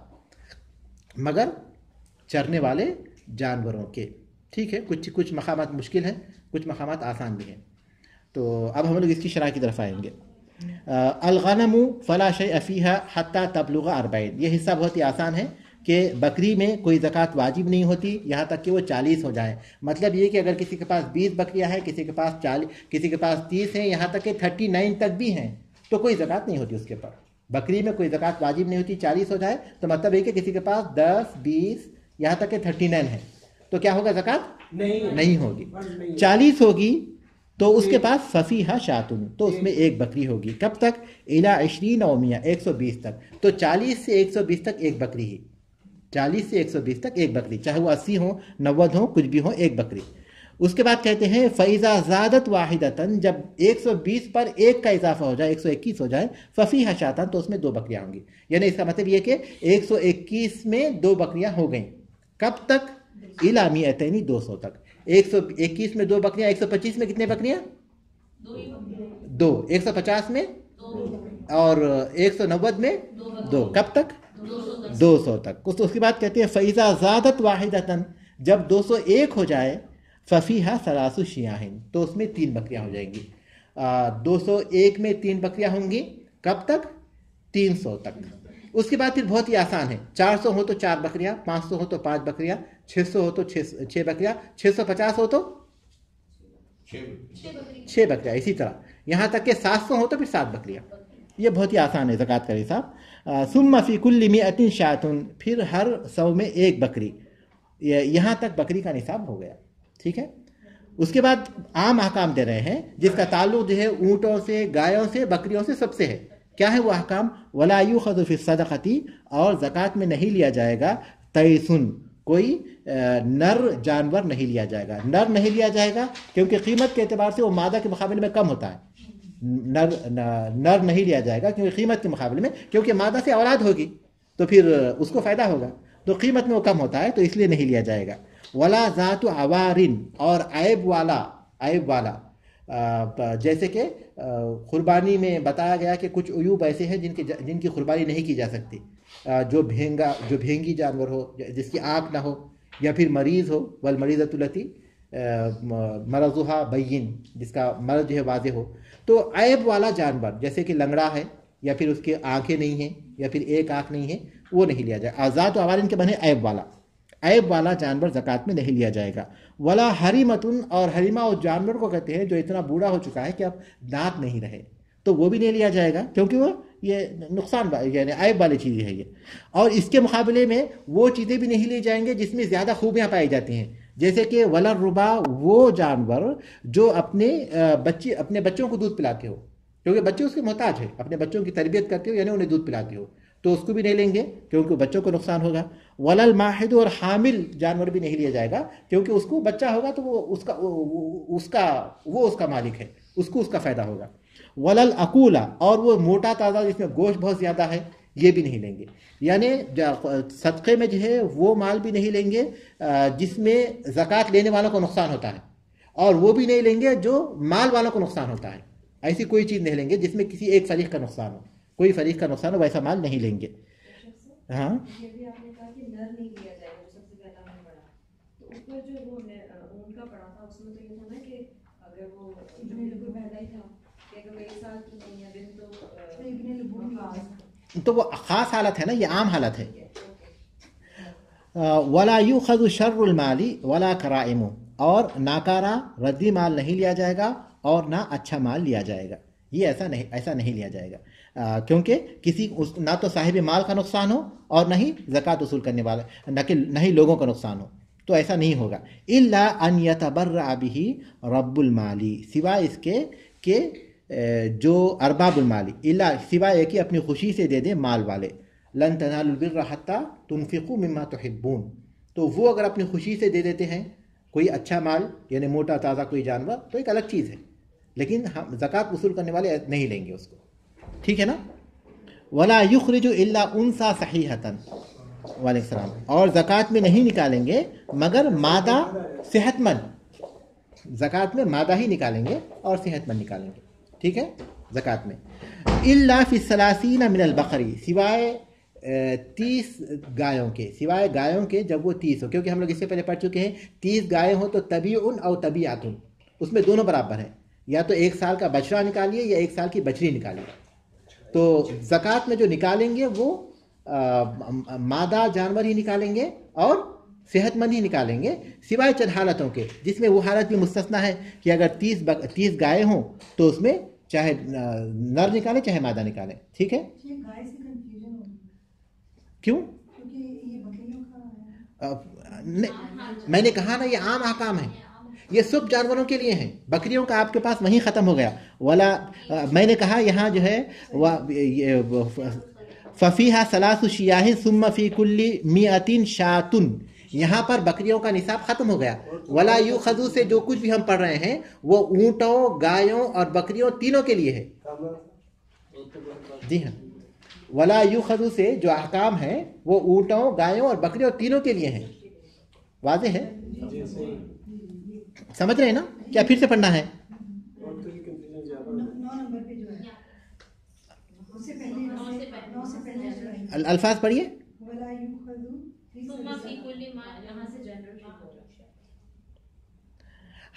मगर चरने वाले जानवरों के। ठीक है, कुछ मकामात मुश्किल हैं, कुछ मकामात आसान भी हैं। तो अब हम लोग इसकी शरह की तरफ आएंगे। अल-गनमु फला शैअ फ़ीहा हत्ता तबलुगा 40, ये हिस्सा बहुत ही आसान है कि बकरी में कोई ज़कात वाजिब नहीं होती यहाँ तक कि वो 40 हो जाए। मतलब ये कि अगर किसी के पास 20 बकरियाँ हैं, किसी के पास 40, किसी के पास 30 हैं, यहाँ तक कि 39 तक भी हैं, तो कोई ज़कात नहीं होती उसके ऊपर। बकरी में कोई ज़कात वाजिब नहीं होती, 40 हो जाए तो मतलब है कि किसी के पास 10, 20, यहाँ तक कि 39 है, तो क्या होगा, ज़कात नहीं होगी। 40 होगी तो उसके पास फ़फ़ीहा शातुन, तो उसमें एक बकरी होगी। कब तक, इला 20 औमिया, 120 तक। तो 40 से 120 तक एक बकरी ही, 40 से 120 तक एक बकरी, चाहे वो 80 हो, 90 हो, कुछ भी हो, एक बकरी। उसके बाद कहते हैं फ़ैज़ा ज़ादत वाहिदतन, जब 120 पर एक का इजाफा हो जाए, 121 हो जाए, फ़फ़ीहा शातन, तो उसमें 2 बकरियाँ होंगी। यानी इसका मतलब ये कि 121 में 2 बकरियाँ हो गई। कब तक, इला मिअतैनी, 200 तक। 121 में 2 बकरियाँ, 125 में कितने बकरियाँ, 2, 150 में, और 190 में 2, कब तक, 200 तक। उसके बाद कहते हैं फ़ैज़ा ज़ादत वाहिदतन, जब 201 हो जाए, फ़फ़ीहा सलासु शियाहिन, तो उसमें 3 बकरियां हो जाएंगी। 201 में 3 बकरियां होंगी, कब तक, 300 तक। उसके बाद फिर बहुत ही आसान है, 400 हो तो 4 बकरियां, 500 हो तो 5 बकरियां, 600 हो तो 6 बकरियां, 650 हो तो 6 बकरियां, इसी तरह यहाँ तक कि 700 हो तो फिर 7 बकरियां। ये बहुत ही आसान है ज़कात का हिसाब। सुम्मा फ़ी कुल्लि मिअतिन शातुन, फिर हर 100 में 1 बकरी, यहाँ तक बकरी का निसाब हो गया। ठीक है, उसके बाद आम अहकाम दे रहे हैं जिसका ताल्लुक जो है ऊँटों से, गायों से, बकरियों से, सबसे है। क्या है वो अहकाम, वला युख़ज़ु फ़ी सदक़ती, और ज़कात में नहीं लिया जाएगा, तैसुन, कोई नर जानवर नहीं लिया जाएगा। नर नहीं लिया जाएगा क्योंकि कीमत के एतबार से वो मादा के मुकाबले में कम होता है। नर नहीं लिया जाएगा क्योंकि कीमत के मुकाबले में, क्योंकि मादा से औलाद होगी तो फिर उसको फ़ायदा होगा, तो कीमत में वो कम होता है, तो इसलिए नहीं लिया जाएगा। वला ज़ातु अवारिन, और ऐब वाला जैसे कि कुर्बानी में बताया गया कि कुछ उयूब ऐसे हैं जिनकी कुर्बानी नहीं की जा सकती, जो भेंगी जानवर हो, जिसकी आँख ना हो, या फिर मरीज़ हो, वल मरीज़तुल्लती مرضها بین، جس کا مرض جو ہے واضح ہو، تو عیب والا جانور جیسے کہ لنگڑا ہے یا پھر اس کے آنکھیں نہیں ہیں یا پھر ایک آنکھ نہیں ہے، وہ نہیں لیا جائے. آزاد و عوارن کے بنے عیب والا جانور زکوٰۃ میں نہیں لیا جائے گا. ولا حریمتن، اور حریمہ اس جانور کو کہتے ہیں جو اتنا بوڑھا ہو چکا ہے کہ اب دانت نہیں رہے، تو وہ بھی نہیں لیا جائے گا کیونکہ وہ یہ نقصان یعنی عیب والی چیز ہے یہ. اور اس کے مقابلے میں وہ چیزیں بھی نہیں لی جائیں گے جس میں زیادہ خوبیاں پائی جاتی ہیں، جیسے کہ ولا ربا، وہ جانور جو اپنے بچوں کو دودھ پلاتے ہو، کیونکہ بچے اس کے محتاج ہیں، اپنے بچوں کی تربیت کرتے ہو یعنی انہیں دودھ پلاتے ہو، تو اس کو بھی نہیں لیں گے کیونکہ بچوں کو نقصان ہوگا. ولا الماحد، اور حامل جانور بھی نہیں لیا جائے گا کیونکہ اس کو بچہ ہوگا تو وہ اس کا مالک ہے، اس کو اس کا فائدہ ہوگا. ولا الاکولا، اور وہ موٹا تازہ جس میں گوشت بہت زیادہ ہے، یہ بھی نہیں لیں گے. یعنی صدقے میں جو ہے وہ مال بھی نہیں لیں گے جس میں زکوٰۃ لینے والوں کو نقصان ہوتا ہے، اور وہ بھی نہیں لیں گے جو مال والوں کو نقصان ہوتا ہے. ایسی کوئی چیز نہیں لیں گے جس میں کسی ایک فریق کا نقصان ہو، کوئی فریق کا نقصان ہو، ویسا مال نہیں لیں گے. ہاں یہ بھی آپ نے کہا کہ نر نہیں لیا جائے گا، سب سے پہلا ہمیں پڑھا، تو اس میں جو وہ اون کا پڑھا تھا اس میں تو یہ تھا نا کہ اگر وہ جو بالکل پہلا ہی تھا کہ اگر وہ 1 سال کی نہیں ہے تو وہ خاص حالت ہے نا، یہ عام حالت ہے. ولا یؤخذ شر المال ولا کرائم، اور ناکارہ ردی مال نہیں لیا جائے گا اور نہ اچھا مال لیا جائے گا. یہ ایسا نہیں لیا جائے گا کیونکہ نہ تو صاحب مال کا نقصان ہو اور نہ ہی زکوٰۃ وصول کرنے والے نہ ہی لوگوں کا نقصان ہو، تو ایسا نہیں ہوگا. الا ان یتبرع به رب المال، سوائے اس کے کہ جو ارباب المالی، الا سوائے کہ اپنی خوشی سے دے دیں مال والے. لن تنالوا البر حتى تنفقوا مما تحبون، تو وہ اگر اپنی خوشی سے دے دیتے ہیں کوئی اچھا مال یعنی موٹا تازہ کوئی جانور تو ایک الگ چیز ہے، لیکن ہم زکوٰۃ وصول کرنے والے نہیں لیں گے اس کو، ٹھیک ہے نا. ولا یخرج الا انثى صحیحۃ، وعلیکم السلام، اور زکوٰۃ میں نہیں نکالیں گے مگر مادہ صحت مند. زکوٰۃ میں مادہ ہی نکالیں گے اور صحت مند نکالیں گے، ٹھیک ہے. زکوٰۃ میں الا فی الثلاثین من البقری، سوائے 30 گایوں کے جب وہ 30 ہو، کیونکہ ہم لوگ اس سے پہلے پڑھ چکے ہیں 30 گائے ہوں تو طبیع او طبیعت، اس میں دونوں برابر ہیں، یا تو 1 سال کا بچڑا نکالیے یا 1 سال کی بچڑی نکالیے. تو زکوٰۃ میں جو نکالیں گے وہ مادہ جانور ہی نکالیں گے اور صحت مند ہی نکالیں گے، سوائے چند حالتوں کے، جس میں وہ حالت بھی مستثنا ہے کہ اگر 30 گائے ہوں تو اس میں چاہے نر نکالیں چاہے مادہ نکالیں، ٹھیک ہے. کیوں؟ میں نے کہا نا یہ عام احکام ہے، یہ سب جانوروں کے لیے ہیں. بکریوں کا آپ کے پاس وہیں ختم ہو گیا. ولا میں نے کہا یہاں جو ہے ففیہا 3 شیاہ ثم فی کل 100 شاۃ، یہاں پر بکریوں کا نصاب ختم ہو گیا. ولا یؤخذ سے جو کچھ بھی ہم پڑھ رہے ہیں وہ اونٹوں، گایوں اور بکریوں تینوں کے لیے ہے. جی ہاں، ولا یؤخذ سے جو احکام ہیں وہ اونٹوں، گایوں اور بکریوں تینوں کے لیے ہیں. واضح ہے؟ سمجھ رہے ہیں نا؟ کیا پھر سے پڑھنا ہے؟ الفاظ پڑھیے.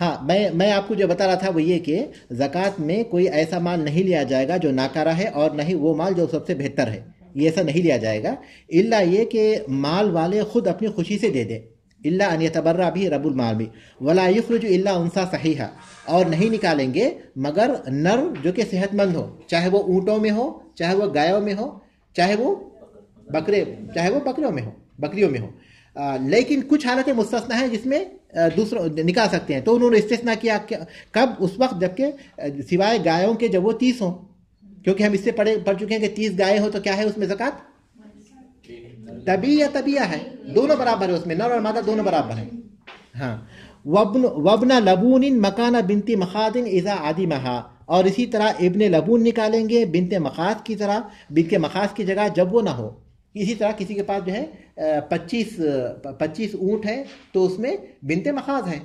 ہاں، میں آپ کو جو بتا رہا تھا وہ یہ کہ زکوٰۃ میں کوئی ایسا مال نہیں لیا جائے گا جو ناکارہ ہے اور نہ ہی وہ مال جو سب سے بہتر ہے، یہ ایسا نہیں لیا جائے گا. الا یہ کہ مال والے خود اپنی خوشی سے دے دیں. الا ان یتبرع به رب المال بھی. ولا یخرج الا انثى صحیحا، اور نہیں نکالیں گے مگر نر جو کہ صحت مند ہو، چاہے وہ اونٹوں میں ہو، چاہے وہ گایوں میں ہو، چاہے وہ بکریوں میں ہو. لیکن کچھ حالتیں مستثنا ہیں جس میں دوسروں نکال سکتے ہیں. تو انہوں نے استثناء کیا کب؟ اس وقت جب کہ سوائے گایوں کے جب وہ 30 ہوں، کیونکہ ہم اس سے پڑھ چکے ہیں کہ 30 گائے ہوں تو کیا ہے اس میں زکوٰۃ؟ طبیعہ ہے، دونوں برابر ہے، اس میں نر اور مادہ دونوں برابر ہیں. ہاں. وابن لبون مکان بنت مخاض اذا عدمها، اور اسی طرح ابن لبون نکالیں گے بنت مخاض کی طرح، بنت مخاض کی جگہ جب وہ نہ ہو. اسی طرح کسی کے پاس جو ہے 25 اونٹ ہے تو اس میں بنت مخاض ہے،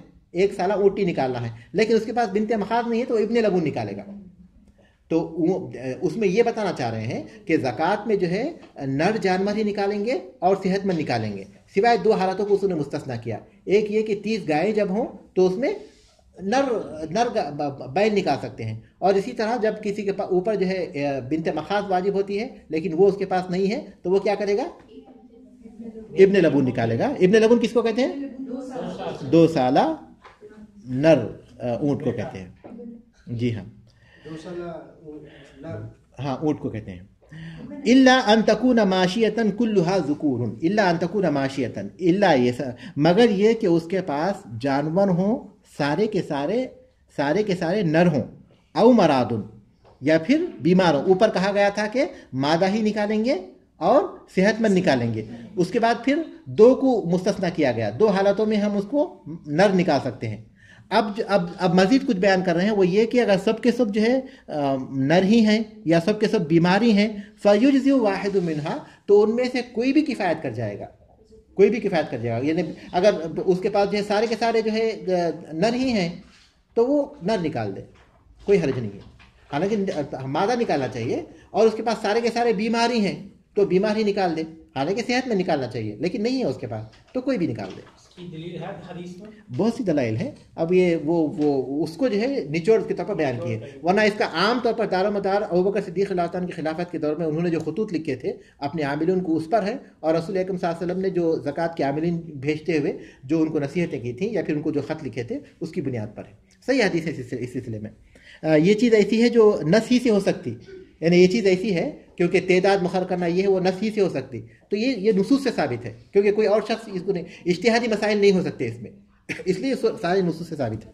1 سالہ اونٹی نکالنا ہے، لیکن اس کے پاس بنت مخاض نہیں ہے تو ابن لبون نکالے گا. تو اس میں یہ بتانا چاہ رہے ہیں کہ زکوٰۃ میں جو ہے نر جانور ہی نکالیں گے اور صحت مند نکالیں گے، सिवाय 2 हालातों को उसने मुस्तस्ना किया। एक ये कि 30 गायें जब हों तो उसमें नर बैल निकाल सकते हैं, और इसी तरह जब किसी के ऊपर जो है बिन्ते मखाज वाजिब होती है लेकिन वो उसके पास नहीं है तो वो क्या करेगा, इब्न लबून निकालेगा। इब्न लबून किसको कहते हैं? 2 साला नर ऊँट को कहते हैं। जी हाँ, 2 साला हाँ ऊँट को कहते हैं। इल्ला अन तकून माशियतन कुल्लुहा ज़ुकूरुन, इल्ला अन तकून माशियतन, इल्ला ये मगर ये कि उसके पास जानवर हों सारे के सारे नर हों, औ मरादुन या फिर बीमार हों। ऊपर कहा गया था कि मादा ही निकालेंगे और सेहतमंद निकालेंगे, उसके बाद फिर 2 को मुस्तस्ना किया गया। 2 हालतों में हम उसको नर निकाल सकते हैं। अब मजीद कुछ बयान कर रहे हैं, वो ये कि अगर सब के सब जो है नर ही हैं या सब के सब बीमारी हैं, फयुज्ज़िउ वाहिदु मिन्हा, तो उनमें से कोई भी किफ़ायत कर जाएगा, कोई भी किफ़ायत कर जाएगा। यानी अगर उसके पास जो है सारे के सारे जो है नर ही हैं तो वो नर निकाल दे, कोई हर्ज नहीं है। हालांकि मादा निकालना चाहिए, और उसके पास सारे के सारे बीमारी हैं तो बीमार ही निकाल दे, हालांकि सेहत में निकालना चाहिए लेकिन नहीं है उसके पास तो कोई भी निकाल दे। दलील है हदीस में, बहुत सी दलाइल हैं। अब ये वो उसको जो है निचोड़ के तौर पर बयान किए, वरना इसका आम तौर पर दारोमदार अबू बकर सिद्दीक़ रज़ियल्लाहु अन्हु की खिलाफत के दौर में उन्होंने जो खतूत लिखे थे अपने आमिलीन को उस पर है, और रसूल अकरम सल्लल्लाहु अलैहि वसल्लम ने जो ज़कात के आमिलीन भेजते हुए जो उनको नसीहतें की थी या फिर उनको जो ख़त लिखे थे उसकी बुनियाद पर है। सही हदीस है इस सिलसिले में। ये चीज़ ऐसी है जो नस ही से हो सकती, यानी ये चीज़ ऐसी है क्योंकि तेदाद मुखर करना ये है, वो नस ही से हो सकती, तो ये नुसूस से साबित है, क्योंकि कोई और शख्स इसको नहीं, इज्तिहादी मसाइल नहीं हो सकते इसमें, इसलिए सारे नुसूस से साबित है।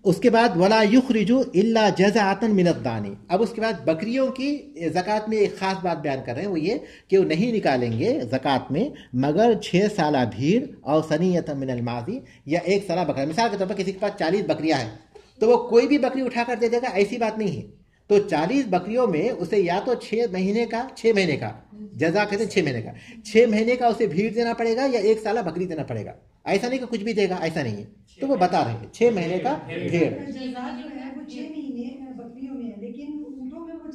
उसके बाद वला युखरिजु इल्ला जज़अतन मिनद दानी, अब उसके बाद बकरियों की ज़कात में एक ख़ास बात बयान कर रहे हैं, वो ये कि वो नहीं निकालेंगे ज़कात में मगर 6 साला भीड़ और सनीयतन मिनल माज़ी, या 1 साला बकरा। मिसाल के तौर पर किसी के पास 40 बकरियाँ हैं तो वो कोई भी बकरी उठाकर दे देगा, ऐसी बात नहीं है। तो 40 बकरियों में उसे या तो 6 महीने का जज़ा कहते हैं 6 महीने का, 6 महीने का उसे भीड़ देना पड़ेगा या 1 साला बकरी देना पड़ेगा। ऐसा नहीं कि कुछ भी देगा, ऐसा नहीं है। तो वो बता रहे हैं 6 महीने का भीड़। जज़ा जो है वो 6 महीने बकरियों में है, लेकिन ऊँटों में वो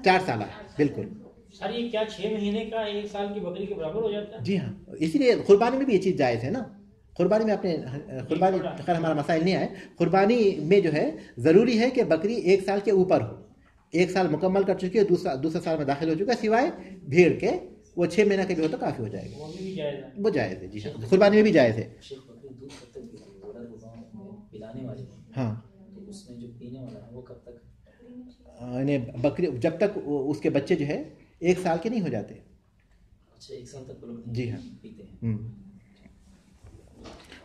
4 साला। बिल्कुल सर, ये क्या 6 महीने का 1 साल की बकरी के बराबर हो जाता है? जी हाँ, इसीलिए कुर्बानी में भी ये चीज़ जायज़ है ना। कुर्बानी में अपने कुर्बानी खैर हमारा मसाइल नहीं आए, कुर्बानी में जो है ज़रूरी है कि बकरी 1 साल के ऊपर हो, 1 साल मुकम्मल कर चुकी है, दूसरा साल में दाखिल हो चुका है, सिवाय भीड़ के वो 6 महीना के भी हो तो काफ़ी हो जाएगा, वो जायज़ है। जी हाँ, कुर्बानी में भी जायज़ है। हाँ, उसमें जो पीने वाला है वो कब तक? यानी बकरी जब तक उसके बच्चे जो है 1 साल के नहीं हो जाते। अच्छा, 1 साल तक लोग जी हाँ पीते हैं।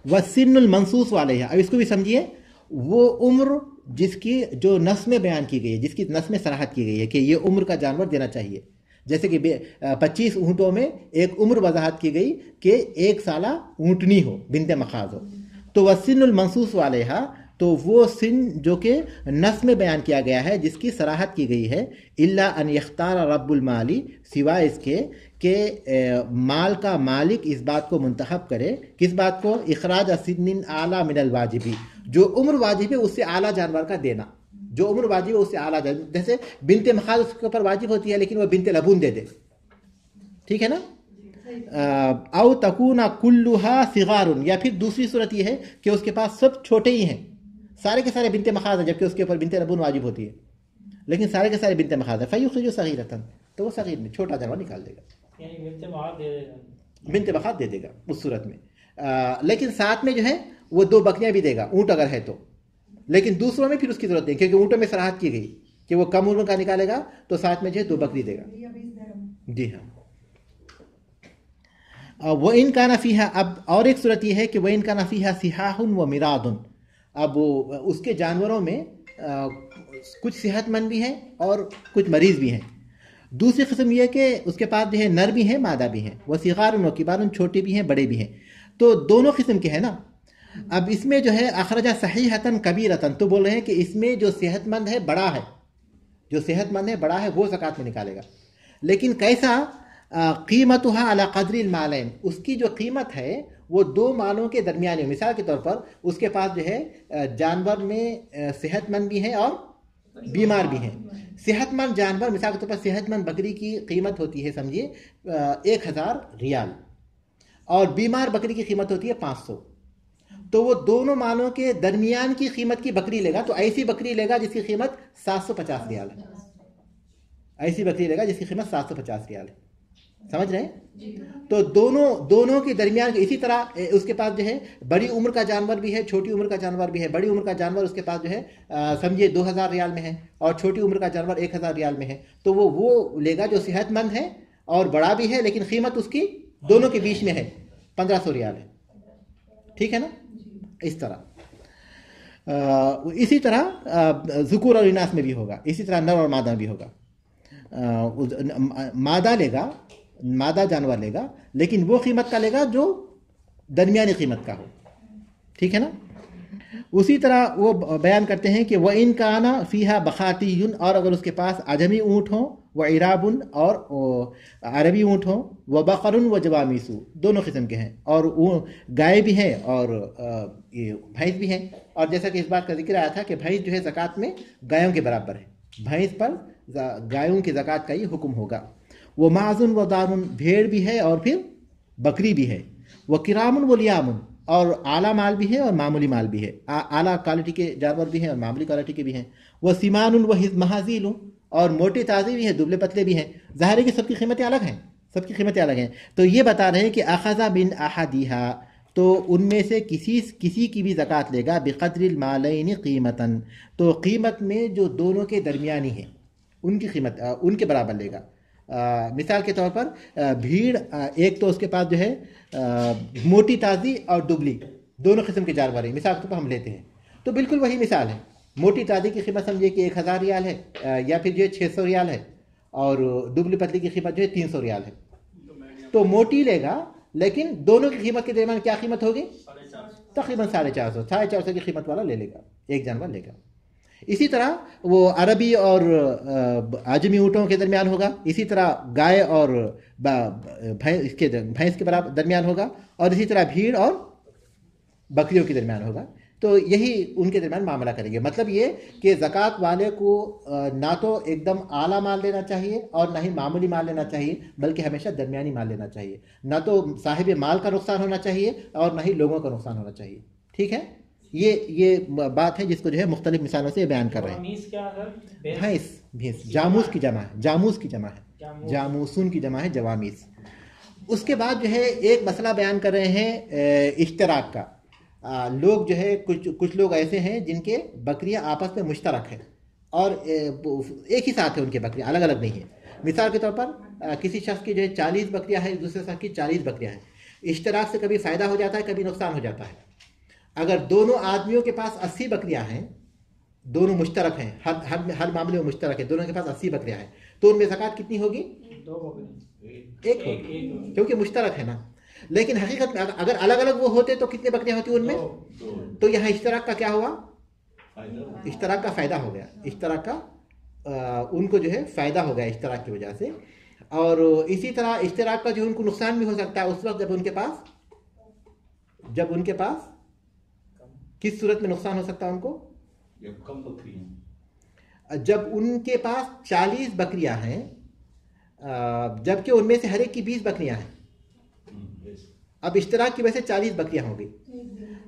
वसिन्नुल मंसूस वाले हैं। अब इसको भी समझिए, वो उम्र जिसकी जो नस में बयान की गई है, जिसकी नस में सराहत की गई है कि ये उम्र का जानवर देना चाहिए, जैसे कि 25 ऊँटों में एक उम्र वजाहत की गई कि 1 साला ऊँटनी हो, बिन्ते मखाज हो, तो वसिन्नुल मंसूस वाले हा, तो वो सिन जो कि नस में बयान किया गया है जिसकी सराहत की गई है, इल्ला अन यख्तार रब्बुल माली, सिवाय इसके कि माल का मालिक इस बात को मुंतखब करे, किस बात को, इखराज सिन्निन आला मिनल वाजिबी, जो उम्र वाजिब है उससे आला जानवर का देना, जो उम्र वाजिब है उससे आला जानवर, जैसे बिन्ते मखाज उसके ऊपर वाजिब होती है लेकिन वो बिन्ते लबून दे दे, ठीक है ना। औ तकूना कुल्लुहा सिगारुन, या फिर दूसरी सूरत ये है कि उसके पास सब छोटे ही हैं, सारे के सारे बिन्ते मखाज है जबकि उसके ऊपर बिन्ते लबून वाजिब होती है, लेकिन सारे के सारे बिन्ते मखाज है, फयुखरिजु सगीरतन, तो वो सगीर में छोटा जानवर निकाल देगा, बिन्ते मखाज दे देगा उस सूरत में। लेकिन साथ में जो है वो 2 बकरियां भी देगा, ऊँट अगर है तो, लेकिन दूसरों में फिर उसकी जरूरत नहीं, क्योंकि ऊँटों में सराहत की गई कि वो कम उम्र का निकालेगा तो साथ में जो है 2 बकरी देगा। जी हाँ। वो इनका नफ़ीहा, अब और एक सूरत यह है कि वह इनका नफ़ीहा सिहाहुन व मिरादुन, अब वो उसके जानवरों में कुछ सेहतमंद भी हैं और कुछ मरीज़ भी हैं। दूसरी किस्म यह कि उसके पास जो है नर भी हैं मादा भी हैं, वह सिगारुन व किबारुन, छोटे भी हैं बड़े भी हैं, तो दोनों किस्म के हैं ना। अब इसमें जो है अखरजा सहीहतन कबीरतन, तो बोल रहे हैं कि इसमें जो सेहतमंद है बड़ा है, जो सेहतमंद है बड़ा है वो ज़कात में निकालेगा, लेकिन कैसा, कीमतुहा अला क़द्रिल मालैन, उसकी जो कीमत है वो 2 मालों के दरमियान है। मिसाल के तौर पर उसके पास जो है जानवर में सेहतमंद भी है और बीमार भी हैं। सेहतमंद जानवर, मिसाल के तौर पर सेहतमंद बकरी की कीमत होती है समझिए 1000 रियाल, और बीमार बकरी की कीमत होती है 500। तो वो दोनों मालों के दरमियान की कीमत की बकरी लेगा, तो ऐसी बकरी लेगा जिसकी कीमत 750 रियाल है, ऐसी बकरी लेगा जिसकी कीमत 750 रियाल है। समझ रहे हैं? तो दोनों के दरमियान, इसी तरह उसके पास जो है बड़ी उम्र का जानवर भी है, छोटी उम्र का जानवर भी है। बड़ी उम्र का जानवर उसके पास जो है समझिए 2000 रियाल में है, और छोटी उम्र का जानवर 1000 रियाल में है। तो वो लेगा जो सेहतमंद है और बड़ा भी है, लेकिन कीमत उसकी दोनों के बीच में है, 1500 रियाल है। ठीक है ना? इस तरह इसी तरह ज़ुकूर और इनास में भी होगा, इसी तरह नर और मादा भी होगा। मादा जानवर लेगा, लेकिन वो कीमत का लेगा जो दरमियानी कीमत का हो। ठीक है ना? उसी तरह वो बयान करते हैं कि वह इन काना फ़ीहा बखातीयुन, और अगर उसके पास आजमी ऊँट हो, व इराबुन और अरबी ऊँट हो, व बकरुन व जवामीसु, दोनों किस्म के हैं, और गाय भी हैं और ये भैंस भी हैं। और जैसा कि इस बात का जिक्र आया था कि भैंस जो है ज़कात में गायों के बराबर है, भैंस पर गायों की ज़कात का ही हुक्म होगा। वो माजुन व दारुन, भेड़ भी है और फिर बकरी भी है। वह किरामुन व लियामुन, और आला माल भी है और मामूली माल भी है, आला क्वालिटी के जानवर भी हैं और मामूली क्वालिटी के भी हैं। वह सीमानुन व महाजील, और मोटे ताज़े भी हैं, दुबले पतले भी हैं। ज़ाहिर है कि सबकी कीमतें अलग हैं, सबकी कीमतें अलग हैं। तो ये बता रहे हैं कि अखज़ा बिन अहदिहा, तो उनमें से किसी की भी ज़कात लेगा बिक़द्रिल मालैनि क़ीमतन, तो कीमत में जो दोनों के दरमियानी है उनकी कीमत उनके बराबर लेगा। मिसाल के तौर पर भीड़, एक तो उसके पास जो है मोटी ताज़ी और दुबली दोनों किस्म के जानवर हैं, मिसाल के तौर पर हम लेते हैं, तो बिल्कुल वही मिसाल है। मोटी ताज़ी की कीमत समझिए कि 1000 रियाल है, या फिर जो है 600 रियाल है, और दुबली पतली की कीमत जो है 300 रियाल है। तो मोटी लेगा, लेकिन दोनों की कीमत के दरमियान क्या कीमत होगी? तकरीबन 450 की कीमत वाला ले लेगा, एक जानवर लेगा। इसी तरह वो अरबी और आजमी ऊँटों के दरमियान होगा, इसी तरह गाय और भैंस के बराबर दरमियान होगा, और इसी तरह भीड़ और बकरियों के दरमियान होगा। तो यही उनके दरमियान मामला करेंगे। मतलब ये कि ज़कात वाले को ना तो एकदम आला माल लेना चाहिए और ना ही मामूली माल लेना चाहिए, बल्कि हमेशा दरमियानी माल लेना चाहिए। ना तो साहिब माल का नुकसान होना चाहिए और ना ही लोगों का नुकसान होना चाहिए। ठीक है? ये बात है जिसको जो है मुख्तलिफ मिसालों से बयान कर रहे हैं। भैंस जामूस की जमा है, जामूसून की जमा है जवामीस। उसके बाद जो है एक मसला बयान कर रहे हैं इश्तराक का। लोग जो है कुछ लोग ऐसे हैं जिनके बकरियां आपस में मुश्तरक है और एक ही साथ है, उनके बकरियां अलग अलग नहीं है। मिसाल के तौर पर किसी शख्स की जो है 40 बकरियां हैं, दूसरे शख्स की 40 बकरियां हैं। इश्तराक से कभी फ़ायदा हो जाता है, कभी नुकसान हो जाता है। अगर दोनों आदमियों के पास 80 बकरियां हैं, दोनों मुश्तरक हैं, हर मामले में मुश्तरक है, दोनों के पास 80 बकरियां हैं, तो उनमें ज़कात कितनी होगी? एक होगी, क्योंकि मुश्तरक है ना। लेकिन हकीकत में अगर अलग अलग वो होते तो कितने बकरियां होती उनमें? तो यहाँ इश्तराक का क्या हुआ? इश्तराक का फ़ायदा हो गया, इश्तराक का उनको जो है फ़ायदा हो गया इश्तराक की वजह से। और इसी तरह इश्तराक का जो उनको नुकसान भी हो सकता है उस वक्त जब उनके पास किस सूरत में नुकसान हो सकता है उनको? कम बकरियां, जब उनके पास 40 बकरियां हैं, जबकि उनमें से हर एक की 20 बकरियां हैं। अब इश्तराक की वजह से 40 बकरियां हो गई।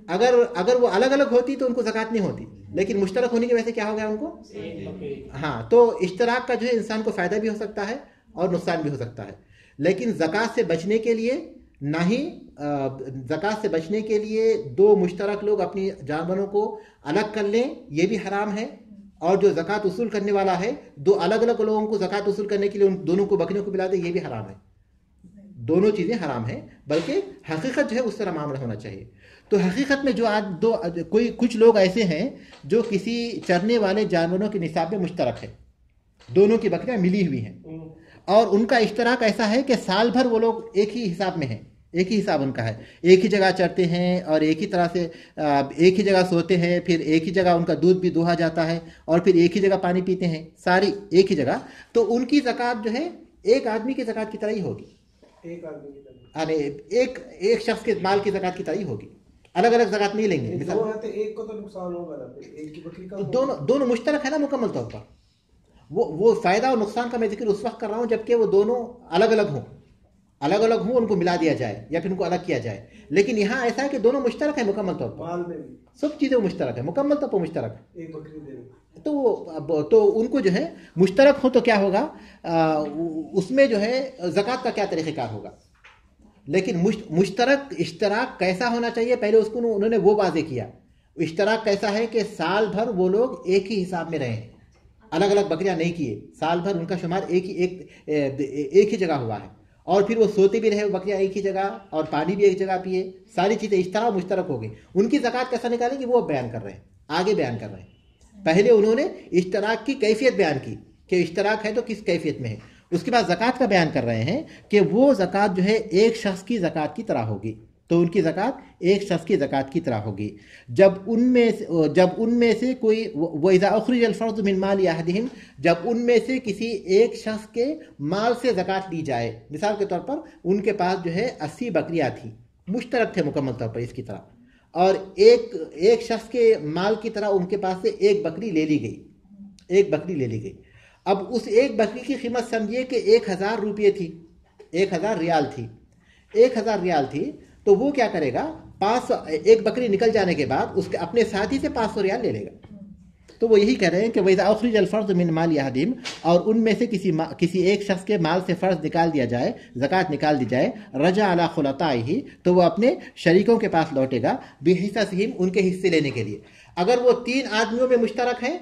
अगर वो अलग अलग होती तो उनको ज़कात नहीं होती, लेकिन मुश्तरक होने की वजह से क्या हो गया उनको? हाँ, तो इश्तराक का जो है इंसान को फ़ायदा भी हो सकता है और नुकसान भी हो सकता है। लेकिन ज़कात से बचने के लिए ना ही ज़कात से बचने के लिए दो मुश्तरक लोग अपनी जानवरों को अलग कर लें, ये भी हराम है। और जो ज़कात वसूल करने वाला है, दो अलग अलग लोगों को ज़कात वसूल करने के लिए उन दोनों को बकरियों को पिला दे, ये भी हराम है। दोनों चीज़ें हराम हैं, बल्कि हकीकत जो है उस तरह मामला होना चाहिए। तो हकीकत में जो कुछ लोग ऐसे हैं जो किसी चरने वाले जानवरों के निसाब में मुश्तरक है, दोनों की बकरियां मिली हुई हैं और उनका इश्तराक ऐसा है कि साल भर वो लोग एक ही हिसाब में हैं, एक ही हिसाब उनका है, एक ही जगह चरते हैं और एक ही तरह से एक ही जगह सोते हैं, फिर एक ही जगह उनका दूध भी दुहा जाता है और फिर एक ही जगह पानी पीते हैं, सारी एक ही जगह। तो उनकी ज़कात जो है एक आदमी की ज़कात की तरह ही होगी, एक शख्स के माल की ज़कात की तरह ही होगी। अलग अलग ज़कात नहीं लेंगे। दो है तो एक को तो नुकसान होगा ना, एक की बकरी का दोनों मुश्तरक है ना मुकम्मल तौर पर। वो फ़ायदा और नुकसान का मैं जिक्र उस वक्त कर रहा हूँ जबकि वो दोनों अलग अलग हों, उनको मिला दिया जाए या फिर उनको अलग किया जाए। लेकिन यहाँ ऐसा है कि दोनों मुश्तरक है मुकम्मल तौर पर, माल में भी सब चीज़ें मुश्तरक है, मुकम्मल तौर पर मुश्तरक है। एक बकरी देने तो उनको जो है मुश्तरक हो तो क्या होगा, उसमें जो है ज़कात का क्या तरीक़ेकार होगा। लेकिन मुश्तरक इश्तराक कैसा होना चाहिए, पहले उसको उन्होंने वो वाज़े किया। इश्तराक कैसा है कि साल भर वो लोग एक ही हिसाब में रहें, अलग अलग बकरियां नहीं किए, साल भर उनका शुमार एक ही जगह हुआ है, और फिर वो सोते भी रहे बकरियां एक ही जगह, और पानी भी एक जगह पिए, सारी चीज़ें इश्तराक मुश्तरक हो गई। उनकी ज़कात कैसा निकालेंगे वो बयान कर रहे हैं, आगे बयान कर रहे हैं। पहले उन्होंने इश्तराक की कैफियत बयान की कि इश्तराक है तो किस कैफियत में है, उसके बाद ज़कात का बयान कर रहे हैं कि वो ज़कात जो है एक शख्स की ज़कात की तरह होगी, तो उनकी ज़कात एक शख्स की ज़कात की तरह होगी। जब उनमें से कोई वइज़ा उख़रिजल फ़र्ज़ु मिन मालि अहदिहिम, जब उनमें से किसी एक शख्स के माल से ज़कात ली जाए, मिसाल के तौर पर उनके पास जो है 80 बकरियाँ थी, मुश्तरक थे मुकम्मल तौर पर इसकी तरह, और एक शख्स के माल की तरह उनके पास से एक बकरी ले ली गई। अब उस एक बकरी की कीमत समझिए कि 1000 रुपये थी, 1000 रियाल थी, तो वो क्या करेगा, 500 एक बकरी निकल जाने के बाद उसके अपने साथी से 500 रियाल ले लेगा। तो वो यही कह रहे हैं कि वइज़ा उख़रिजल फ़र्ज़ु मिन मालि अहदिहिम, और उनमें से किसी एक शख्स के माल से फ़र्ज़ निकाल दिया जाए, ज़कात निकाल दी जाए, रजा अला खुलताइही, तो वो अपने शरीकों के पास लौटेगा, बिहिस्सहिम, उनके हिस्से लेने के लिए। अगर वो 3 आदमियों में मुश्तरक हैं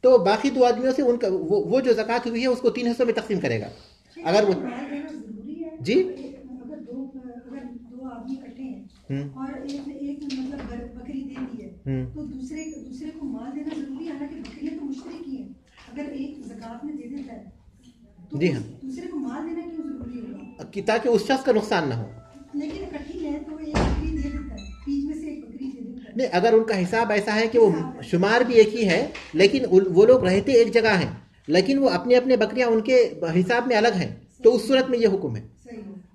तो बाकी 2 आदमियों से उनका वो जो ज़कात हुई है उसको 3 हिस्सों में तकसीम करेगा। अगर वो जी अगर दो आदमी इकट्ठे हैं और एक मतलब बकरी दे दी है तो दूसरे को माल देना जरूरी है, हालांकि बकरियां तो मुश्तरक ही हैं। अगर एक ज़कात में दे देता है तो जी हाँ, दूसरे को माल देना क्यों जरूरी होगा, कि ताकि उस शख्स का नुकसान ना हो। लेकिन इकट्ठी है तो एक बकरी दे देता है, बीच में से एक बकरी दे देता है। नहीं, अगर उनका हिसाब ऐसा है कि वो शुमार भी एक ही है, लेकिन वो लोग रहते एक जगह हैं, लेकिन वो अपने अपने बकरियां उनके हिसाब में अलग हैं, तो उस सूरत में ये हुक्म है।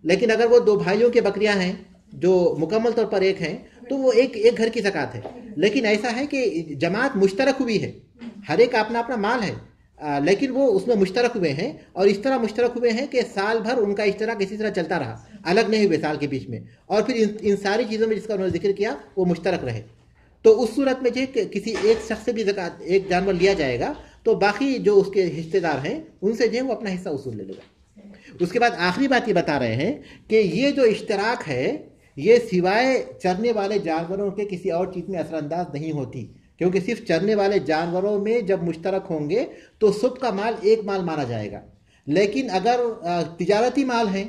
लेकिन अगर वो 2 भाइयों की बकरियां हैं जो मुकम्मल तौर पर एक हैं, तो वो एक घर की ज़कात है। लेकिन ऐसा है कि जमात मुश्तरक हुई है, हर एक अपना अपना माल है, लेकिन वो उसमें मुश्तरक हुए हैं, और इस तरह मुश्तरक हुए हैं कि साल भर उनका इश्तराक इसी तरह चलता रहा, अलग नहीं हुए साल के बीच में, और फिर इन सारी चीज़ों में जिसका उन्होंने जिक्र किया वो मुश्तरक रहे। तो उस सूरत में जो किसी एक शख्स से भी ज़कात एक जानवर लिया जाएगा तो बाकी जो उसके हिस्सेदार हैं उनसे जो है वो अपना हिस्सा उसूल ले लेगा। उसके बाद आखिरी बात ये बता रहे हैं कि ये जो इश्तराक है ये सिवाय चरने वाले जानवरों के किसी और चीज़ में असरअंदाज नहीं होती, क्योंकि सिर्फ चरने वाले जानवरों में जब मुश्तरक होंगे तो सब का माल एक माल माना जाएगा। लेकिन अगर तिजारती माल है,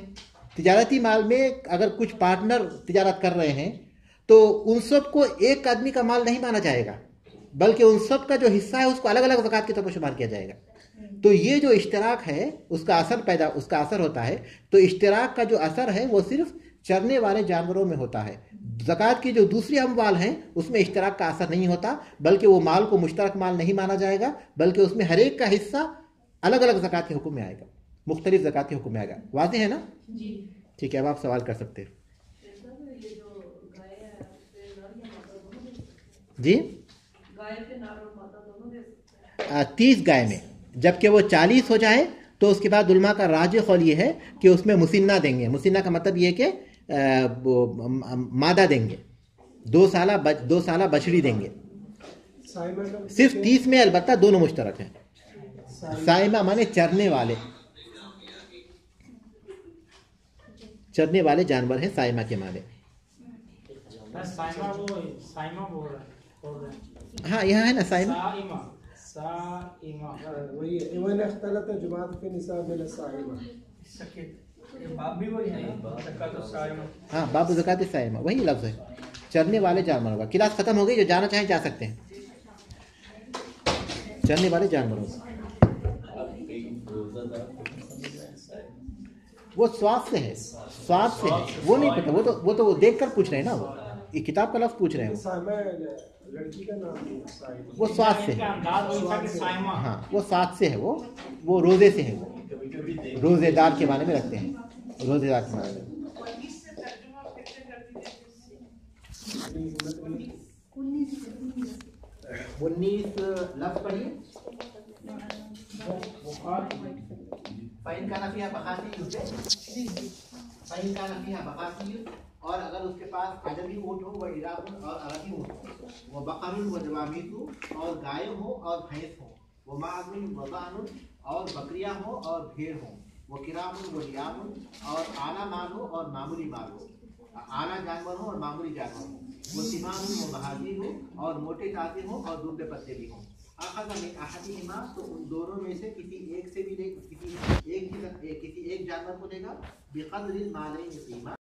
तिजारती माल में अगर कुछ पार्टनर तिजारत कर रहे हैं तो उन सब को एक आदमी का माल नहीं माना जाएगा, बल्कि उन सब का जो हिस्सा है उसको अलग अलग ज़कात के तौर पर शुमार किया जाएगा। तो ये जो इश्तराक है उसका असर होता है। तो इश्तराक का जो असर है वो सिर्फ चरने वाले जानवरों में होता है। ज़कात की जो दूसरी अमवाल हैं उसमें इश्तराक का असर नहीं होता, बल्कि वो माल को मुश्तरक माल नहीं माना जाएगा, बल्कि उसमें हर एक का हिस्सा अलग अलग ज़कात के हुक्म में आएगा, मुख्तलिफ ज़कात के हुक्म में आएगा। वाज़ेह है ना? ठीक है, अब आप सवाल कर सकते हैं जी। 30 गाय में जबकि वो 40 हो जाए तो उसके बाद उलमा का राज कौल ये है कि उसमें मुसिन्ना देंगे। मुसिन्ना का मतलब ये है कि मादा देंगे, 2 साला बछड़ी देंगे। सिर्फ 30 में अलबत्ता दोनों मुश्तरक हैं। साइमा माने चरने वाले जानवर हैं साइमा के माने। हाँ, यहाँ है ना साइमा। वही इवन अख्तलत जुमात के निसाब में साइमा, बाब भी वही है, हाँ, बाब ज़कात साइमा वही लफ्ज़ है, चरने वाले जानवरों का। क्लास खत्म हो गई, जो जाना चाहें जा सकते हैं। चरने वाले जानवरों का वो स्वाद से है, वो नहीं पता, वो तो देख कर पूछ रहे हैं ना, वो ये किताब का लफ्ज़ पूछ रहे हैं। लड़की का नाम है वो स्वाद से है, हाँ वो स्वाद से है, वो रोज़े से है, वो रोज़ेदार के माने में रखते हैं, रोज़ेदार के माने में। 19 लफ्ज पढ़िए। फ़इन का नफिया बखासी फ़इन का नफिया बखासी, और अगर उसके पास अजमी ऊँट हो, वह इराबुन और अरबी ऊँट हो, वह बकरुन व जवामीतु और गाय हो और भैंस हो, वह माजुन व दानुन और बकरियाँ हो और भेड़ हो, वो किरामुन व लियामुन और आला माल हो और मामूली माल हो, आला जानवर हो और मामूली जानवर हो, वो सिमानुन व बहादी हो और मोटे ताजे हो और दुबले पत्ते भी हो। अखज़ मिन अहदिहिमा, तो उन दोनों में से किसी एक से भी ले, किसी एक जानवर को लेगा, बिक़द्रिल मालैनि क़ीमा,